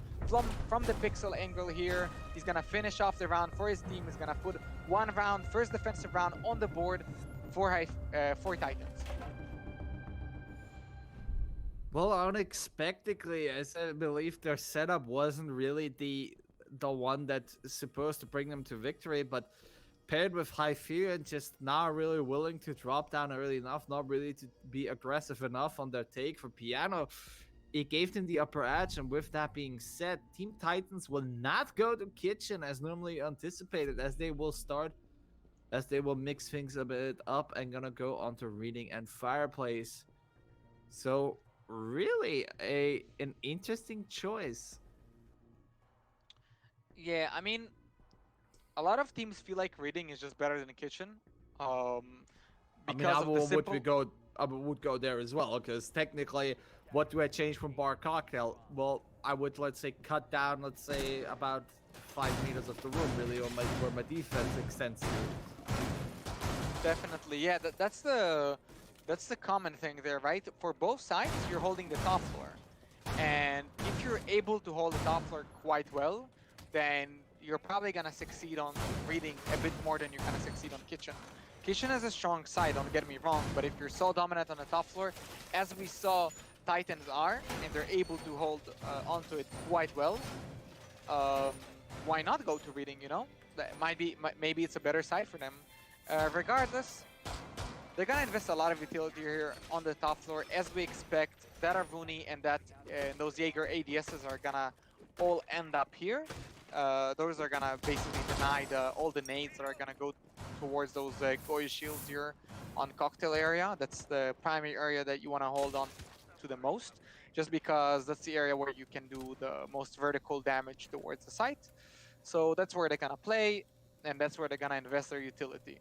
Speaker 6: from the pixel angle here. He's gonna finish off the round for his team. He's gonna put 1 round, first defensive round on the board for Titans.
Speaker 3: Well, unexpectedly, as I believe their setup wasn't really the one that's supposed to bring them to victory, but paired with Hyferion just not really willing to drop down early enough, not really to be aggressive enough on their take for Piano, it gave them the upper edge. And with that being said, Team Titans will not go to Kitchen as normally anticipated, as they will mix things a bit up and gonna go onto Reading and Fireplace. So really an interesting choice.
Speaker 6: Yeah, I mean, a lot of teams feel like Reading is just better than the Kitchen.
Speaker 3: I would go there as well, because technically, what do I change from bar cocktail? Well, I would, let's say, cut down, let's say, about 5 meters of the room, really, or where my defense extends to.
Speaker 6: Definitely, yeah. That's the That's the common thing there, right? For both sides, you're holding the top floor. And if you're able to hold the top floor quite well, then you're probably gonna succeed on reading a bit more than you're gonna succeed on kitchen. Kitchen is a strong side, don't get me wrong, but if you're so dominant on the top floor, as we saw Titans are, and they're able to hold onto it quite well, why not go to reading, you know? That maybe it's a better side for them. Regardless, they're gonna invest a lot of utility here on the top floor, as we expect. That Arvuni and that those Jaeger ADSs are gonna all end up here. Those are gonna basically deny all the nades that are gonna go towards those Goy shields here on cocktail area. That's the primary area that you wanna hold on to the most, just because that's the area where you can do the most vertical damage towards the site. So that's where they're gonna play, and that's where they're gonna invest their utility.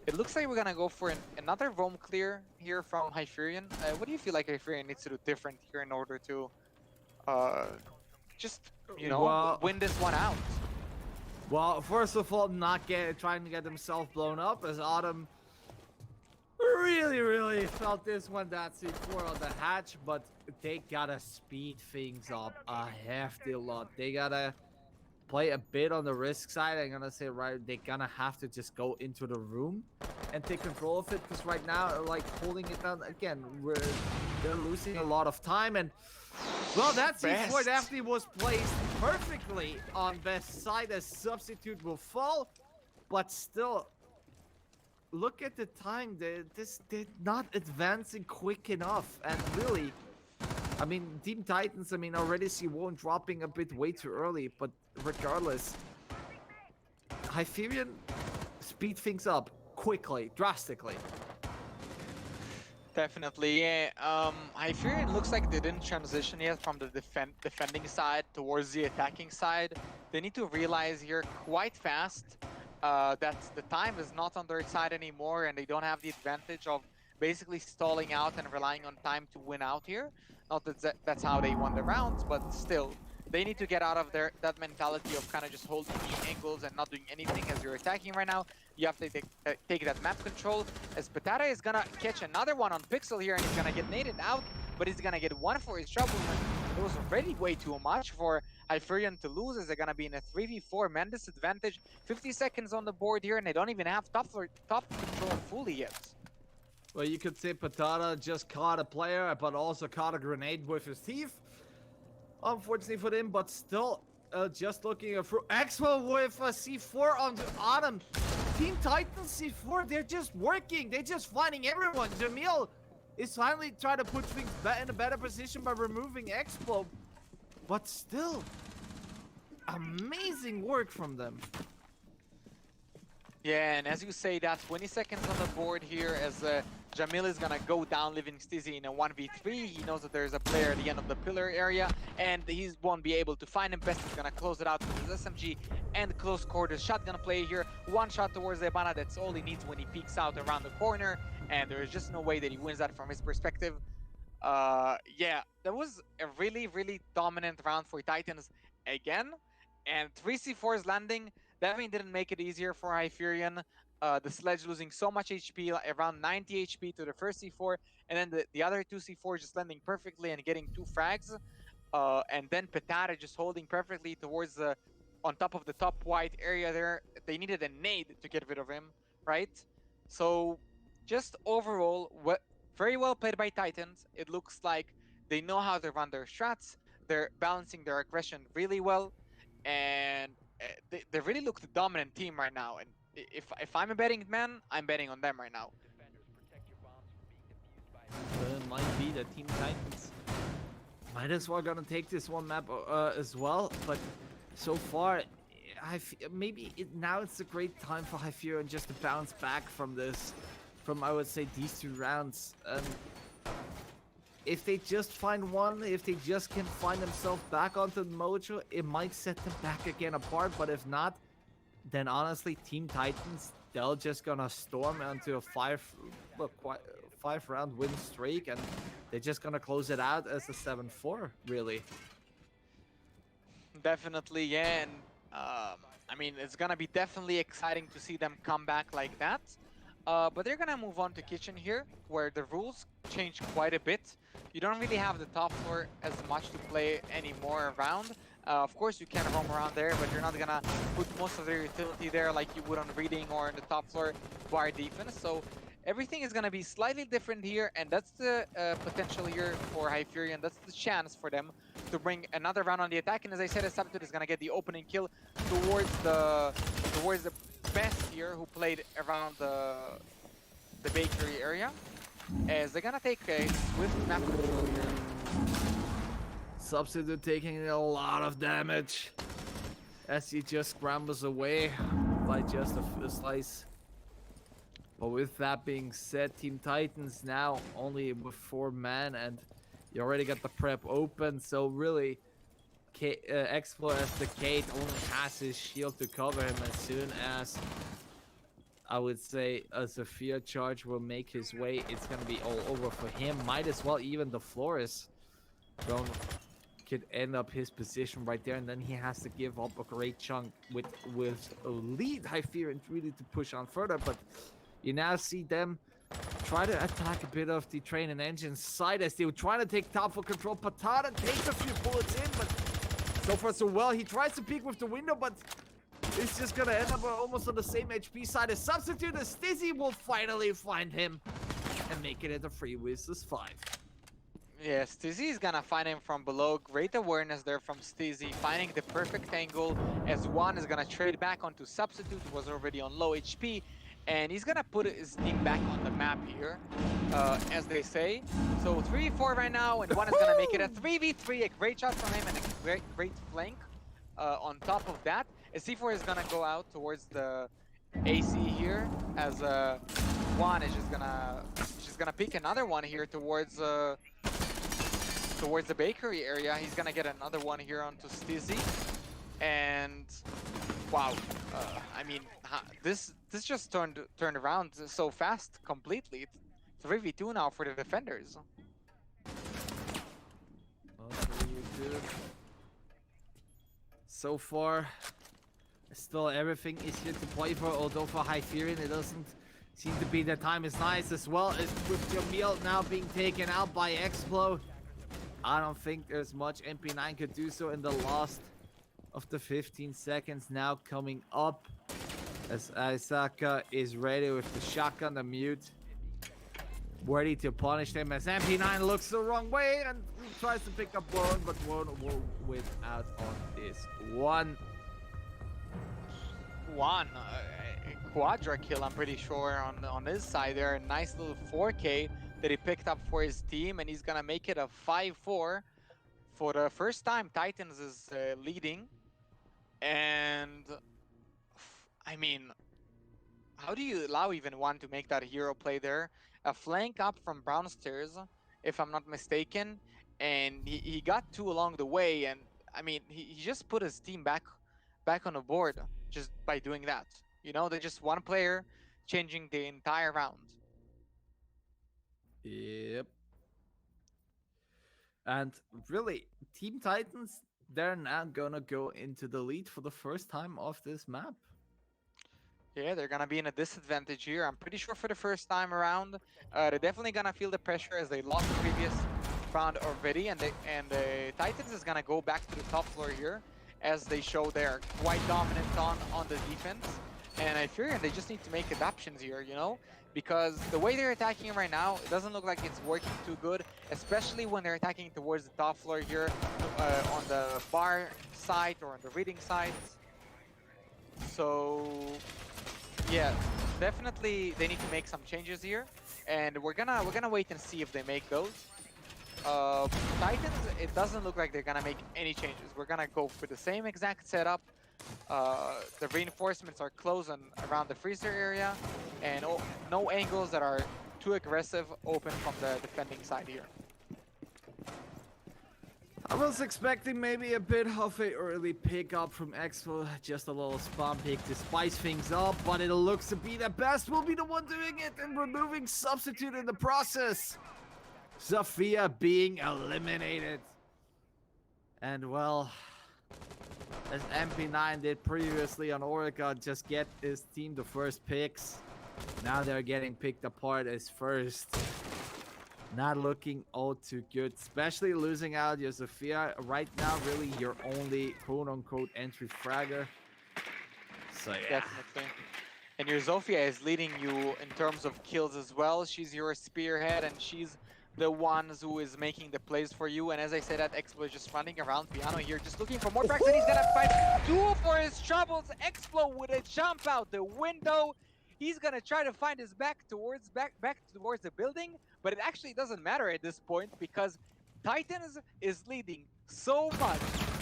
Speaker 6: It looks like we're gonna go for another roam clear here from Hyferion. What do you feel like Hyferion needs to do different here in order to just, you know,
Speaker 3: Well-
Speaker 6: win this one out?
Speaker 3: Well, first of all, not trying to get himself blown up, as Autumn really felt this one, that C4 on the hatch, but they gotta speed things up a hefty lot. They gotta play a bit on the risk side. I'm gonna say, right, they're gonna have to just go into the room and take control of it, because right now, like, holding it down again, they're losing a lot of time. And well, that C4
Speaker 6: Best.
Speaker 3: definitely was placed perfectly on best side, as substitute will fall, but still, look at the time. They're not advancing quick enough. And really, I mean, Team Titans, I mean, already see one dropping a bit way too early, but regardless, Hyferion speed things up quickly, drastically.
Speaker 6: Definitely, yeah. Hyferion looks like they didn't transition yet from the defending side towards the attacking side. They need to realize here quite fast that the time is not on their side anymore, and they don't have the advantage of basically stalling out and relying on time to win out here. Not that that's how they won the rounds, but still, they need to get out of that mentality of kind of just holding the angles and not doing anything as you're attacking right now. You have to take that map control, as Patata is gonna catch another one on Pixel here, and he's gonna get naded out, but he's gonna get one for his trouble. And it was already way too much for Hyferion to lose, as they're gonna be in a 3v4 man disadvantage. 50 seconds on the board here, and they don't even have top control fully yet.
Speaker 3: Well, you could say Patata just caught a player, but also caught a grenade with his teeth. Unfortunately for them, but still, just looking through Axwell with a C4 on the Autumn. Team Titans C4, they're just working. They're just finding everyone. Jamil is finally trying to put things in a better position by removing Expo. But still, amazing work from them.
Speaker 6: Yeah, and as you say that, 20 seconds on the board here, as Jamil is gonna go down, leaving Stizzy in a 1v3. He knows that there's a player at the end of the pillar area, and he won't be able to find him. Best is gonna close it out with his SMG and close quarters shotgun play here. One shot towards Ebana, that's all he needs when he peeks out around the corner, and there is just no way that he wins that from his perspective. Yeah, that was a really dominant round for Titans again, and 3 C4s landing definitely didn't make it easier for Hyferion. The Sledge losing so much HP, around 90 HP to the first C4, and then the other two C4s just landing perfectly and getting 2 frags. And then Petara just holding perfectly towards on top of the top white area there. They needed a nade to get rid of him, right? So just overall, very well played by Titans. It looks like they know how to run their strats. They're balancing their aggression really well, and they really look the dominant team right now. And if I'm a betting man, I'm betting on them right now.
Speaker 3: It might be that Team Titans might as well gonna take this one map as well, but so far, now it's a great time for Hyferion just to bounce back from this, I would say these 2 rounds. If they just find one, if they just can find themselves back onto the mojo, it might set them back again apart. But if not, then honestly, Team Titans, they're just gonna storm onto a 5-round win streak, and they're just gonna close it out as a 7-4, really.
Speaker 6: Definitely, yeah, and I mean, it's gonna be definitely exciting to see them come back like that. But they're gonna move on to kitchen here, where the rules change quite a bit. You don't really have the top floor as much to play anymore around. Of course, you can roam around there, but you're not gonna put most of their utility there like you would on reading or in the top floor wire defense. So everything is gonna be slightly different here, and that's the potential here for Hyferion. That's the chance for them to bring another round on the attack. And as I said, Substitute is gonna get the opening kill towards the best here who played around the bakery area, as they're gonna take a swift map control here.
Speaker 3: Substitute taking a lot of damage as he just scrambles away by just a slice. But with that being said, Team Titans now only with 4 men, and you already got the prep open, so really Explo as the Kate only has his shield to cover him. As soon as, I would say, a Zephyr charge will make his way, it's gonna be all over for him. Might as well even the Flores could end up his position right there, and then he has to give up a great chunk with a lead Hyferion really to push on further. But you now see them try to attack a bit of the train and engine side as they were trying to take top for control. Patata takes a few bullets in, but so far so well. He tries to peek with the window, but it's just gonna end up almost on the same HP side as Substitute. As Stizzy will finally find him and make it at the 3 versus 5.
Speaker 6: Yeah, Stizzy is gonna find him from below. Great awareness there from Stizzy, finding the perfect angle as One is gonna trade back onto Substitute, who was already on low HP, and he's gonna put his team back on the map here, as they say. So 3v4 right now, and One is gonna make it a 3v3. A great shot from him and a great flank. On top of that, a C4 is gonna go out towards the AC here, as One is just gonna pick another one here towards the bakery area. He's gonna get another one here onto Stizzy, and wow, I mean, this just turned around so fast completely. It's 3v2 now for the defenders.
Speaker 3: So far, still everything is here to play for, although for Hyferion it doesn't seem to be the time is nice as well. As with Jamil now being taken out by Explo, I don't think there's much MP9 could do so in the last of the 15 seconds now coming up. As Isaka is ready with the shotgun, the mute, ready to punish him as MP9 looks the wrong way and tries to pick up Warren, but Warren will win out on this one.
Speaker 6: One quadra kill, I'm pretty sure, on his side there. A nice little 4K that he picked up for his team, and he's gonna make it a 5-4. For the first time, Titans is leading, and I mean, how do you allow even One to make that hero play there? A flank up from Brownstairs, if I'm not mistaken, and he got 2 along the way, and I mean, he just put his team back on the board just by doing that. You know, they're just one player changing the entire round.
Speaker 3: Yep. And really, Team Titans, they're now gonna go into the lead for the first time of this map.
Speaker 6: Yeah, they're gonna be in a disadvantage here. I'm pretty sure for the first time around, they're definitely gonna feel the pressure as they lost the previous round already, and the Titans is gonna go back to the top floor here, as they show they're quite dominant on the defense. And I fear they just need to make adaptations here, you know, because the way they're attacking right now, it doesn't look like it's working too good, especially when they're attacking towards the top floor here, on the bar side or on the reading side. So yeah, definitely they need to make some changes here, and we're gonna wait and see if they make those. Titans, it doesn't look like they're gonna make any changes. We're gonna go for the same exact setup. The reinforcements are close around the freezer area, and no angles that are too aggressive open from the defending side here.
Speaker 3: I was expecting maybe a bit of a early pick up from Expo, just a little spawn pick to spice things up, but it looks to be the best will be the one doing it and removing Substitute in the process. Zafia being eliminated. And well, as MP9 did previously on Orica, just get his team the first picks. Now they're getting picked apart as first. Not looking all too good, especially losing out your Sophia. Right now, really your only quote-unquote entry fragger. So yeah.
Speaker 6: Definitely. And your Zofia is leading you in terms of kills as well. She's your spearhead, and she's the one who is making the plays for you. And as I said, that Explo is just running around Piano here, just looking for more frags, and he's gonna find two for his troubles. Explo with a jump out the window. He's gonna try to find his back towards the building, but it actually doesn't matter at this point because Titans is leading so much.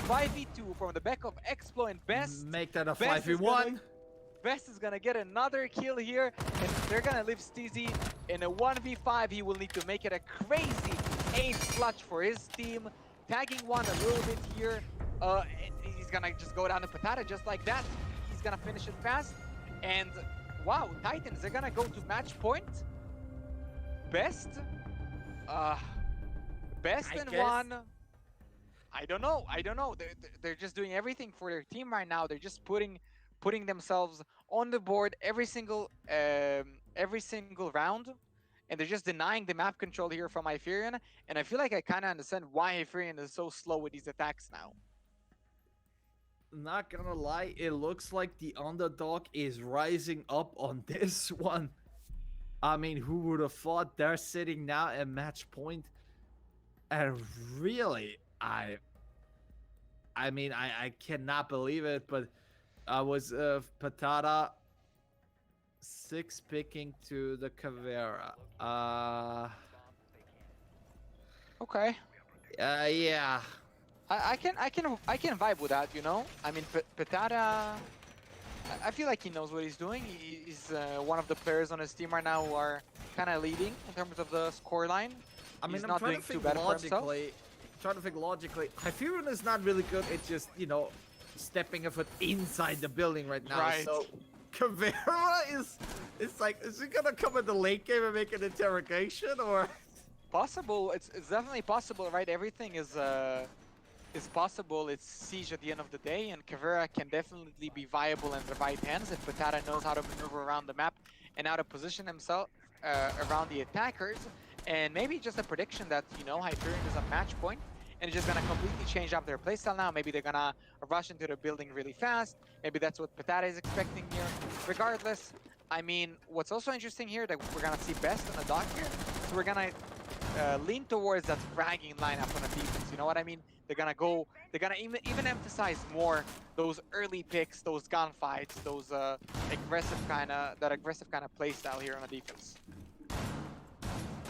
Speaker 6: 5v2 from the back of Explo and Best.
Speaker 3: Make that a
Speaker 6: Best is
Speaker 3: 5v1.
Speaker 6: Best is gonna get another kill here, and they're gonna leave Steezy in a 1v5. He will need to make it a crazy ace clutch for his team. Tagging one a little bit here. And he's gonna just go down to Patata just like that. He's gonna finish it fast. And wow, Titans, they're gonna go to match point. Best and one. I don't know. They're just doing everything for their team right now. They're just putting themselves on the board every single round, and they're just denying the map control here from Hyferion. And I feel like I kind of understand why Hyferion is so slow with these attacks now.
Speaker 3: Not gonna lie, it looks like the underdog is rising up on this one. I mean, who would have thought they're sitting now at match point? And really, I mean, I cannot believe it, but I was Patata 6 picking to the Caveira.
Speaker 6: Okay.
Speaker 3: Yeah.
Speaker 6: I can vibe with that, you know. I mean, Patata, I feel like he knows what he's doing. He's one of the players on his team right now who are kind of leading in terms of the scoreline.
Speaker 3: I mean,
Speaker 6: he's
Speaker 3: I'm
Speaker 6: not
Speaker 3: trying
Speaker 6: doing
Speaker 3: to
Speaker 6: too
Speaker 3: think
Speaker 6: bad for himself.
Speaker 3: logically. Trying to think logically. Hyferion is not really good at just, you know, stepping a foot inside the building right now.
Speaker 6: Right.
Speaker 3: So Caveira it's like, is he gonna come in the late game and make an interrogation, or?
Speaker 6: Possible. It's definitely possible, right? Everything is possible. It's Siege at the end of the day, and Caveira can definitely be viable in the right hands if Patata knows how to maneuver around the map and how to position himself around the attackers. And maybe just a prediction that, you know, Hyperion is a match point and it's just gonna completely change up their playstyle now. Maybe they're gonna rush into the building really fast. Maybe that's what Patata is expecting here. Regardless, I mean, what's also interesting here that we're gonna see Best on the dock here. So we're gonna lean towards that fragging lineup on the defense. You know what I mean? They're gonna even emphasize more those early picks, those gunfights, those aggressive kind of playstyle here on the defense.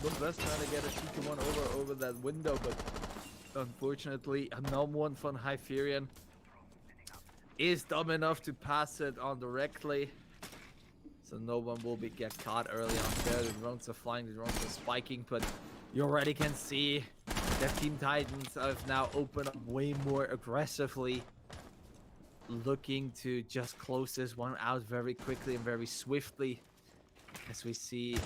Speaker 3: Look, Best trying to get a 2-1 over that window, but unfortunately, no one from Hyferion is dumb enough to pass it on directly. So no one will get caught early on there. The drones are flying, the drones are spiking, but you already can see that Team Titans have now opened up way more aggressively, looking to just close this one out very quickly and very swiftly. As we see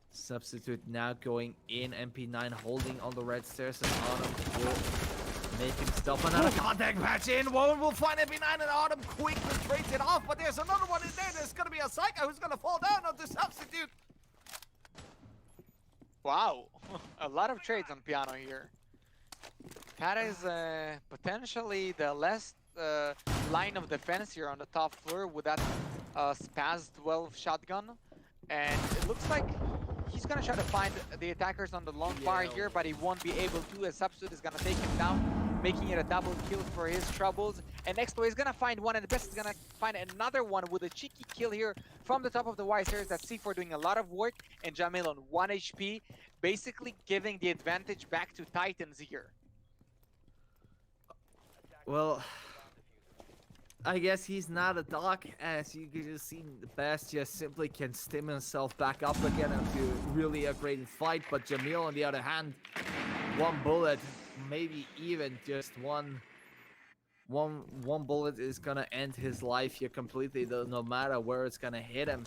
Speaker 3: Substitute now going in, MP9 holding on the red stairs, and Autumn will make him stop another contact patch in. Woman will find MP9, and Autumn quickly trades it off, but there's another one in there. There's gonna be a Psycho who's gonna fall down onto Substitute.
Speaker 6: Wow, a lot of trades on Piano here. That is potentially the last line of defense here on the top floor with that Spaz 12 shotgun. And it looks like he's gonna try to find the attackers on the long bar here, but he won't be able to, as Substitute is gonna take him down, making it a double kill for his troubles. And Explo is gonna find one, and the Best is gonna find another one with a cheeky kill here from the top of the wire stairs. That's C4 doing a lot of work, and Jamil on 1 HP, basically giving the advantage back to Titans here.
Speaker 3: Well, I guess he's not a dog, as you can just see. The Best just simply can stim himself back up again into really a great fight. But Jamil, on the other hand, one bullet, maybe even just one bullet is gonna end his life here completely, though, no matter where it's gonna hit him.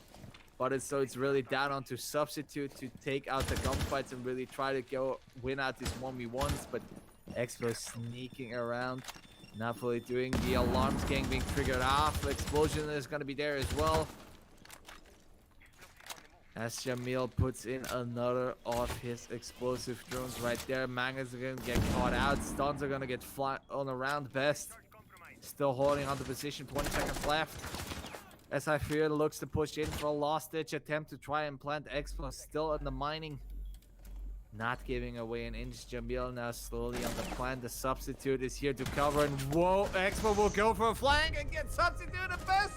Speaker 3: But it's really down onto Substitute to take out the gunfights and really try to go win out these 1v1s. But Explo sneaking around. Napoli doing the alarms gang being triggered off. Explosion is going to be there as well. As Jamil puts in another of his explosive drones right there. Mangas are gonna get caught out. Stuns are gonna get fly on around best. Still holding on the position, 20 seconds left. As Hyferion looks to push in for a last-ditch attempt to try and plant Expo, still in the mining. Not giving away an inch. Jamil now slowly on the plan. The substitute is here to cover, and whoa, Expo will go for a flank and get substituted best.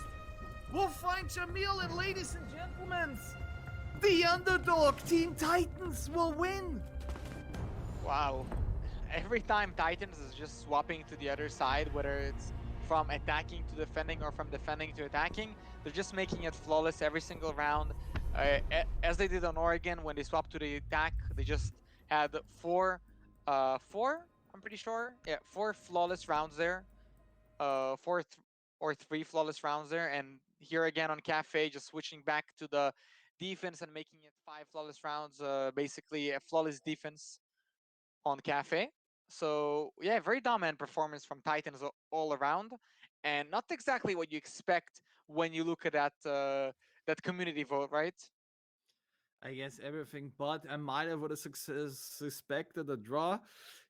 Speaker 3: We'll find Jamil, and ladies and gentlemen, the underdog Team Titans will win.
Speaker 6: Wow. Every time Titans is just swapping to the other side, whether it's from attacking to defending or from defending to attacking, they're just making it flawless every single round. As they did on Oregon when they swapped to the attack, they just had four, I'm pretty sure, yeah, four flawless rounds there, or three flawless rounds there, and here again on Cafe, just switching back to the defense and making it five flawless rounds, basically a flawless defense on Cafe. So yeah, very dominant performance from Titans all around, and not exactly what you expect when you look at that community vote, right?
Speaker 3: I guess everything but I might have would have suspected a draw,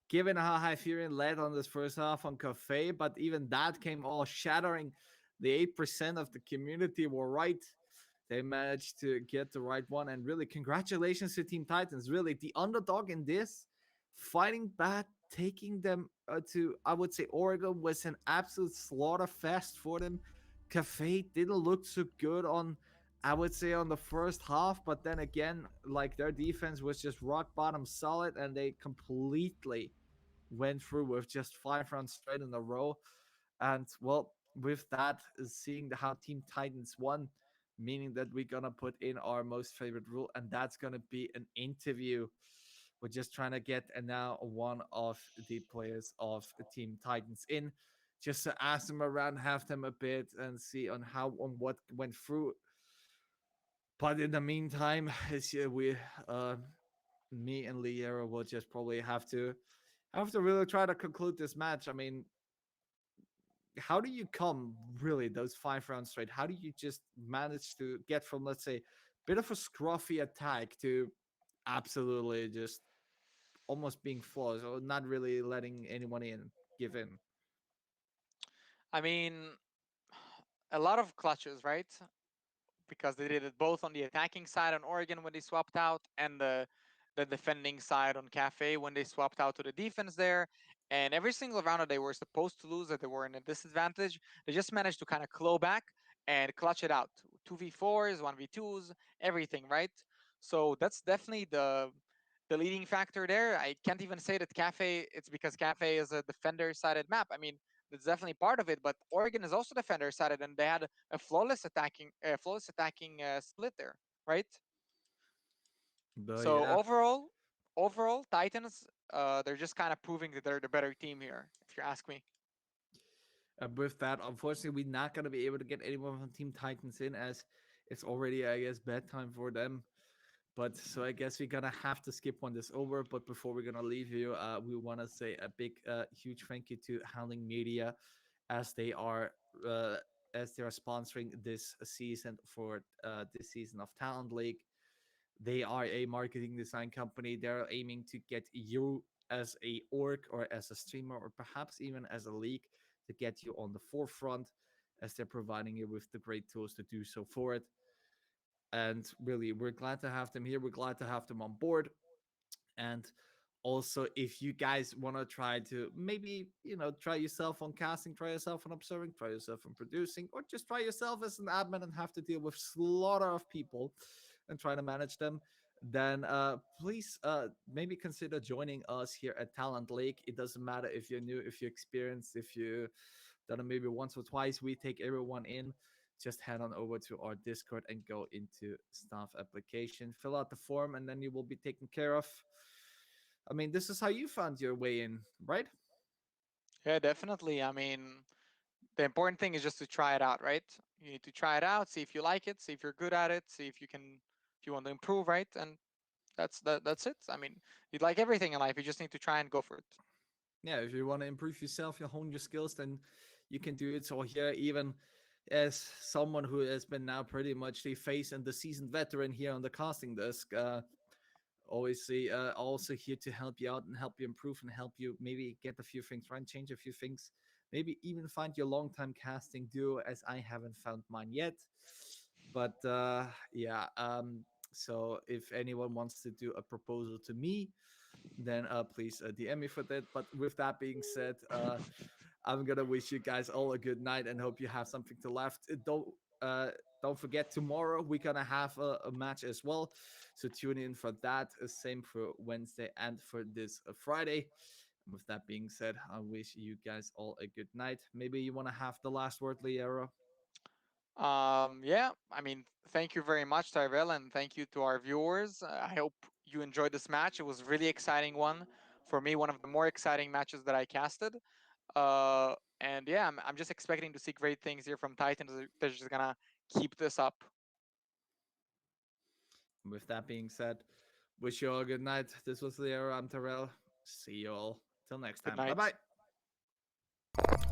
Speaker 3: given how Hyferion led on this first half on Cafe, but even that came all shattering. The 8% of the community were right. They managed to get the right one, and really, congratulations to Team Titans. Really, the underdog in this, fighting back, taking them to, I would say, Oregon was an absolute slaughter fest for them. Cafe didn't look so good on, I would say, on the first half, but then again, like their defense was just rock bottom solid, and they completely went through with just 5 rounds straight in a row. And well, with that, seeing how Team Titans won, meaning that we're gonna put in our most favorite rule, and that's gonna be an interview. We're just trying to get now one of the players of Team Titans in, just to ask them around, have them a bit, and see on what went through. But in the meantime, we me and Liero will just probably have to really try to conclude this match. I mean, how do you come really those 5 rounds straight? How do you just manage to get from, let's say, bit of a scruffy attack to absolutely just almost being flawless or not really letting anyone in give in?
Speaker 6: I mean, a lot of clutches, right? Because they did it both on the attacking side on Oregon when they swapped out, and the defending side on Cafe when they swapped out to the defense there. And every single round that they were supposed to lose, that they were in a disadvantage, they just managed to kind of claw back and clutch it out. 2v4s, 1v2s, everything, right? So that's definitely the leading factor there. I can't even say that Cafe, it's because Cafe is a defender sided map. I mean, that's definitely part of it, but Oregon is also defender sided, and they had a flawless attacking split there, right?
Speaker 3: But
Speaker 6: So
Speaker 3: yeah,
Speaker 6: overall, Titans, they're just kind of proving that they're the better team here, if you ask me.
Speaker 3: with that, unfortunately, we're not going to be able to get anyone from Team Titans in, as it's already, I guess, bedtime for them. But so I guess we're gonna have to skip on this over. But before we're gonna leave you, we want to say a big, huge thank you to Howling Media, as they are uh, as they are sponsoring this season for this season of Talent League. They are a marketing design company. They're aiming to get you as a org or as a streamer or perhaps even as a league to get you on the forefront, as they're providing you with the great tools to do so for it. And really, we're glad to have them here. We're glad to have them on board. And also, if you guys want to try to maybe, try yourself on casting, try yourself on observing, try yourself on producing, or just try yourself as an admin and have to deal with slaughter of people and try to manage them, then please maybe consider joining us here at Talent Lake. It doesn't matter if you're new, if you're experienced, if you done it maybe once or twice. We take everyone in. Just head on over to our Discord and go into staff application, fill out the form, and then you will be taken care of. I mean, this is how you found your way in, right?
Speaker 6: Yeah, definitely. I mean, the important thing is just to try it out, right? You need to try it out, see if you like it, see if you're good at it, see if you want to improve, right? And that's it. I mean, you'd like everything in life. You just need to try and go for it.
Speaker 3: Yeah, if you want to improve yourself, you hone your skills, then you can do it. So here, even as someone who has been now pretty much the face and the seasoned veteran here on the casting desk, obviously also here to help you out and help you improve and help you maybe get a few things right, change a few things, maybe even find your long-time casting duo, as I haven't found mine yet. But yeah, so if anyone wants to do a proposal to me, then please DM me for that. But with that being said, I'm gonna wish you guys all a good night and hope you have something to laugh. Uh, don't forget, tomorrow we're gonna have a match as well, so tune in for that. Same for Wednesday and for this Friday. With that being said, I wish you guys all a good night. Maybe you want to have the last word, Liero?
Speaker 4: Yeah, I mean, thank you very much, Tyrell, and thank you to our viewers. I hope you enjoyed this match. It was a really exciting one for me, one of the more exciting matches that I casted. And yeah, I'm just expecting to see great things here from Titans. They're just gonna keep this up.
Speaker 3: With that being said, wish you all a good night. This was Liero. I'm Terrell. See you all till next
Speaker 4: Good
Speaker 3: time. Bye
Speaker 4: night.
Speaker 3: bye.